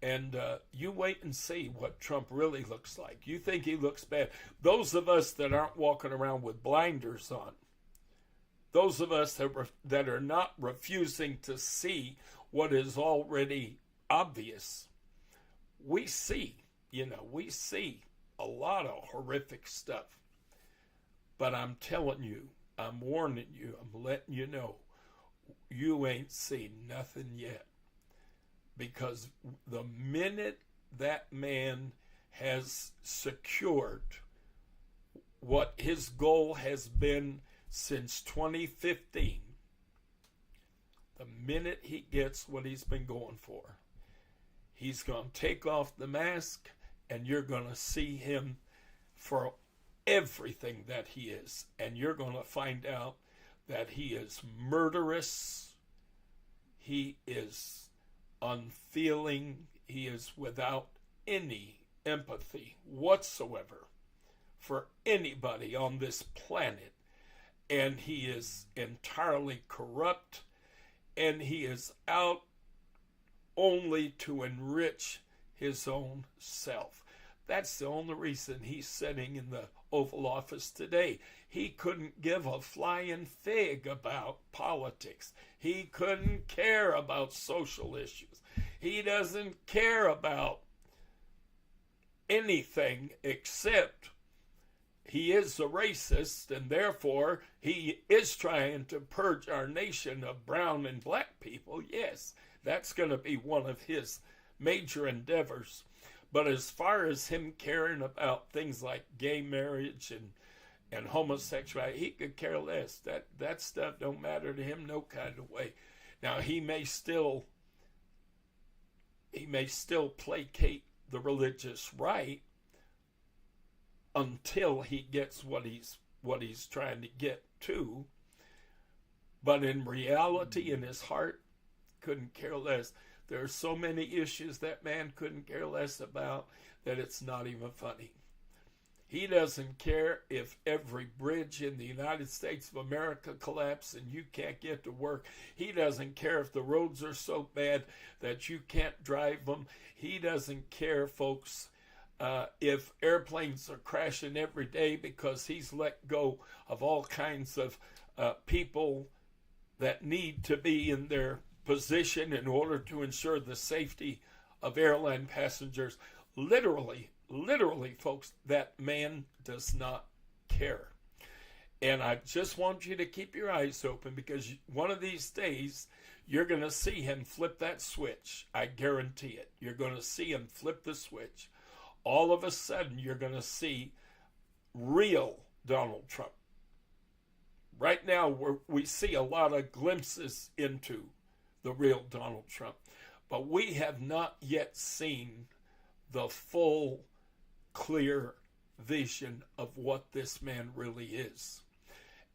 And you wait and see what Trump really looks like. You think he looks bad. Those of us that aren't walking around with blinders on, those of us that are not refusing to see what is already obvious, we see a lot of horrific stuff. But I'm telling you, I'm warning you, I'm letting you know, you ain't seen nothing yet. Because the minute that man has secured what his goal has been since 2015. The minute he gets what he's been going for, he's going to take off the mask, and you're going to see him for everything that he is. And you're going to find out that he is murderous, he is unfeeling, he is without any empathy whatsoever for anybody on this planet. And he is entirely corrupt, and he is out only to enrich his own self. That's the only reason he's sitting in the Oval Office today. He couldn't give a flying fig about politics. He couldn't care about social issues. He doesn't care about anything except he is a racist, and therefore he is trying to purge our nation of brown and black people. Yes, that's going to be one of his major endeavors. But as far as him caring about things like gay marriage and homosexuality, he could care less. That stuff don't matter to him no kind of way. Now, he may still placate the religious right until he gets what he's trying to get to. But in reality, in his heart, couldn't care less. There are so many issues that man couldn't care less about that it's not even funny. He doesn't care if every bridge in the United States of America collapses and you can't get to work. He doesn't care if the roads are so bad that you can't drive them. He doesn't care, folks, if airplanes are crashing every day, because he's let go of all kinds of people that need to be in their position in order to ensure the safety of airline passengers. Literally, folks, that man does not care. And I just want you to keep your eyes open, because one of these days you're going to see him flip that switch. I guarantee it. You're going to see him flip the switch. All of a sudden, you're going to see real Donald Trump. Right now, we see a lot of glimpses into the real Donald Trump, but we have not yet seen the full, clear vision of what this man really is.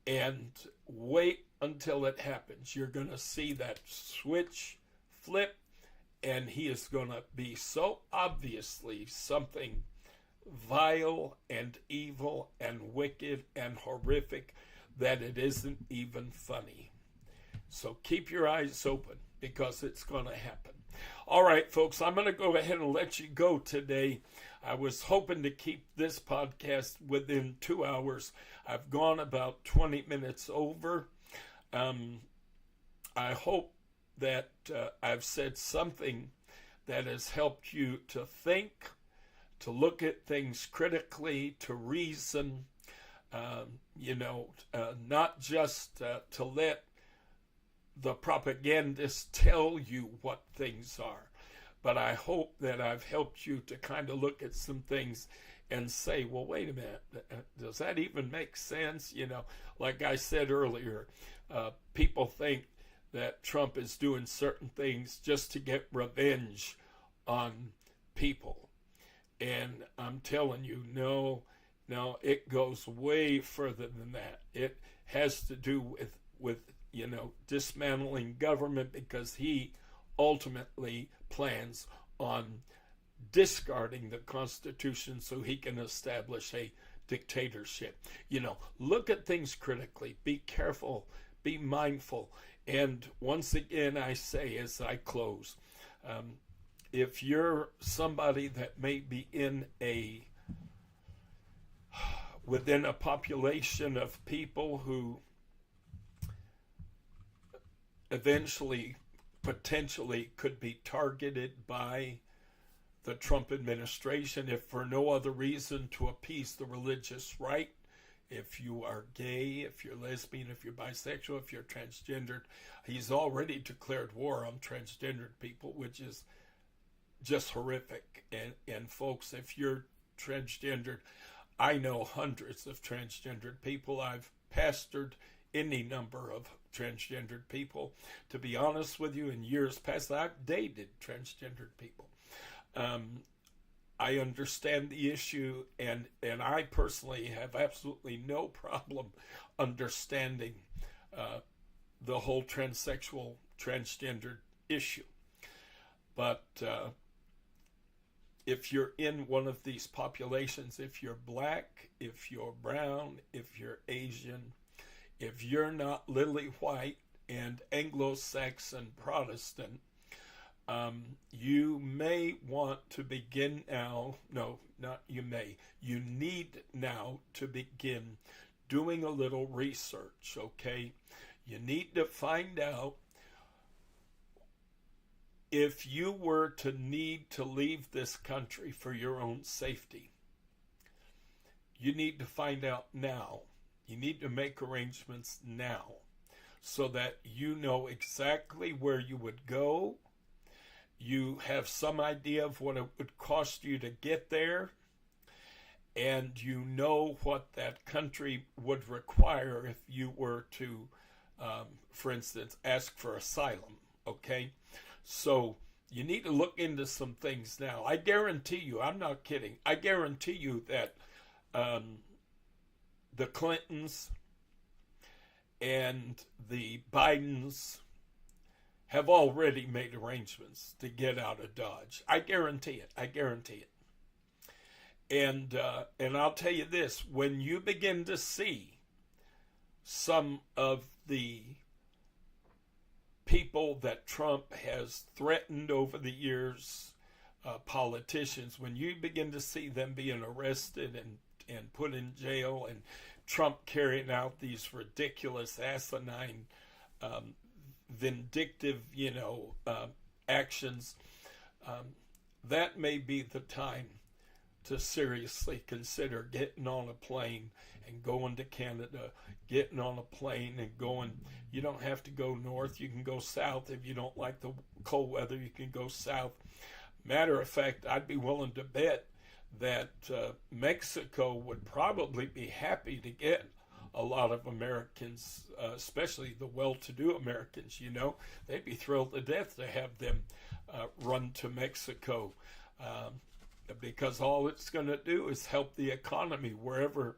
And wait until it happens. You're going to see that switch flip, and he is going to be so obviously something vile and evil and wicked and horrific that it isn't even funny. So keep your eyes open, because it's going to happen. All right, folks, I'm going to go ahead and let you go today. I was hoping to keep this podcast within 2 hours. I've gone about 20 minutes over. I hope that I've said something that has helped you to think, to look at things critically, to reason, not just to let the propagandists tell you what things are. But I hope that I've helped you to kind of look at some things and say, well, wait a minute, does that even make sense? Like I said earlier, people think that Trump is doing certain things just to get revenge on people. And I'm telling you, no, it goes way further than that. It has to do with dismantling government, because he ultimately plans on discarding the Constitution so he can establish a dictatorship. Look at things critically. Be careful. Be mindful. And once again, I say as I close, if you're somebody that may be within a population of people who eventually, potentially could be targeted by the Trump administration, if for no other reason to appease the religious right, if you are gay, if you're lesbian, if you're bisexual, if you're transgendered, he's already declared war on transgendered people, which is just horrific. And folks, if you're transgendered, I know hundreds of transgendered people. I've pastored any number of transgendered people. To be honest with you, in years past, I've dated transgendered people. I understand the issue, and I personally have absolutely no problem understanding the whole transsexual, transgendered issue. But if you're in one of these populations, if you're black, if you're brown, if you're Asian, if you're not lily white and Anglo-Saxon Protestant, you may want to begin now, no, not you may, you need now to begin doing a little research, okay? You need to find out if you were to need to leave this country for your own safety. You need to find out now. You need to make arrangements now so that you know exactly where you would go. You have some idea of what it would cost you to get there, and you know what that country would require if you were to, for instance, ask for asylum, okay? So you need to look into some things now. I guarantee you, I'm not kidding, I guarantee you that the Clintons and the Bidens have already made arrangements to get out of Dodge. I guarantee it. I guarantee it. And I'll tell you this, when you begin to see some of the people that Trump has threatened over the years, politicians, when you begin to see them being arrested and put in jail, and Trump carrying out these ridiculous, asinine, vindictive, actions, that may be the time to seriously consider getting on a plane and going to Canada, getting on a plane and going. You don't have to go north. You can go south. If you don't like the cold weather, you can go south. Matter of fact, I'd be willing to bet that Mexico would probably be happy to get a lot of Americans, especially the well-to-do Americans, they'd be thrilled to death to have them run to Mexico, because all it's going to do is help the economy wherever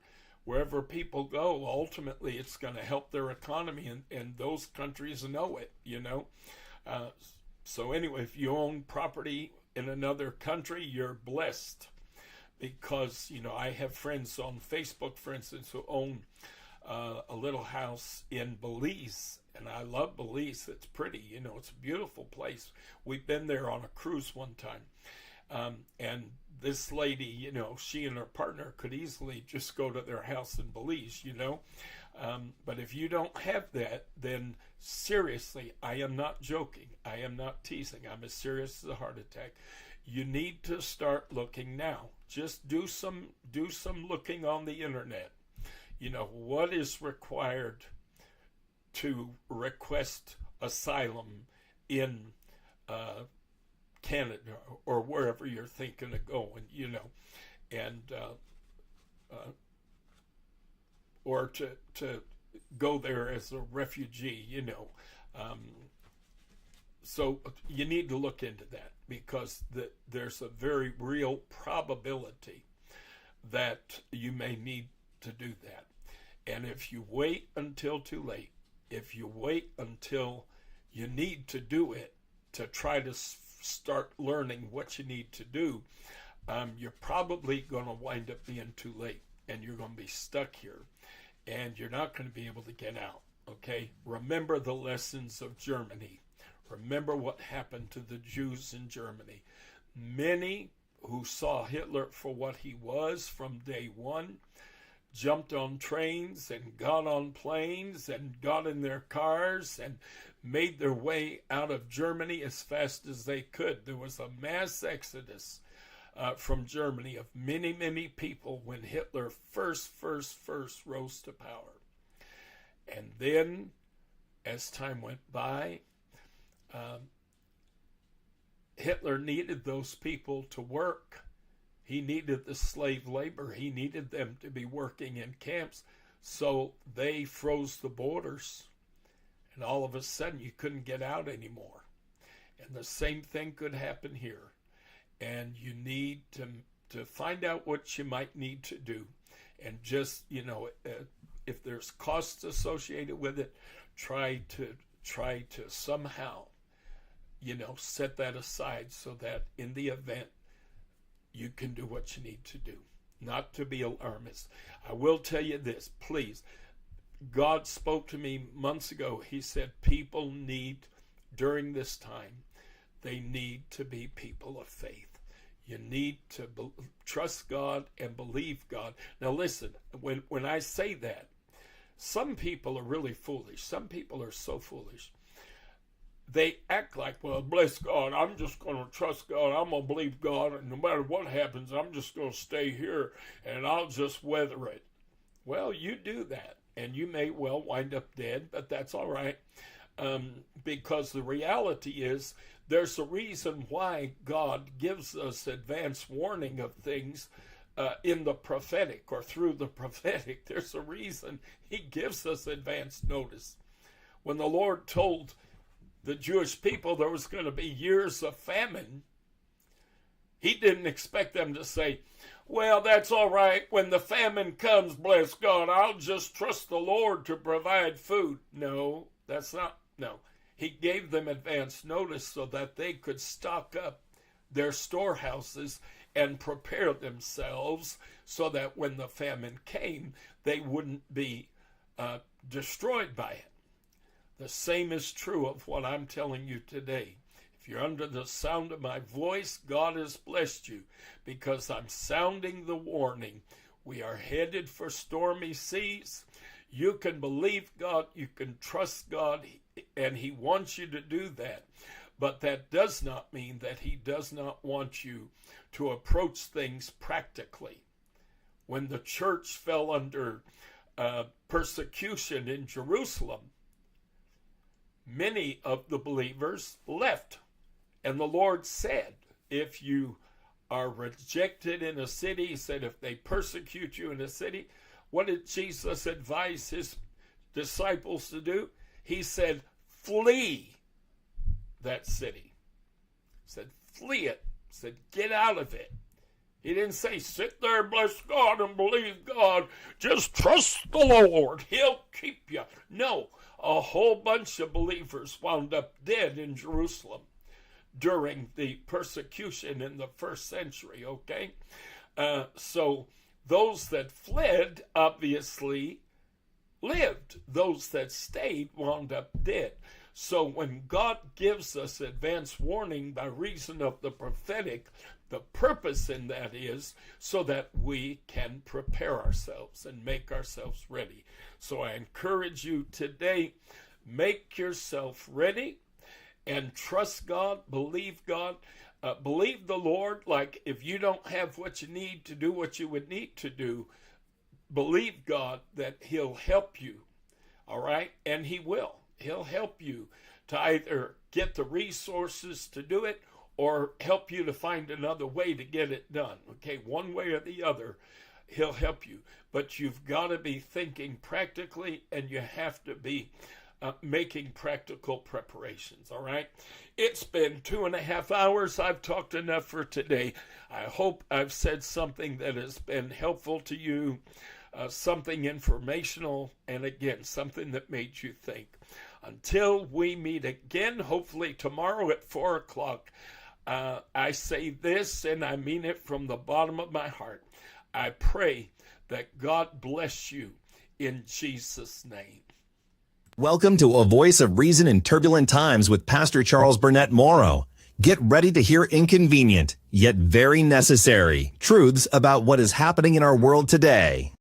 people go. Ultimately, it's going to help their economy, and those countries know it, So anyway, if you own property in another country, you're blessed, because, I have friends on Facebook, for instance, who own a little house in Belize, and I love Belize. It's pretty, it's a beautiful place. We've been there on a cruise one time, and this lady, she and her partner could easily just go to their house in Belize, but if you don't have that, then seriously, I am not joking, I am not teasing, I'm as serious as a heart attack. You need to start looking now. Just do some looking on the internet. What is required to request asylum in Canada or wherever you're thinking of going, and or to go there as a refugee, So you need to look into that, because there's a very real probability that you may need to do that. And if you wait until too late, if you wait until you need to do it to try to start learning what you need to do, you're probably going to wind up being too late, and you're going to be stuck here, and you're not going to be able to get out, okay? Remember the lessons of Germany. Remember what happened to the Jews in Germany. Many who saw Hitler for what he was from day one jumped on trains and got on planes and got in their cars and made their way out of Germany as fast as they could. There was a mass exodus from Germany of many, many people when Hitler first rose to power. And then, as time went by, Hitler needed those people to work. He needed the slave labor. He needed them to be working in camps. So they froze the borders. And all of a sudden, you couldn't get out anymore. And the same thing could happen here. And you need to find out what you might need to do. And just, if there's costs associated with it, try to somehow, set that aside so that in the event you can do what you need to do. Not to be alarmist. I will tell you this, please. God spoke to me months ago. He said people need, during this time, they need to be people of faith. You need to trust God and believe God. Now listen, when I say that, some people are really foolish. Some people are so foolish. They act like, well, bless God, I'm just going to trust God. I'm going to believe God, and no matter what happens, I'm just going to stay here, and I'll just weather it. Well, you do that, and you may well wind up dead, but that's all right, because the reality is there's a reason why God gives us advance warning of things in the prophetic or through the prophetic. There's a reason he gives us advance notice. When the Lord told the Jewish people there was going to be years of famine, he didn't expect them to say, well, that's all right. When the famine comes, bless God, I'll just trust the Lord to provide food. No, no. He gave them advance notice so that they could stock up their storehouses and prepare themselves so that when the famine came, they wouldn't be destroyed by it. The same is true of what I'm telling you today. If you're under the sound of my voice, God has blessed you because I'm sounding the warning. We are headed for stormy seas. You can believe God, you can trust God, and he wants you to do that. But that does not mean that he does not want you to approach things practically. When the church fell under persecution in Jerusalem, many of the believers left. And the Lord said, if you are rejected in a city, he said, if they persecute you in a city, what did Jesus advise his disciples to do? He said, flee that city. He said, flee it. He said, get out of it. He didn't say, sit there, bless God, and believe God. Just trust the Lord. He'll keep you. No, a whole bunch of believers wound up dead in Jerusalem during the persecution in the first century, okay? So those that fled obviously lived. Those that stayed wound up dead. So when God gives us advance warning by reason of the prophetic, the purpose in that is so that we can prepare ourselves and make ourselves ready. So I encourage you today, make yourself ready and trust God, believe God, believe the Lord. Like if you don't have what you need to do what you would need to do, believe God that he'll help you, all right? And he will. He'll help you to either get the resources to do it or help you to find another way to get it done. Okay, one way or the other, he'll help you. But you've got to be thinking practically, and you have to be making practical preparations, all right? It's been 2.5 hours. I've talked enough for today. I hope I've said something that has been helpful to you, something informational, and again, something that made you think. Until we meet again, hopefully tomorrow at 4 o'clock, I say this, and I mean it from the bottom of my heart. I pray that God bless you in Jesus' name. Welcome to A Voice of Reason in Turbulent Times with Pastor Charles Burnett-Morrow. Get ready to hear inconvenient, yet very necessary, truths about what is happening in our world today.